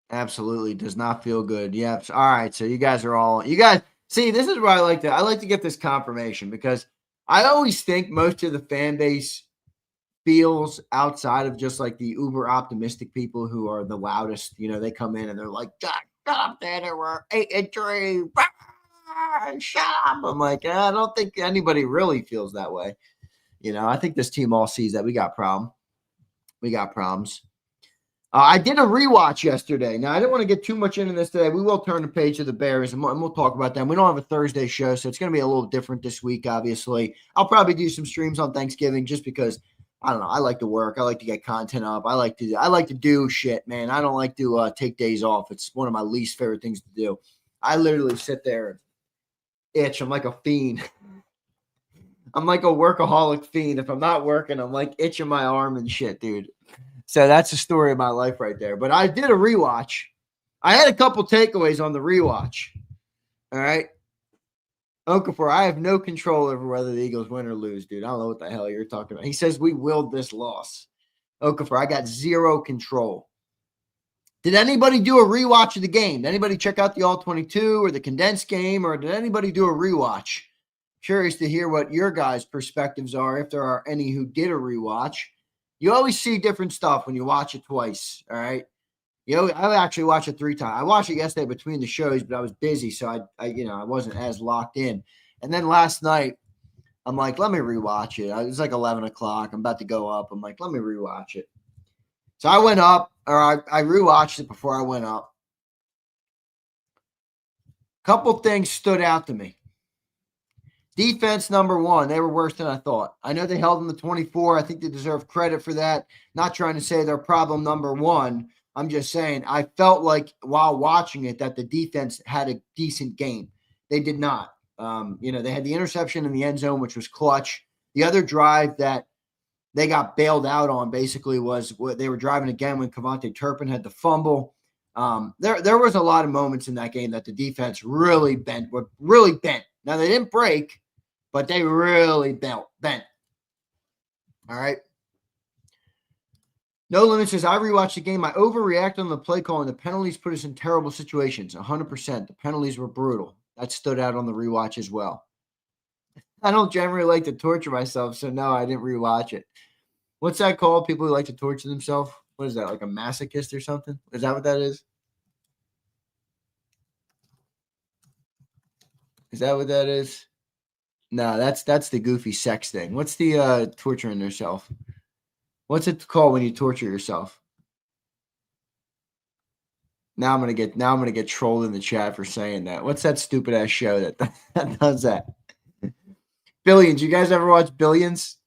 Absolutely does not feel good. Yep. All right. So you guys see, this is where I like to get this confirmation, because I always think most of the fan base feels, outside of just like the uber optimistic people who are the loudest, they come in and they're like, Jack, shut up there, we're 8-3. Shut up. I'm like, I don't think anybody really feels that way. I think this team all sees that we got problems. I did a rewatch yesterday. Now, I didn't want to get too much into this today. We will turn the page to the Bears, and we'll talk about them. We don't have a Thursday show, so it's going to be a little different this week, obviously. I'll probably do some streams on Thanksgiving just because, I don't know, I like to work. I like to get content up. I like to do shit, man. I don't like to take days off. It's one of my least favorite things to do. I literally sit there and itch. I'm like a fiend. I'm like a workaholic fiend. If I'm not working, I'm like itching my arm and shit, dude. So that's the story of my life right there. But I did a rewatch. I had a couple takeaways on the rewatch. All right. Okafor, I have no control over whether the Eagles win or lose, dude. I don't know what the hell you're talking about. He says we willed this loss. Okafor, I got zero control. Did anybody do a rewatch of the game? Did anybody check out the All-22 or the condensed game, or did anybody do a rewatch? Curious to hear what your guys' perspectives are, if there are any who did a rewatch. You always see different stuff when you watch it twice, all right? I actually watched it 3 times. I watched it yesterday between the shows, but I was busy, so I wasn't as locked in. And then last night, I'm like, let me rewatch it. It was like 11 o'clock. I'm about to go up. I'm like, let me rewatch it. So I went up, or I rewatched it before I went up. Couple things stood out to me. Defense, number one, they were worse than I thought. I know they held them to 24. I think they deserve credit for that. Not trying to say they're problem number one. I'm just saying I felt like while watching it that the defense had a decent game. They did not. They had the interception in the end zone, which was clutch. The other drive that they got bailed out on basically was they were driving again when Kevontae Turpin had the fumble. There was a lot of moments in that game that the defense really bent. Now, they didn't break, but they really bent. All right. No Limit says, I rewatched the game. I overreacted on the play call, and the penalties put us in terrible situations. 100%. The penalties were brutal. That stood out on the rewatch as well. I don't generally like to torture myself, so no, I didn't rewatch it. What's that called? People who like to torture themselves? What is that, like a masochist or something? Is that what that is? Is that what that is? No, that's the goofy sex thing. What's the torturing yourself? What's it called when you torture yourself? Now I'm gonna get trolled in the chat for saying that. What's that stupid ass show that does that? Billions. You guys ever watch Billions?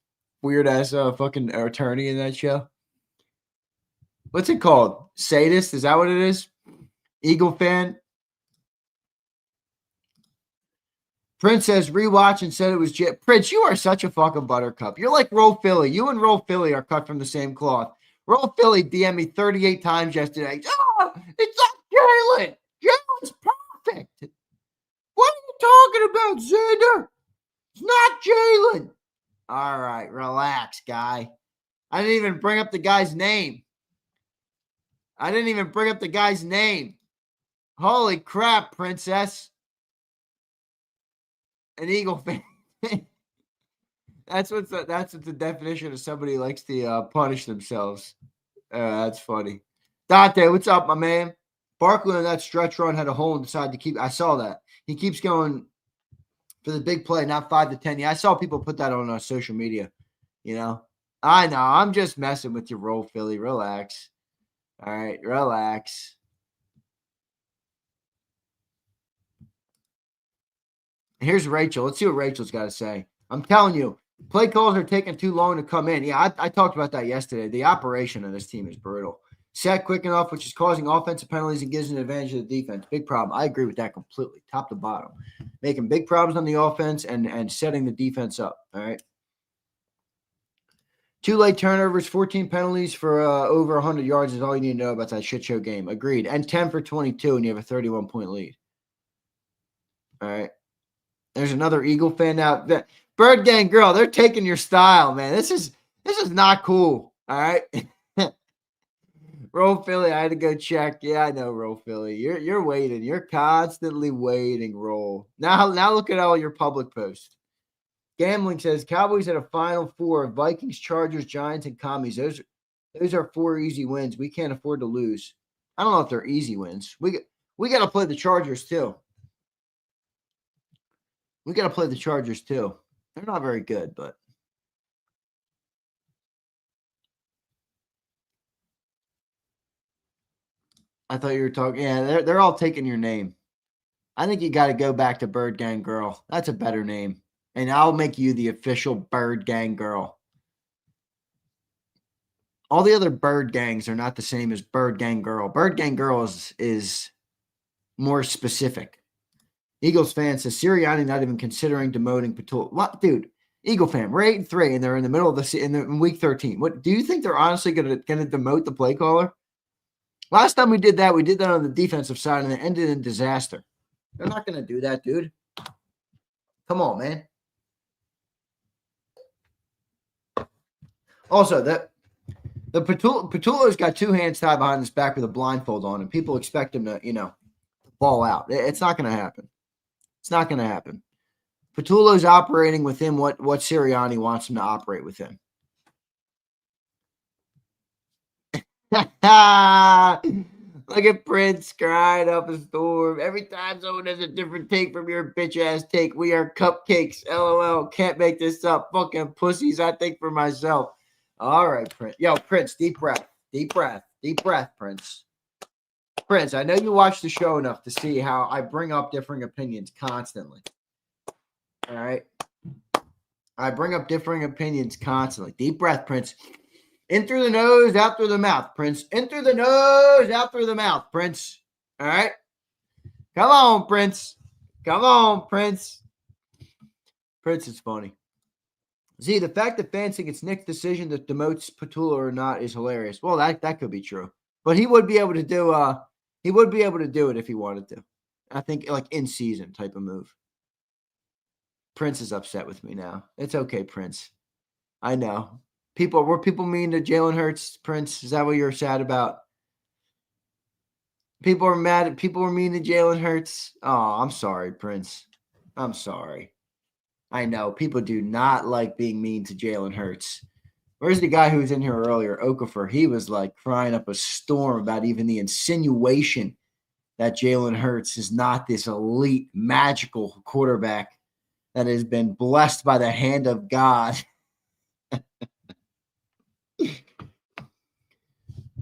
Weird ass fucking attorney in that show. What's it called? Sadist? Is that what it is? Eagle fan. Prince says rewatch and said it was Prince, you are such a fucking buttercup. You're like Roll Philly. You and Roll Philly are cut from the same cloth. Roll Philly DM'd me 38 times yesterday. Oh, it's not Jalen. Jalen's perfect. What are you talking about, Zander? It's not Jalen. All right, relax, guy. I didn't even bring up the guy's name. Holy crap, princess. An Eagle fan. That's what the definition of somebody who likes to punish themselves. That's funny. Dante, what's up, my man? Barkley on that stretch run had a hole and decided to keep. I saw that. He keeps going for the big play, not 5 to 10. Yeah, I saw people put that on social media. You know, I know. I'm just messing with your roll, Philly. Relax. All right, relax. Here's Rachel. Let's see what Rachel's got to say. I'm telling you, play calls are taking too long to come in. Yeah, I talked about that yesterday. The operation of this team is brutal. Set quick enough, which is causing offensive penalties and gives an advantage to the defense. Big problem. I agree with that completely, top to bottom. Making big problems on the offense and setting the defense up. All right. 2 late turnovers, 14 penalties for over 100 yards is all you need to know about that shit show game. Agreed. And 10 for 22, and you have a 31-point lead. All right. There's another Eagle fan out there. Bird Gang girl, they're taking your style, man. This is not cool. All right. Roll Philly, I had to go check. Yeah, I know, Roll Philly. You're waiting. You're constantly waiting, Roll. Now look at all your public posts. Gambling says Cowboys had a Final Four of Vikings, Chargers, Giants, and Commies. Those are 4 easy wins. We can't afford to lose. I don't know if they're easy wins. We got to play the Chargers too. They're not very good, but I thought you were talking. Yeah, they're all taking your name. I think you got to go back to Bird Gang Girl. That's a better name. And I'll make you the official Bird Gang Girl. All the other Bird Gangs are not the same as Bird Gang Girl. Bird Gang Girl is more specific. Eagles fan says Sirianni not even considering demoting Patul. What, dude? Eagle fan, we're 8-3, and they're in the middle of in week 13. What do you think they're honestly going to demote the play caller? Last time we did that on the defensive side, and it ended in disaster. They're not going to do that, dude. Come on, man. Also, the Patullo's got 2 hands tied behind his back with a blindfold on, and people expect him to, ball out. It's not going to happen. It's not going to happen. Patullo's operating within what Sirianni wants him to operate within. Look at Prince crying up a storm. Every time someone has a different take from your bitch-ass take, we are cupcakes. LOL. Can't make this up. Fucking pussies, I think for myself. All right, Prince. Yo, Prince, deep breath. Deep breath. Deep breath, Prince. Prince, I know you watch the show enough to see how I bring up differing opinions constantly. All right? I bring up differing opinions constantly. Deep breath, Prince. In through the nose, out through the mouth, Prince. In through the nose, out through the mouth, Prince. All right? Come on, Prince. Come on, Prince. Prince is funny. See, the fact that fans think it's Nick's decision that demotes Patullo or not is hilarious. Well, that could be true. But he would be able to do it if he wanted to. I think like in season type of move. Prince is upset with me now. It's okay, Prince. I know. Were people mean to Jalen Hurts, Prince? Is that what you're sad about? People were mean to Jalen Hurts. Oh, I'm sorry, Prince. I'm sorry. I know. People do not like being mean to Jalen Hurts. Where's the guy who was in here earlier, Okafor? He was like crying up a storm about even the insinuation that Jalen Hurts is not this elite, magical quarterback that has been blessed by the hand of God.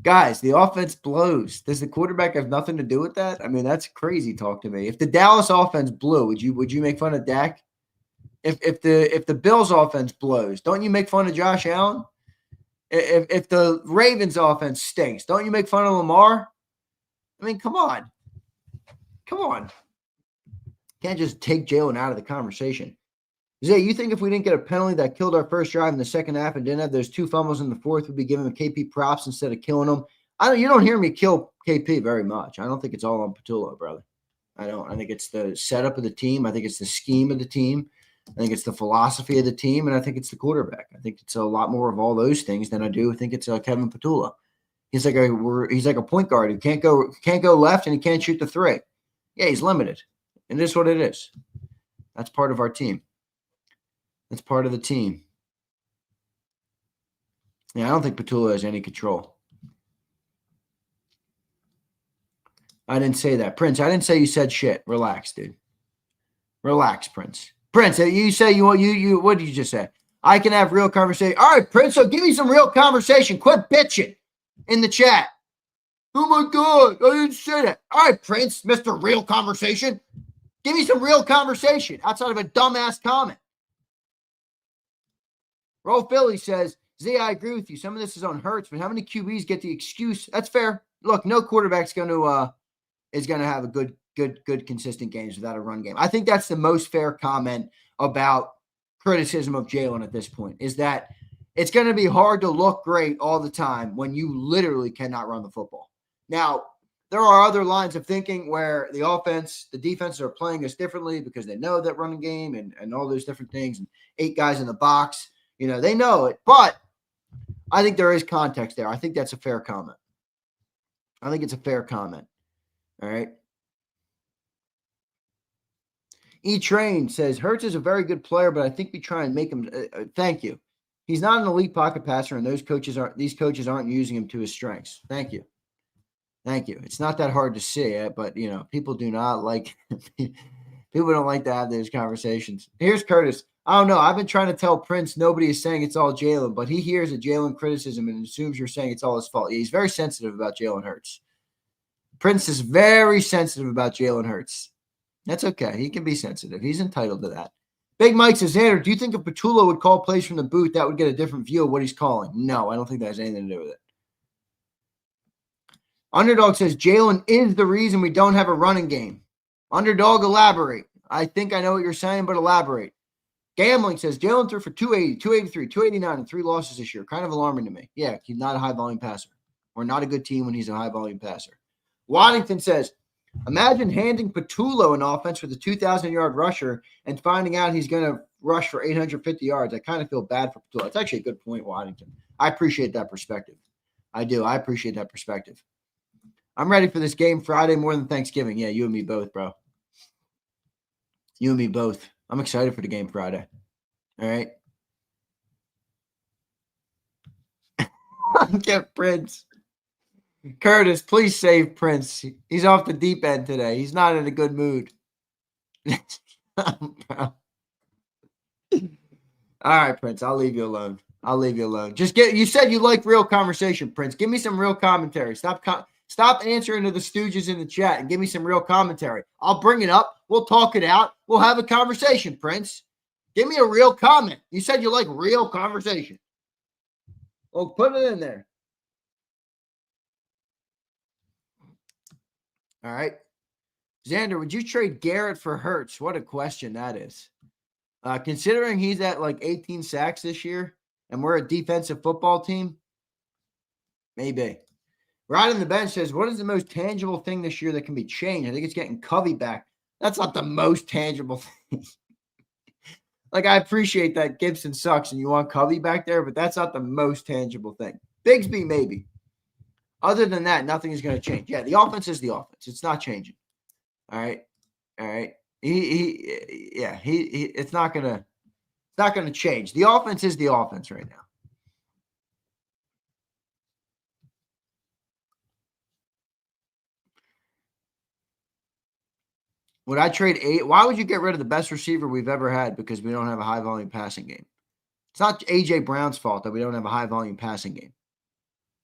Guys, the offense blows. Does the quarterback have nothing to do with that? I mean, that's crazy talk to me. If the Dallas offense blew, would you make fun of Dak? If the Bills offense blows, don't you make fun of Josh Allen? If the Ravens offense stinks, don't you make fun of Lamar? I mean, come on. Come on. Can't just take Jalen out of the conversation. Zay, you think if we didn't get a penalty that killed our first drive in the second half and didn't have those 2 fumbles in the fourth, we'd be giving KP props instead of killing them? You don't hear me kill KP very much. I don't think it's all on Patullo, brother. I don't. I think it's the setup of the team. I think it's the scheme of the team. I think it's the philosophy of the team, and I think it's the quarterback. I think it's a lot more of all those things than I do think it's Kevin Patullo. He's like a point guard who can't go left and he can't shoot the 3. Yeah, he's limited, and it is what it is. That's part of our team. That's part of the team. Yeah, I don't think Petula has any control. I didn't say that. Prince, I didn't say you said shit. Relax, dude. Relax, Prince. Prince, you say you what did you just say? I can have real conversation. All right, Prince, so give me some real conversation. Quit bitching in the chat. Oh my God, I didn't say that. All right, Prince, Mr. Real Conversation. Give me some real conversation outside of a dumbass comment. Roll Philly says, Z, I agree with you. Some of this is on Hurts, but how many QBs get the excuse? That's fair. Look, no quarterback's going to have a good consistent games without a run game. I think that's the most fair comment about criticism of Jalen at this point, is that it's going to be hard to look great all the time when you literally cannot run the football. Now, there are other lines of thinking where the defenses are playing us differently because they know that running game and all those different things, and 8 guys in the box, they know it. But I think there is context there. I think that's a fair comment. I think it's a fair comment. All right. E-Train says, Hurts is a very good player, but I think we try and make him thank you. He's not an elite pocket passer, and these coaches aren't using him to his strengths. Thank you. Thank you. It's not that hard to see, but people do not like people don't like to have those conversations. Here's Curtis. I don't know. I've been trying to tell Prince nobody is saying it's all Jalen, but he hears a Jalen criticism and assumes you're saying it's all his fault. Yeah, he's very sensitive about Jalen Hurts. Prince is very sensitive about Jalen Hurts. That's okay. He can be sensitive. He's entitled to that. Big Mike says, Xander, do you think if Petula would call plays from the booth, that would get a different view of what he's calling? No, I don't think that has anything to do with it. Underdog says, Jalen is the reason we don't have a running game. Underdog, elaborate. I think I know what you're saying, but elaborate. Gambling says, Jalen threw for 280, 283, 289, and 3 losses this year. Kind of alarming to me. Yeah, he's not a high-volume passer. We're not a good team when he's a high-volume passer. Waddington says, imagine handing Petula an offense with a 2,000-yard rusher and finding out he's going to rush for 850 yards. I kind of feel bad for Petula. It's actually a good point, Waddington. I appreciate that perspective. I do. I appreciate that perspective. I'm ready for this game Friday more than Thanksgiving. Yeah, you and me both, bro. You and me both. I'm excited for the game Friday. All right. Get Prince. Curtis, please save Prince. He's off the deep end today. He's not in a good mood. All right, Prince. I'll leave you alone. You said you like real conversation, Prince. Give me some real commentary. Stop answering to the stooges in the chat and give me some real commentary. I'll bring it up. We'll talk it out. We'll have a conversation, Prince. Give me a real comment. You said you like real conversation. Well, put it in there. All right. Xander, would you trade Garrett for Hurts? What a question that is. Considering he's at like 18 sacks this year and we're a defensive football team, maybe. Riding the bench says, what is the most tangible thing this year that can be changed? I think it's getting Covey back. That's not the most tangible thing. Like, I appreciate that Gibson sucks and you want Covey back there, but that's not the most tangible thing. Bigsby, maybe. Other than that, nothing is going to change. Yeah, the offense is the offense. It's not changing. All right. It's not going to change. The offense is the offense right now. Would I trade 8? Why would you get rid of the best receiver we've ever had because we don't have a high-volume passing game? It's not A.J. Brown's fault that we don't have a high-volume passing game.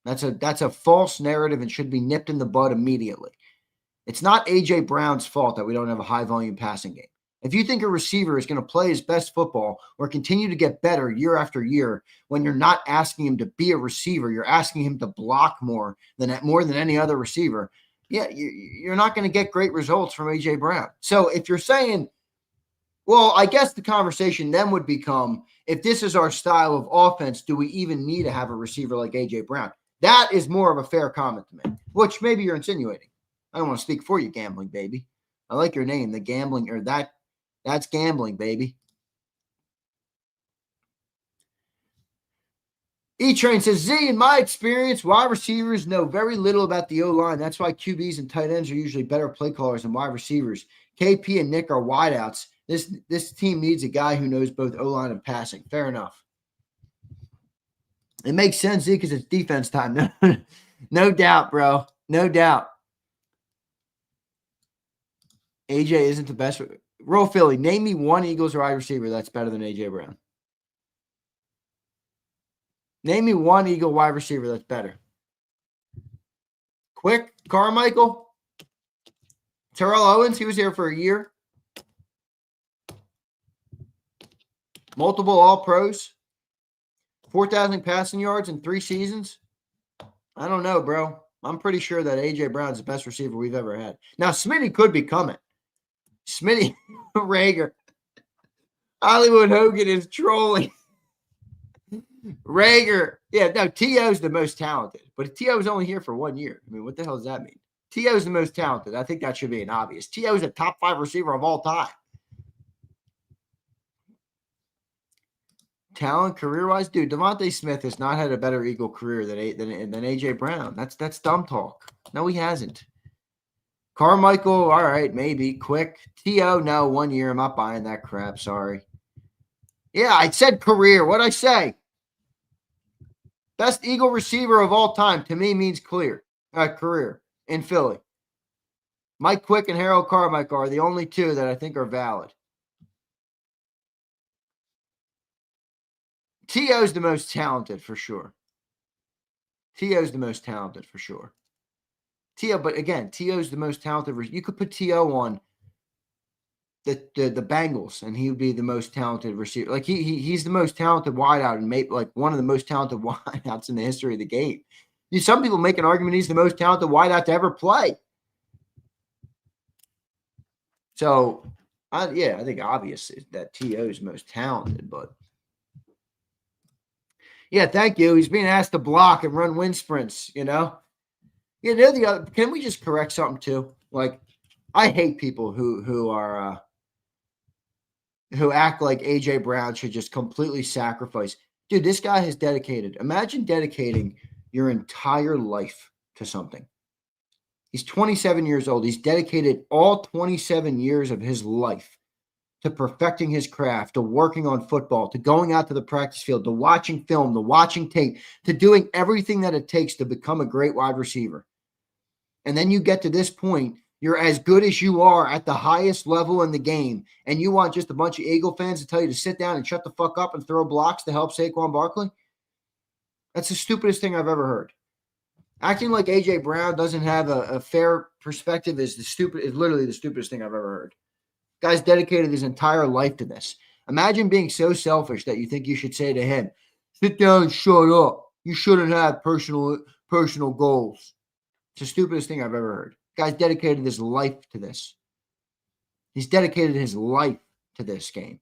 That's a false narrative and should be nipped in the bud immediately. It's not A.J. Brown's fault that we don't have a high-volume passing game. If you think a receiver is going to play his best football or continue to get better year after year when you're not asking him to be a receiver, you're asking him to block more than any other receiver, yeah, you're not going to get great results from A.J. Brown. So if you're saying, well, I guess the conversation then would become, if this is our style of offense, do we even need to have a receiver like A.J. Brown? That is more of a fair comment to make, which maybe you're insinuating. I don't want to speak for you, Gambling Baby. I like your name, the Gambling, or that's Gambling Baby. E-Train says, Z, in my experience, wide receivers know very little about the O-line. That's why QBs and tight ends are usually better play callers than wide receivers. KP and Nick are wideouts. This team needs a guy who knows both O-line and passing. Fair enough. It makes sense, because it's defense time. No doubt, bro. No doubt. AJ isn't the best. Roll Philly. Name me one Eagles wide receiver that's better than AJ Brown. Name me one Eagle wide receiver that's better. Quick, Carmichael. Terrell Owens, he was here for a year. Multiple All-Pros. 4,000 passing yards in 3 seasons. I don't know, bro. I'm pretty sure that A.J. Brown's the best receiver we've ever had. Now, Smitty could be coming. Smitty, Rager. Hollywood Hogan is trolling. Rager. Yeah, no, T.O.'s the most talented. But T.O.'s only here for 1 year. I mean, what the hell does that mean? T.O.'s the most talented. I think that should be an obvious. T.O.'s a top 5 receiver of all time. Talent career-wise, dude, Devontae Smith has not had a better Eagle career than A.J. Brown. That's dumb talk. No, he hasn't. Carmichael, all right, maybe. Quick. T.O., no, 1 year. I'm not buying that crap. Sorry. Yeah, I said career. What'd I say? Best Eagle receiver of all time, to me, means career in Philly. Mike Quick and Harold Carmichael are the only two that I think are valid. T.O.'s the most talented for sure. T.O.'s the most talented for sure. T.O., but again, T.O.'s the most talented. You could put T.O. on the Bengals, and he would be the most talented receiver. Like he's the most talented wideout, and maybe like one of the most talented wideouts in the history of the game. Some people make an argument he's the most talented wideout to ever play. So, I think obviously that T.O. is most talented, but. Yeah, thank you. He's being asked to block and run wind sprints, You know the other. Can we just correct something too? Like, I hate people who act like AJ Brown should just completely sacrifice. Dude, this guy has dedicated. Imagine dedicating your entire life to something. He's 27 years old. He's dedicated all 27 years of his life to perfecting his craft, to working on football, to going out to the practice field, to watching film, to watching tape, to doing everything that it takes to become a great wide receiver. And then you get to this point, you're as good as you are at the highest level in the game, and you want just a bunch of Eagle fans to tell you to sit down and shut the fuck up and throw blocks to help Saquon Barkley? That's the stupidest thing I've ever heard. Acting like A.J. Brown doesn't have a fair perspective is literally the stupidest thing I've ever heard. Guy's dedicated his entire life to this. Imagine being so selfish that you think you should say to him, sit down and shut up. You shouldn't have personal goals. It's the stupidest thing I've ever heard. Guy's dedicated his life to this. He's dedicated his life to this game.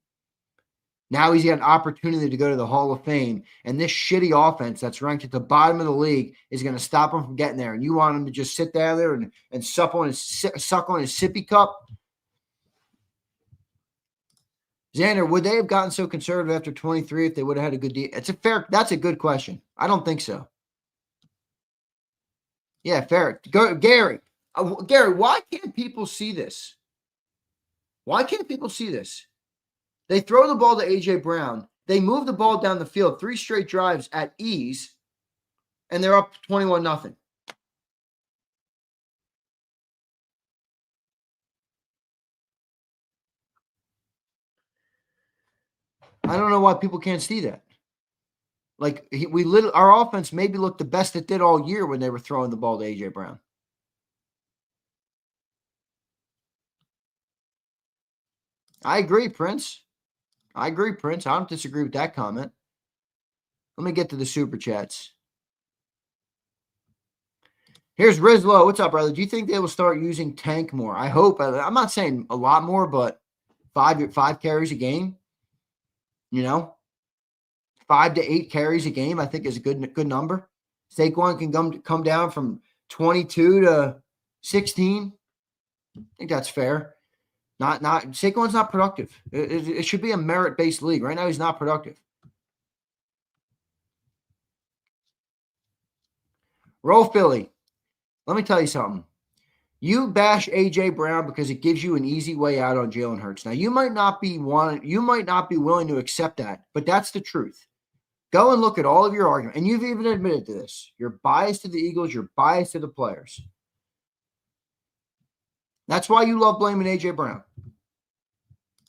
Now he's got an opportunity to go to the Hall of Fame, and this shitty offense that's ranked at the bottom of the league is going to stop him from getting there. And you want him to just sit down there and suck on his sippy cup? Xander, would they have gotten so conservative after 23 if they would have had a good deal? That's a good question. I don't think so. Yeah, fair. Gary, why can't people see this? Why can't people see this? They throw the ball to A.J. Brown. They move the ball down the field 3 straight drives at ease, and they're up 21-0. I don't know why people can't see that. Like our offense maybe looked the best it did all year when they were throwing the ball to A.J. Brown. I agree, Prince. I don't disagree with that comment. Let me get to the super chats. Here's Rizlo. What's up, brother? Do you think they will start using Tank more? I hope. I'm not saying a lot more, but 5 carries a game. 5 to 8 carries a game, I think is a good number. Saquon can come down from 22 to 16. I think that's fair. Saquon's not productive. It should be a merit-based league. Right now, he's not productive. Roll Philly. Let me tell you something. You bash A.J. Brown because it gives you an easy way out on Jalen Hurts. Now, you might not be willing to accept that, but that's the truth. Go and look at all of your arguments, and you've even admitted to this. You're biased to the Eagles. You're biased to the players. That's why you love blaming A.J. Brown.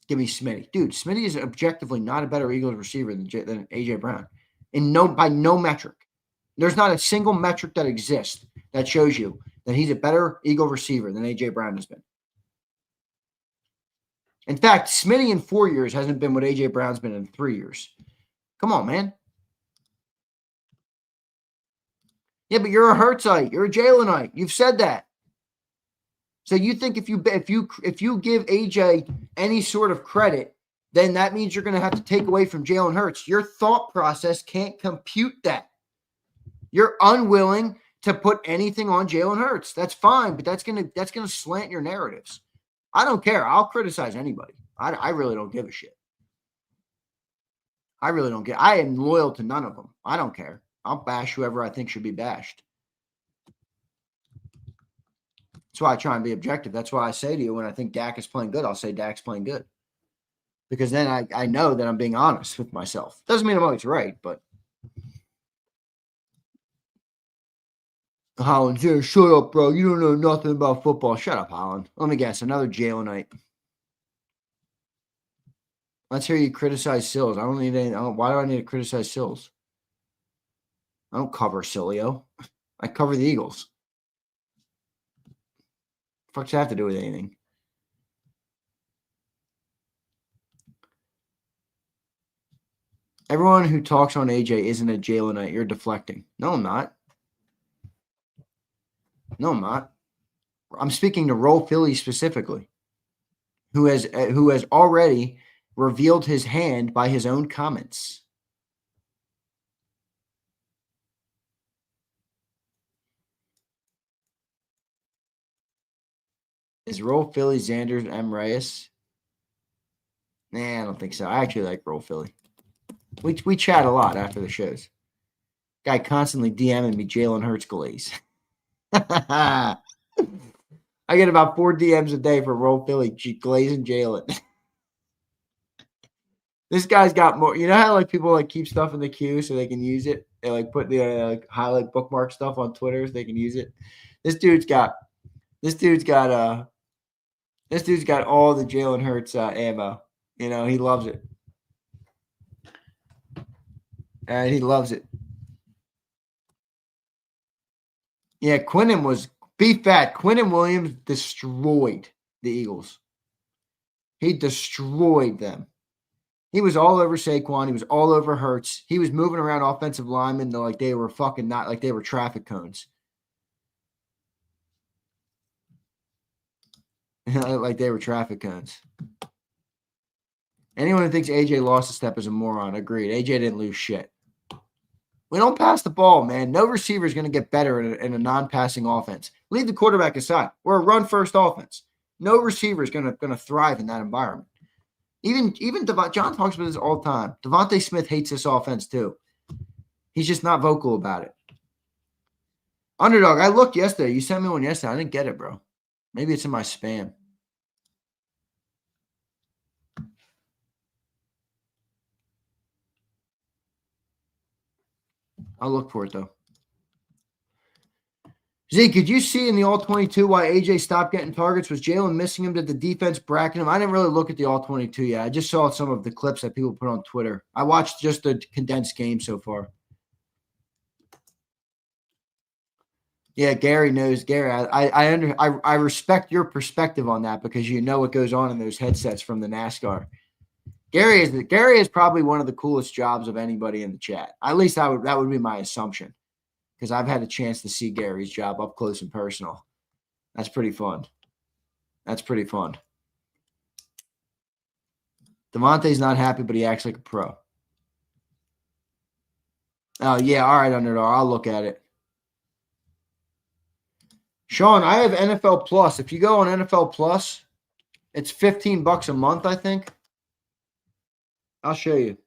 Give me Smitty. Dude, Smitty is objectively not a better Eagles receiver than A.J. Brown. By no metric. There's not a single metric that exists that shows you that he's a better Eagle receiver than A.J. Brown has been. In fact, Smitty in 4 years hasn't been what A.J. Brown's been in 3 years. Come on, man. Yeah, but you're a Hurtsite. You're a Jalenite. You've said that. So you think if you give AJ any sort of credit, then that means you're going to have to take away from Jalen Hurts. Your thought process can't compute that. You're unwilling to put anything on Jalen Hurts. That's fine, but that's gonna slant your narratives. I don't care. I'll criticize anybody. I really don't give a shit. I really don't care. I am loyal to none of them. I don't care. I'll bash whoever I think should be bashed. That's why I try and be objective. That's why I say to you, when I think Dak is playing good, I'll say Dak's playing good. Because then I know that I'm being honest with myself. Doesn't mean I'm always right, but. Holland, shut up, bro. You don't know nothing about football. Shut up, Holland. Let me guess. Another Jalenite. Let's hear you criticize Sills. I don't need any. Why do I need to criticize Sills? I don't cover Silio. I cover the Eagles. What does that have to do with anything? Everyone who talks on AJ isn't a Jalenite. You're deflecting. No, I'm not. No, I'm not. I'm speaking to Roll Philly specifically, who has already revealed his hand by his own comments. Is Roll Philly Zander M. Reyes? Nah, I don't think so. I actually like Roll Philly. We chat a lot after the shows. Guy constantly DMing me Jalen Hurts glaze. I get about 4 DMs a day for Roll Philly glazing Jalen. This guy's got more. You know how like people like keep stuff in the queue so they can use it? They like put the highlight bookmark stuff on Twitter so they can use it. This dude's got all the Jalen Hurts ammo. You know, he loves it. And he loves it. Yeah, Quinnen Williams destroyed the Eagles. He destroyed them. He was all over Saquon. He was all over Hurts. He was moving around offensive linemen like they were fucking not like they were traffic cones. Like they were traffic cones. Anyone who thinks AJ lost a step is a moron. Agreed. AJ didn't lose shit. We don't pass the ball, man. No receiver is going to get better in a non-passing offense. Leave the quarterback aside. We're a run-first offense. No receiver is going to thrive in that environment. Even John talks about this all the time. Devontae Smith hates this offense too. He's just not vocal about it. Underdog, I looked yesterday. You sent me one yesterday. I didn't get it, bro. Maybe it's in my spam. I'll look for it, though. Zeke, could you see in the All-22 why AJ stopped getting targets? Was Jalen missing him? Did the defense bracket him? I didn't really look at the All-22 yet. I just saw some of the clips that people put on Twitter. I watched just the condensed game so far. Yeah, Gary knows. Gary, I respect your perspective on that because you know what goes on in those headsets from the NASCAR. Gary is probably one of the coolest jobs of anybody in the chat. At least that would be my assumption, because I've had a chance to see Gary's job up close and personal. That's pretty fun. Devontae's not happy, but he acts like a pro. Oh yeah, all right, Underdog. I'll look at it. Sean, I have NFL Plus. If you go on NFL Plus, it's $15 a month, I think. I'll show you.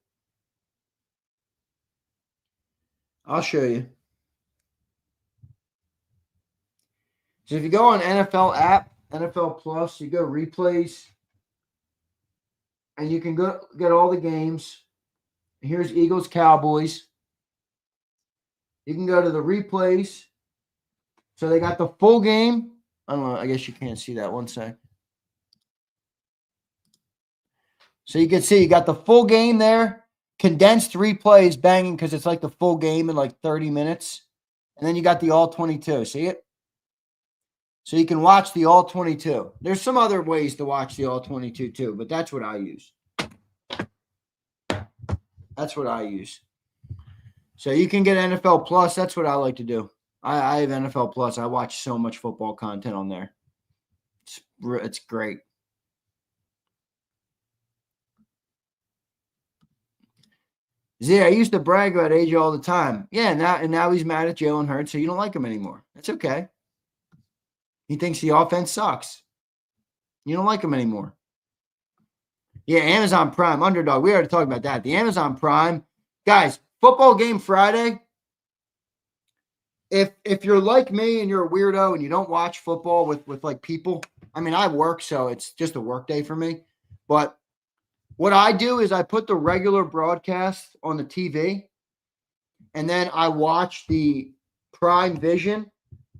So if you go on NFL app, NFL Plus, you go replays, and you can go get all the games. Here's Eagles Cowboys. You can go to the replays. So they got the full game. I don't know. I guess you can't see that. One sec. So you can see you got the full game there. Condensed replays banging because it's like the full game in like 30 minutes. And then you got the all 22. See it? So you can watch the all 22. There's some other ways to watch the all 22 too, but that's what I use. That's what I use. So you can get NFL Plus. That's what I like to do. I have NFL Plus. I watch so much football content on there. It's great. Z, I used to brag about AJ all the time. Yeah, now he's mad at Jalen Hurts, so you don't like him anymore. That's okay. He thinks the offense sucks. You don't like him anymore. Yeah, Amazon Prime, Underdog. We already talked about that. The Amazon Prime. Guys, football game Friday. If you're like me and you're a weirdo and you don't watch football with like people, I mean, I work, so it's just a work day for me. But what I do is I put the regular broadcast on the TV, and then I watch the Prime Vision,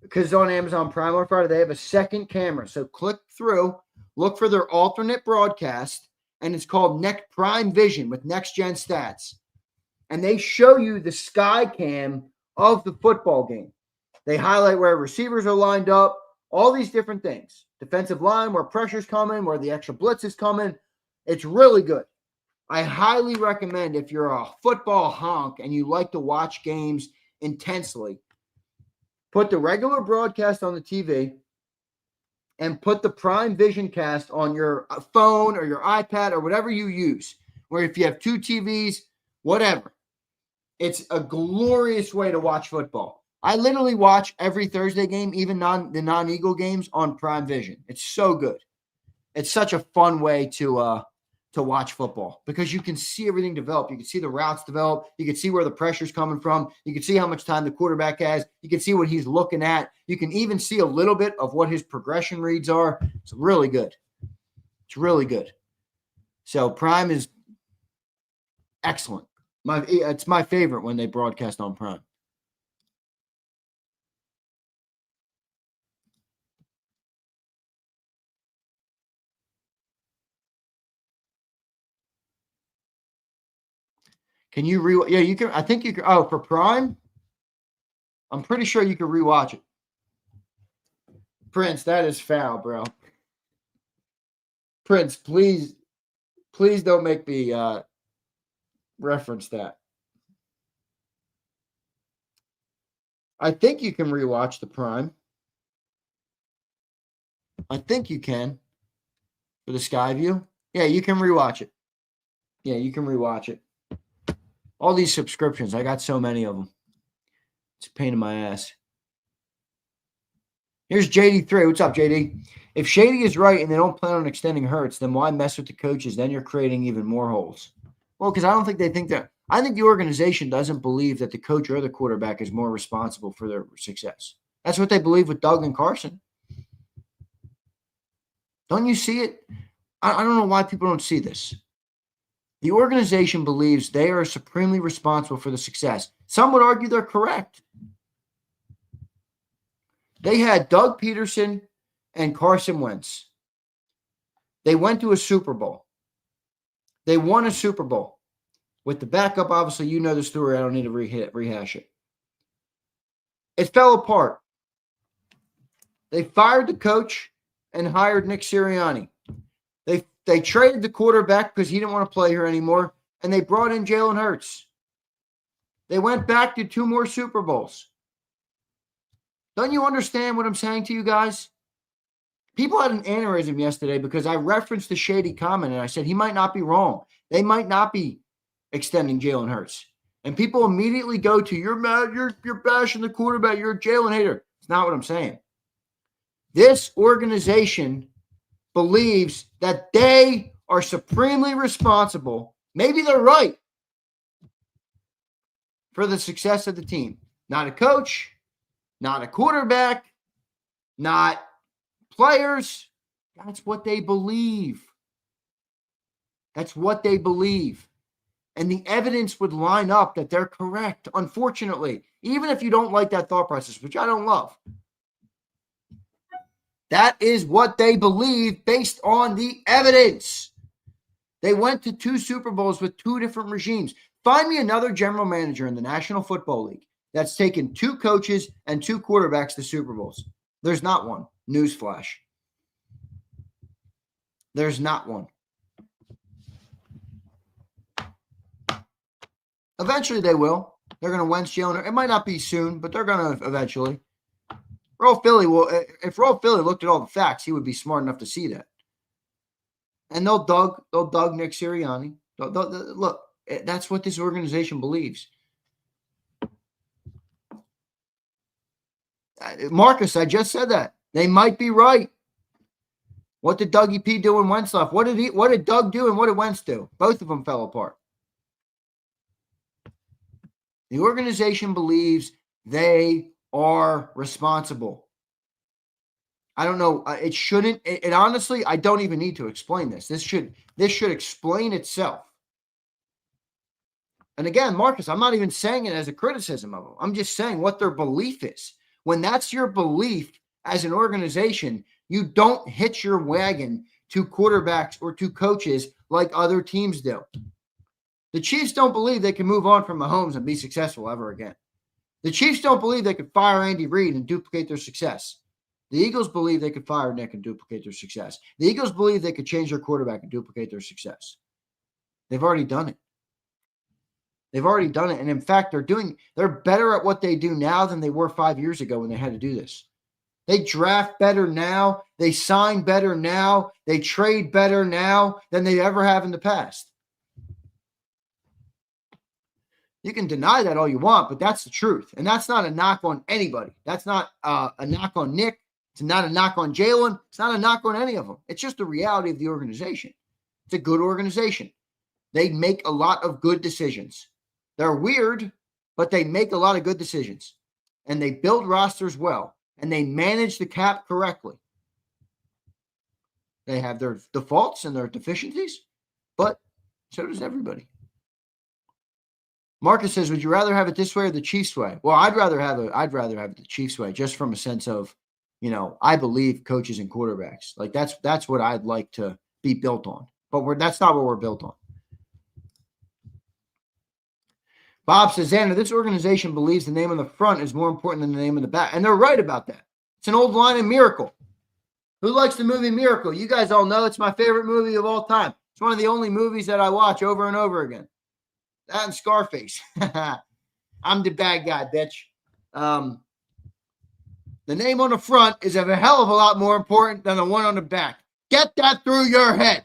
because on Amazon Prime on Friday, they have a second camera. So click through, look for their alternate broadcast, and it's called Prime Vision with Next Gen Stats. And they show you the sky cam of the football game. They highlight where receivers are lined up, all these different things. Defensive line, where pressure's coming, where the extra blitz is coming. It's really good. I highly recommend, if you're a football honk and you like to watch games intensely, put the regular broadcast on the TV and put the Prime Vision cast on your phone or your iPad or whatever you use, where if you have two TVs, whatever. It's a glorious way to watch football. I literally watch every Thursday game, even the non-Eagle games, on Prime Vision. It's so good. It's such a fun way to watch football because you can see everything develop. You can see the routes develop. You can see where the pressure's coming from. You can see how much time the quarterback has. You can see what he's looking at. You can even see a little bit of what his progression reads are. It's really good. It's really good. So Prime is excellent. It's my favorite when they broadcast on Prime. Can you Yeah, you can. I think you can. Oh, for Prime, I'm pretty sure you can rewatch it. Prince, that is foul, bro. Prince, please don't make me reference that. I think you can rewatch the Prime. I think you can for the Skyview. Yeah, you can rewatch it. Yeah, you can rewatch it. All these subscriptions, I got so many of them. It's a pain in my ass. Here's JD3. What's up, JD? If Shady is right and they don't plan on extending Hurts, then why mess with the coaches? Then you're creating even more holes. Well, because I don't think they think that. I think the organization doesn't believe that the coach or the quarterback is more responsible for their success. That's what they believe with Doug and Carson. Don't you see it? I don't know why people don't see this. The organization believes they are supremely responsible for the success. Some would argue they're correct. They had Doug Peterson and Carson Wentz. They went to a Super Bowl. They won a Super Bowl. With the backup, obviously, you know the story. I don't need to rehash it. It fell apart. They fired the coach and hired Nick Sirianni. They traded the quarterback because he didn't want to play here anymore, and they brought in Jalen Hurts. They went back to 2 more Super Bowls. Don't you understand what I'm saying to you guys? People had an aneurysm yesterday because I referenced the Shady comment, and I said he might not be wrong. They might not be extending Jalen Hurts. And people immediately go to, you're mad, you're bashing the quarterback, you're a Jalen hater. It's not what I'm saying. This organization believes that they are supremely responsible. Maybe they're right for the success of the team. Not a coach, not a quarterback, not players. That's what they believe. That's what they believe. And the evidence would line up that they're correct, unfortunately. Even if you don't like that thought process, which I don't love. That is what they believe based on the evidence. They went to 2 Super Bowls with 2 different regimes. Find me another general manager in the National Football League that's taken 2 coaches and 2 quarterbacks to Super Bowls. There's not one. Newsflash. There's not one. Eventually they will. They're going to Wentz, Jalen. It might not be soon, but they're going to eventually. If Rolf Philly looked at all the facts, he would be smart enough to see that. And they'll Doug Nick Sirianni. Look, that's what this organization believes. Marcus, I just said that. They might be right. What did Dougie P do in Wentz left? What did Doug do and what did Wentz do? Both of them fell apart. The organization believes they are responsible. I don't know. It shouldn't. It honestly, I don't even need to explain this. This should explain itself. And again, Marcus, I'm not even saying it as a criticism of them. I'm just saying what their belief is. When that's your belief as an organization, you don't hitch your wagon to quarterbacks or to coaches like other teams do. The Chiefs don't believe they can move on from Mahomes and be successful ever again. The Chiefs don't believe they could fire Andy Reid and duplicate their success. The Eagles believe they could fire Nick and duplicate their success. The Eagles believe they could change their quarterback and duplicate their success. They've already done it. They've already done it. And in fact, they're better at what they do now than they were 5 years ago when they had to do this. They draft better now. They sign better now. They trade better now than they ever have in the past. You can deny that all you want, but that's the truth. And that's not a knock on anybody. That's not a knock on Nick. It's not a knock on Jalen. It's not a knock on any of them. It's just the reality of the organization. It's a good organization. They make a lot of good decisions. They're weird, but they make a lot of good decisions. And they build rosters well. And they manage the cap correctly. They have their defaults and their deficiencies, but so does everybody. Marcus says, would you rather have it this way or the Chiefs way? Well, I'd rather have it the Chiefs way, just from a sense of, I believe coaches and quarterbacks. Like that's what I'd like to be built on. But that's not what we're built on. Bob says, Xander, this organization believes the name on the front is more important than the name on the back. And they're right about that. It's an old line in Miracle. Who likes the movie Miracle? You guys all know it's my favorite movie of all time. It's one of the only movies that I watch over and over again. That and Scarface. I'm the bad guy, bitch. The name on the front is a hell of a lot more important than the one on the back. Get that through your head.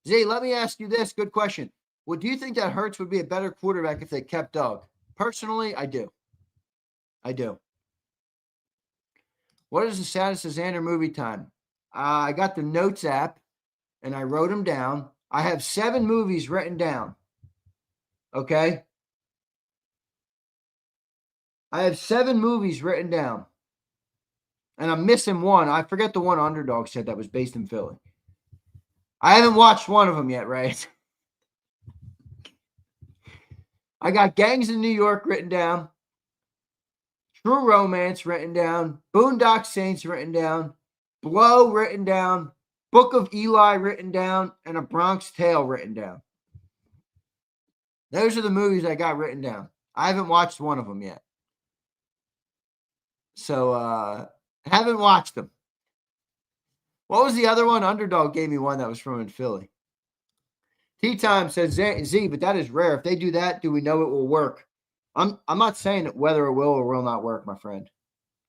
Z, let me ask you this. Good question. Do you think that Hurts would be a better quarterback if they kept Doug? Personally, I do. I do. What is the status of Xander movie time? I got the notes app, and I wrote them down. I have 7 movies written down. Okay? I have 7 movies written down. And I'm missing one. I forget the one Underdog said that was based in Philly. I haven't watched one of them yet, right? I got Gangs in New York written down. True Romance written down. Boondock Saints written down. Blow written down. Book of Eli written down. And A Bronx Tale written down. Those are the movies I got written down. I haven't watched one of them yet. So, haven't watched them. What was the other one? Underdog gave me one that was from in Philly. Tea Time says, Z, but that is rare. If they do that, do we know it will work? I'm not saying that whether it will or will not work, my friend.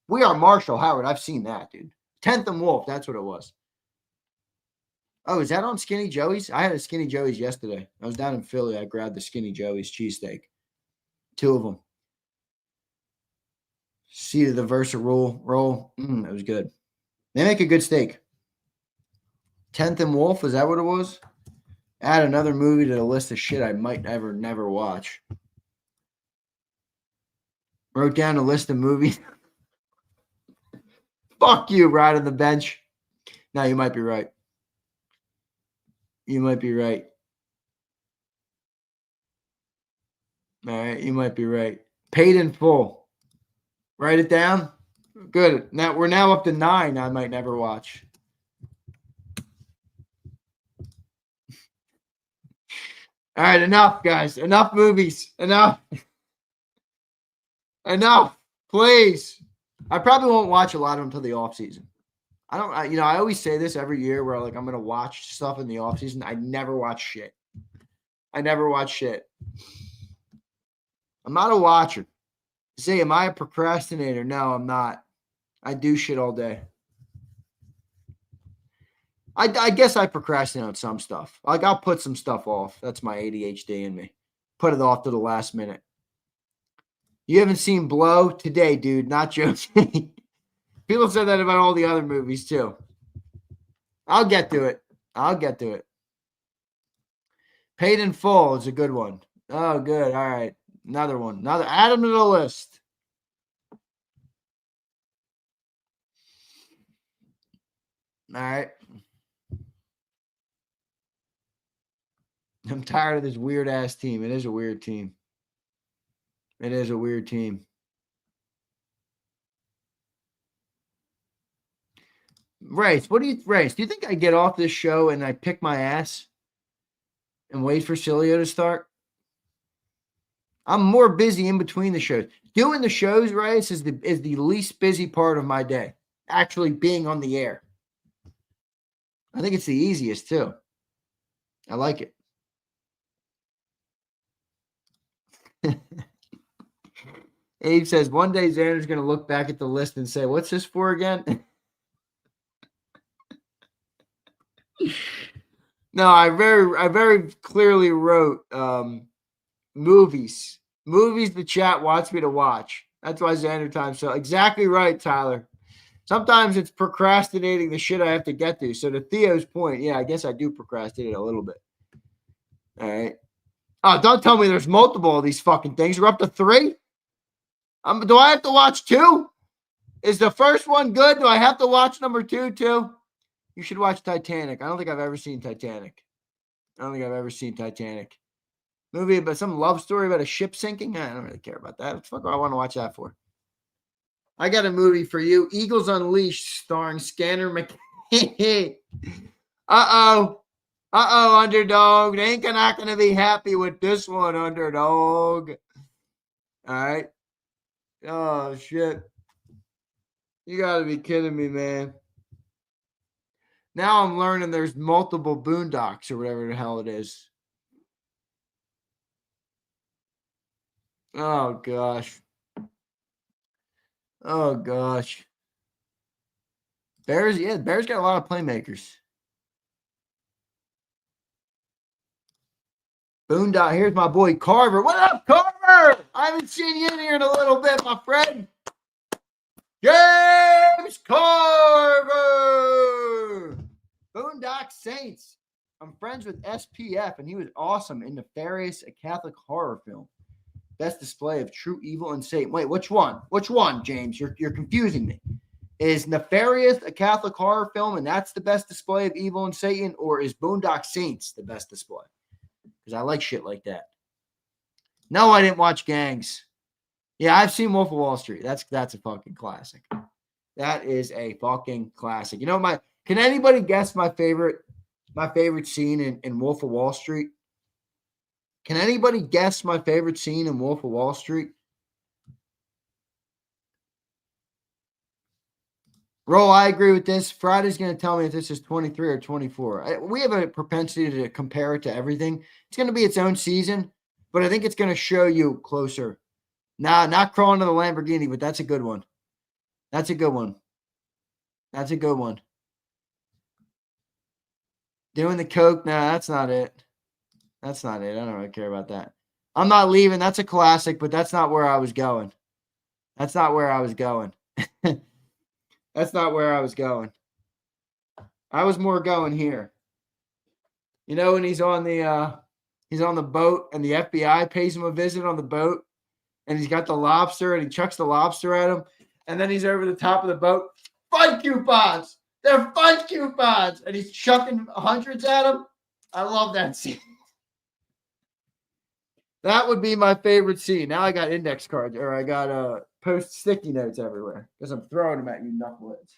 We Are Marshall, Howard. I've seen that, dude. 10th and Wolf, that's what it was. Oh, is that on Skinny Joey's? I had a Skinny Joey's yesterday. I was down in Philly. I grabbed the Skinny Joey's cheesesteak. 2 of them. See the Versa roll. It was good. They make a good steak. 10th and Wolf, is that what it was? Add another movie to the list of shit I might never watch. Wrote down a list of movies. Fuck you, right on the bench. No, you might be right. You might be right. All right, you might be right. Paid in full. Write it down. Good. Now we're up to 9. I might never watch. All right, enough, guys. Enough movies. Enough. Enough. Please. I probably won't watch a lot of them until the off season. I always say this every year where I'm going to watch stuff in the off season. I never watch shit. I'm not a watcher. Say, am I a procrastinator? No, I'm not. I do shit all day. I guess I procrastinate on some stuff. I'll put some stuff off. That's my ADHD in me. Put it off to the last minute. You haven't seen Blow? Today, dude. Not joking. People said that about all the other movies, too. I'll get to it. Paid in Full is a good one. Oh, good. All right. Another one. Add them to the list. All right. I'm tired of this weird-ass team. It is a weird team. Race, do you think I get off this show and I pick my ass and wait for Cilio to start? I'm more busy in between the shows. Doing the shows, Race, is the least busy part of my day. Actually being on the air. I think it's the easiest, too. I like it. Abe says, one day Xander's going to look back at the list and say, what's this for again? No, I very clearly wrote movies the chat wants me to watch. That's why Xander Time. So exactly right, Tyler. Sometimes it's procrastinating the shit I have to get to. So to Theo's point, yeah, I guess I do procrastinate a little bit. All right. Oh, don't tell me there's multiple of these fucking things. We're up to 3. Do I have to watch 2? Is the first one good? Do I have to watch number 2 too? You should watch Titanic. I don't think I've ever seen Titanic. Movie about some love story about a ship sinking? I don't really care about that. What the fuck do I want to watch that for? I got a movie for you. Eagles Unleashed starring Scanner McKay. Uh-oh, underdog. They ain't not going to be happy with this one, underdog. All right. Oh, shit. You got to be kidding me, man. Now I'm learning there's multiple Boondocks or whatever the hell it is. Oh, gosh. Bears got a lot of playmakers. Boondock, here's my boy Carver. What up, Carver? I haven't seen you in here in a little bit, my friend. James Carver. Boondock Saints. I'm friends with SPF, and he was awesome in Nefarious, a Catholic horror film. Best display of true evil and Satan. Wait, which one? James? You're confusing me. Is Nefarious a Catholic horror film, and that's the best display of evil and Satan, or is Boondock Saints the best display? Because I like shit like that. No, I didn't watch Gangs. Yeah, I've seen Wolf of Wall Street. That's a fucking classic. That is a fucking classic. You know, can anybody guess my favorite scene in Wolf of Wall Street? Can anybody guess my favorite scene in Wolf of Wall Street? Roll, I agree with this. Friday's going to tell me if this is 23 or 24. We have a propensity to compare it to everything. It's going to be its own season, but I think it's going to show you closer. Nah, not Crawling to the Lamborghini, but that's a good one. Doing the coke? Nah, that's not it. I don't really care about that. I'm Not Leaving. That's a classic, but that's not where I was going. I was more going here. You know, when he's on the boat and the FBI pays him a visit on the boat and he's got the lobster and he chucks the lobster at him. And then he's over the top of the boat. Fun coupons. They're fun coupons. And he's chucking hundreds at him. I love that scene. That would be my favorite scene. Now I got index cards, or I got post sticky notes everywhere because I'm throwing them at you knuckleheads.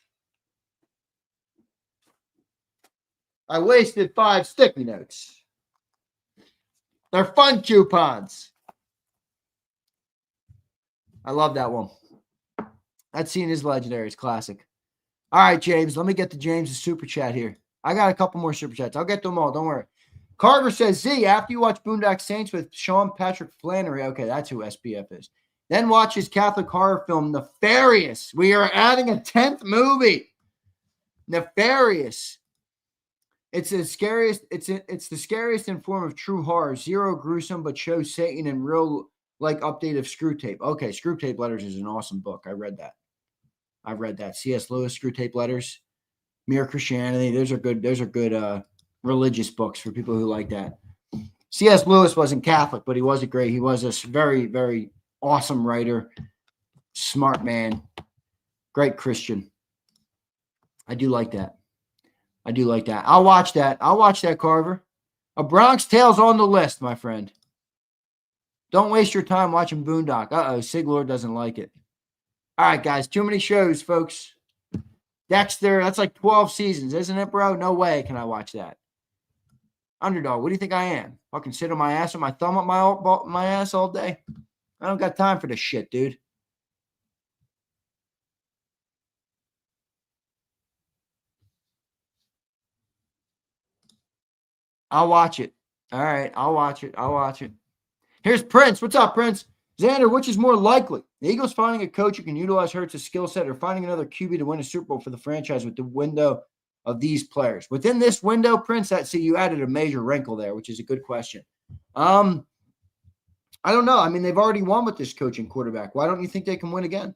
I wasted 5 sticky notes. They're fun coupons. I love that one. That scene is legendary. It's classic. All right, James. Let me get to James' super chat here. I got a couple more super chats. I'll get them all. Don't worry. Carver says, Z, after you watch Boondock Saints with Sean Patrick Flannery, okay, that's who SPF is. Then watch his Catholic horror film, Nefarious. We are adding a 10th movie. Nefarious. It's the scariest. It's the scariest in form of true horror. Zero gruesome, but shows Satan in real like update of Screw Tape. Okay, Screw Tape Letters is an awesome book. I read that. C.S. Lewis, Screw Tape Letters, Mere Christianity. Those are good religious books for people who like that. C.S. Lewis wasn't Catholic, but he was he was a very, very awesome writer, smart man, great Christian. I do like that. I'll watch that. Carver. A Bronx Tale's on the list, my friend. Don't waste your time watching Boondock. Siglord doesn't like it. All right, guys. Too many shows, folks. Dexter, that's like 12 seasons, isn't it, bro? No way can I watch that. Underdog, what do you think I am? Fucking sit on my ass with my thumb up my ass all day? I don't got time for this shit, dude. I'll watch it. All right, I'll watch it. Here's Prince. What's up, Prince? Xander, which is more likely? The Eagles finding a coach who can utilize Hurts' skill set or finding another QB to win a Super Bowl for the franchise with the window of these players? Within this window, Prince, you added a major wrinkle there, which is a good question. I don't know. I mean, they've already won with this coaching quarterback. Why don't you think they can win again?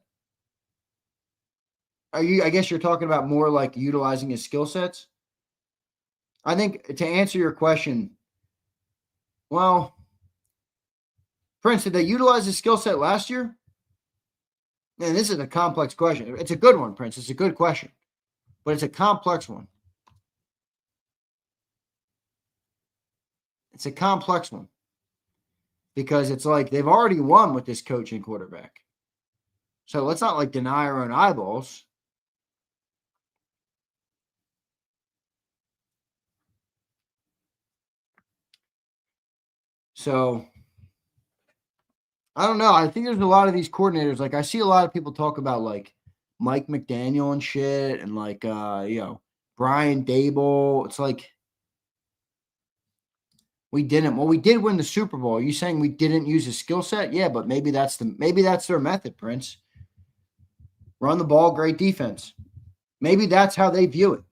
I guess you're talking about more like utilizing his skill sets? I think to answer your question, well, Prince, did they utilize his skill set last year? And this is a complex question. It's a good one, Prince. It's a good question, but it's a complex one. It's a complex one because it's like they've already won with this coaching quarterback. So let's not like deny our own eyeballs. So I don't know. I think there's a lot of these coordinators. Like I see a lot of people talk about like Mike McDaniel and shit and like Brian Dable. It's like we did win the Super Bowl. Are you saying we didn't use his skill set? Yeah, but maybe that's their method, Prince. Run the ball, great defense. Maybe that's how they view it.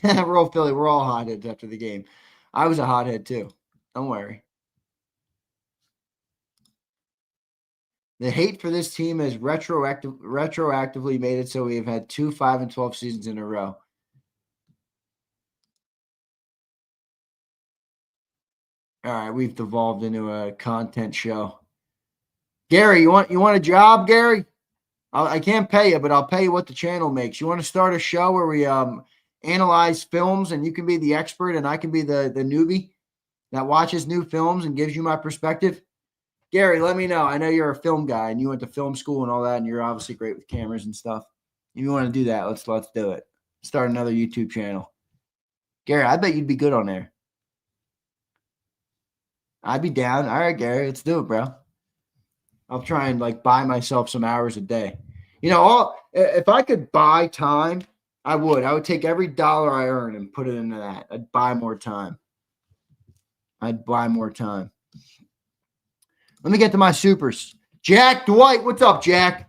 Roll Philly, we're all hotheads after the game. I was a hothead too. Don't worry. The hate for this team has retroactively made it so we have had 2 5-12 seasons in a row. All right, we've devolved into a content show. Gary, you want a job, Gary? I can't pay you, but I'll pay you what the channel makes. You want to start a show where we analyze films and you can be the expert and I can be the newbie that watches new films and gives you my perspective? Gary, let me know. I know you're a film guy and you went to film school and all that, and you're obviously great with cameras and stuff. If you want to do that, let's do it. Start another YouTube channel. Gary, I bet you'd be good on there. I'd be down. All right, Gary, let's do it, bro. I'll try and like buy myself some hours a day. You know, if I could buy time, I would. I would take every dollar I earn and put it into that. I'd buy more time. Let me get to my supers. Jack Dwight, what's up, Jack?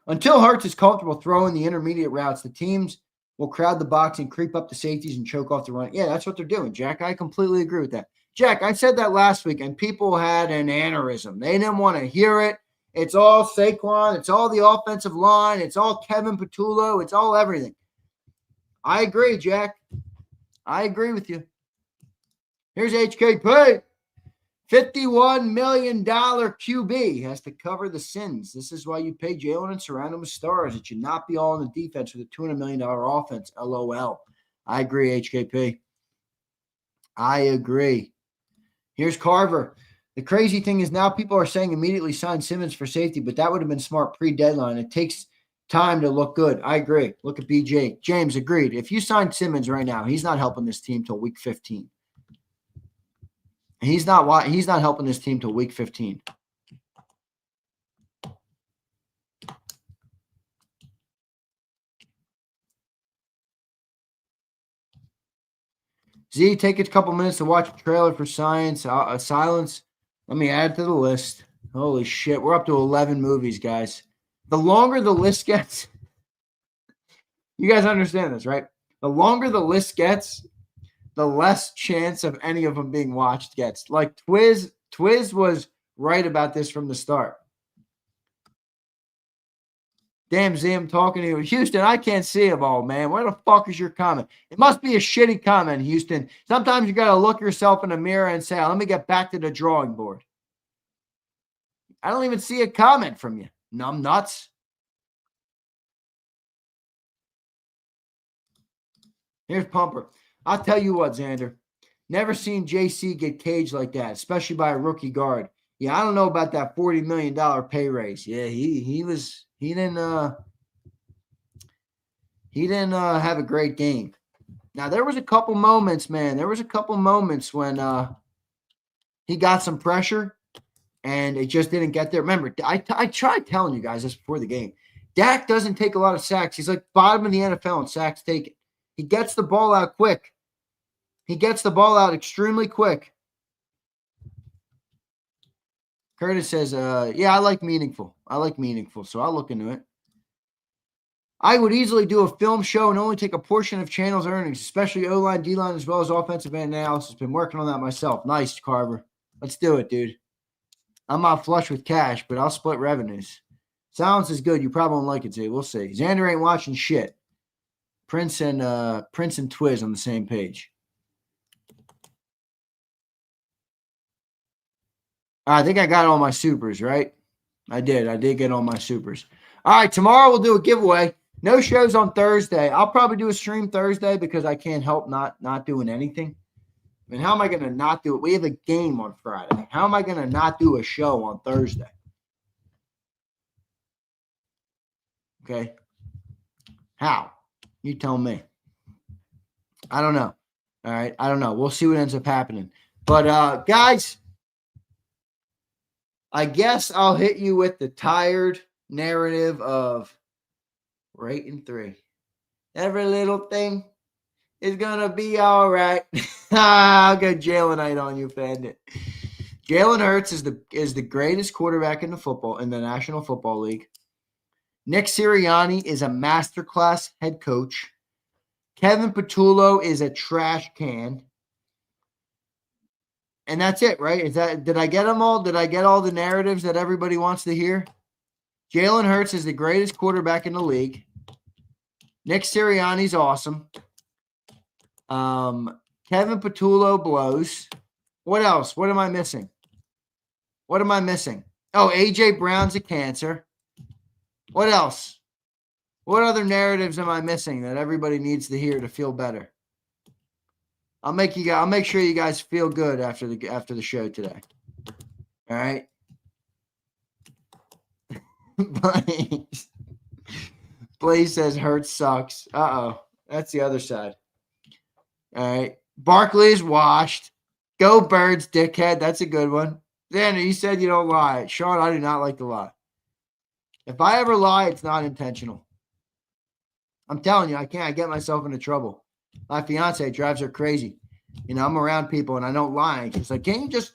Until Hurts is comfortable throwing the intermediate routes, the teams will crowd the box and creep up the safeties and choke off the run. Yeah, that's what they're doing, Jack. I completely agree with that. Jack, I said that last week, and people had an aneurysm. They didn't want to hear it. It's all Saquon. It's all the offensive line. It's all Kevin Patullo. It's all everything. I agree, Jack. I agree with you. Here's HKP. $51 million QB has to cover the sins. This is why you pay Jalen and surround him with stars. It should not be all in the defense with a $200 million offense. LOL. I agree, HKP. I agree. Here's Carver. The crazy thing is now people are saying immediately sign Simmons for safety, but that would have been smart pre-deadline. It takes time to look good. I agree. Look at BJ. James, agreed. If you sign Simmons right now, he's not helping this team till week 15. He's not helping this team till week 15. Z, take a couple minutes to watch a trailer for Silence. Let me add to the list. Holy shit, we're up to 11 movies, guys. The longer the list gets, you guys understand this, right? The longer the list gets, the less chance of any of them being watched gets. Like Twiz was right about this from the start. Damn, Z, I'm talking to you. Houston, I can't see them all, man. Where the fuck is your comment? It must be a shitty comment, Houston. Sometimes you got to look yourself in the mirror and say, let me get back to the drawing board. I don't even see a comment from you. Numb nuts. Here's Pumper. I'll tell you what, Xander. Never seen JC get caged like that, especially by a rookie guard. Yeah, I don't know about that $40 million pay raise. Yeah, he didn't have a great game. Now there was a couple moments, man. There was a couple moments when he got some pressure and it just didn't get there. Remember, I tried telling you guys this before the game. Dak doesn't take a lot of sacks. He's like bottom of the NFL in sacks taken. He gets the ball out quick. He gets the ball out extremely quick. Curtis says, yeah, I like meaningful. So I'll look into it. I would easily do a film show and only take a portion of channel's earnings, especially O-line, D-line, as well as offensive analysis. Been working on that myself. Nice, Carver. Let's do it, dude. I'm not flush with cash, but I'll split revenues. Silence is good. You probably won't like it, Zay. We'll see. Xander ain't watching shit. Prince and Twiz on the same page. I think I got all my supers, right? I did get all my supers. All right, tomorrow we'll do a giveaway. No shows on Thursday. I'll probably do a stream Thursday because I can't help not doing anything. I mean, how am I going to not do it? We have a game on Friday. How am I going to not do a show on Thursday? Okay. How? You tell me. I don't know. All right. I don't know. We'll see what ends up happening. But, guys, I guess I'll hit you with the tired narrative of we're 8-3. Every little thing is going to be all right. I'll go Jalenite on you, Bandit. Jalen Hurts is the greatest quarterback in the National Football League. Nick Sirianni is a masterclass head coach. Kevin Patullo is a trash can. And that's it, right? Did I get them all? Did I get all the narratives that everybody wants to hear? Jalen Hurts is the greatest quarterback in the league. Nick Sirianni's awesome. Kevin Patullo blows. What else? What am I missing? Oh, AJ Brown's a cancer. What else? What other narratives am I missing that everybody needs to hear to feel better? I'll make sure you guys feel good after the show today. All right. Blaze says Hurts sucks. Uh-oh. That's the other side. All right. Barkley's washed. Go Birds, dickhead. That's a good one. Xander, you said you don't lie. Sean, I do not like to lie. If I ever lie, it's not intentional. I'm telling you, I can't. I get myself into trouble. My fiance drives her crazy. You know, I'm around people and I don't lie. It's like, can you just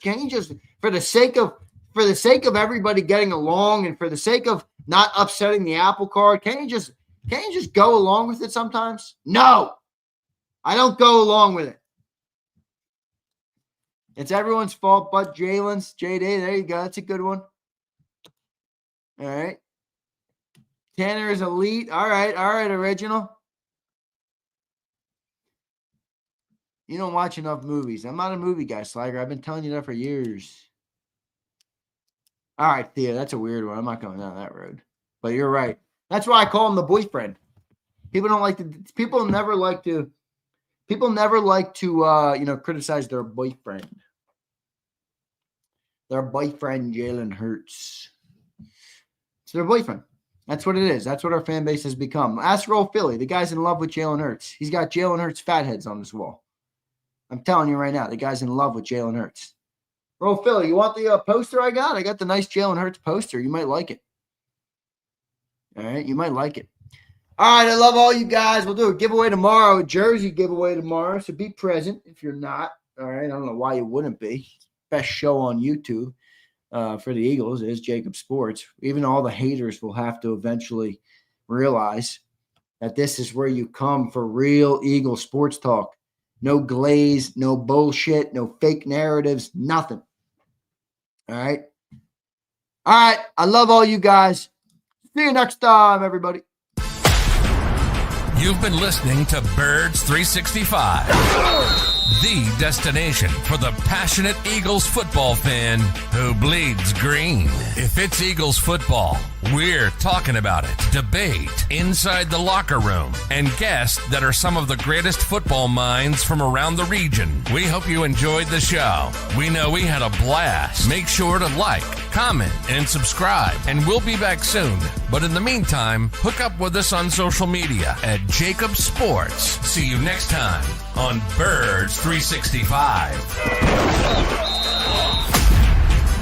for the sake of everybody getting along and for the sake of not upsetting the apple cart, can't you just go along with it sometimes? No, I don't go along with it. It's everyone's fault but Jalen's. JD, there you go. That's a good one. All right. Tanner is elite. All right, original. You don't watch enough movies. I'm not a movie guy, Slager. I've been telling you that for years. All right, Thea, that's a weird one. I'm not going down that road. But you're right. That's why I call him the boyfriend. People never like to criticize their boyfriend. Their boyfriend, Jalen Hurts. It's their boyfriend. That's what it is. That's what our fan base has become. Ask Roll Philly. The guy's in love with Jalen Hurts. He's got Jalen Hurts fatheads on his wall. I'm telling you right now, the guy's in love with Jalen Hurts. Roll Philly, you want the poster I got? I got the nice Jalen Hurts poster. You might like it. All right, you might like it. All right, I love all you guys. We'll do a giveaway tomorrow, a jersey giveaway tomorrow, so be present if you're not. All right, I don't know why you wouldn't be. Best show on YouTube for the Eagles is JAKIB Sports. Even all the haters will have to eventually realize that this is where you come for real Eagle sports talk. No glaze, no bullshit, no fake narratives, nothing. All right? All right, I love all you guys. See you next time, everybody. You've been listening to Birds 365, the destination for the passionate Eagles football fan who bleeds green. If it's Eagles football, we're talking about it. Debate inside the locker room and guests that are some of the greatest football minds from around the region. We hope you enjoyed the show. We know we had a blast. Make sure to like, comment, and subscribe, and we'll be back soon. But in the meantime, hook up with us on social media at JAKIB Sports. See you next time on Birds 365.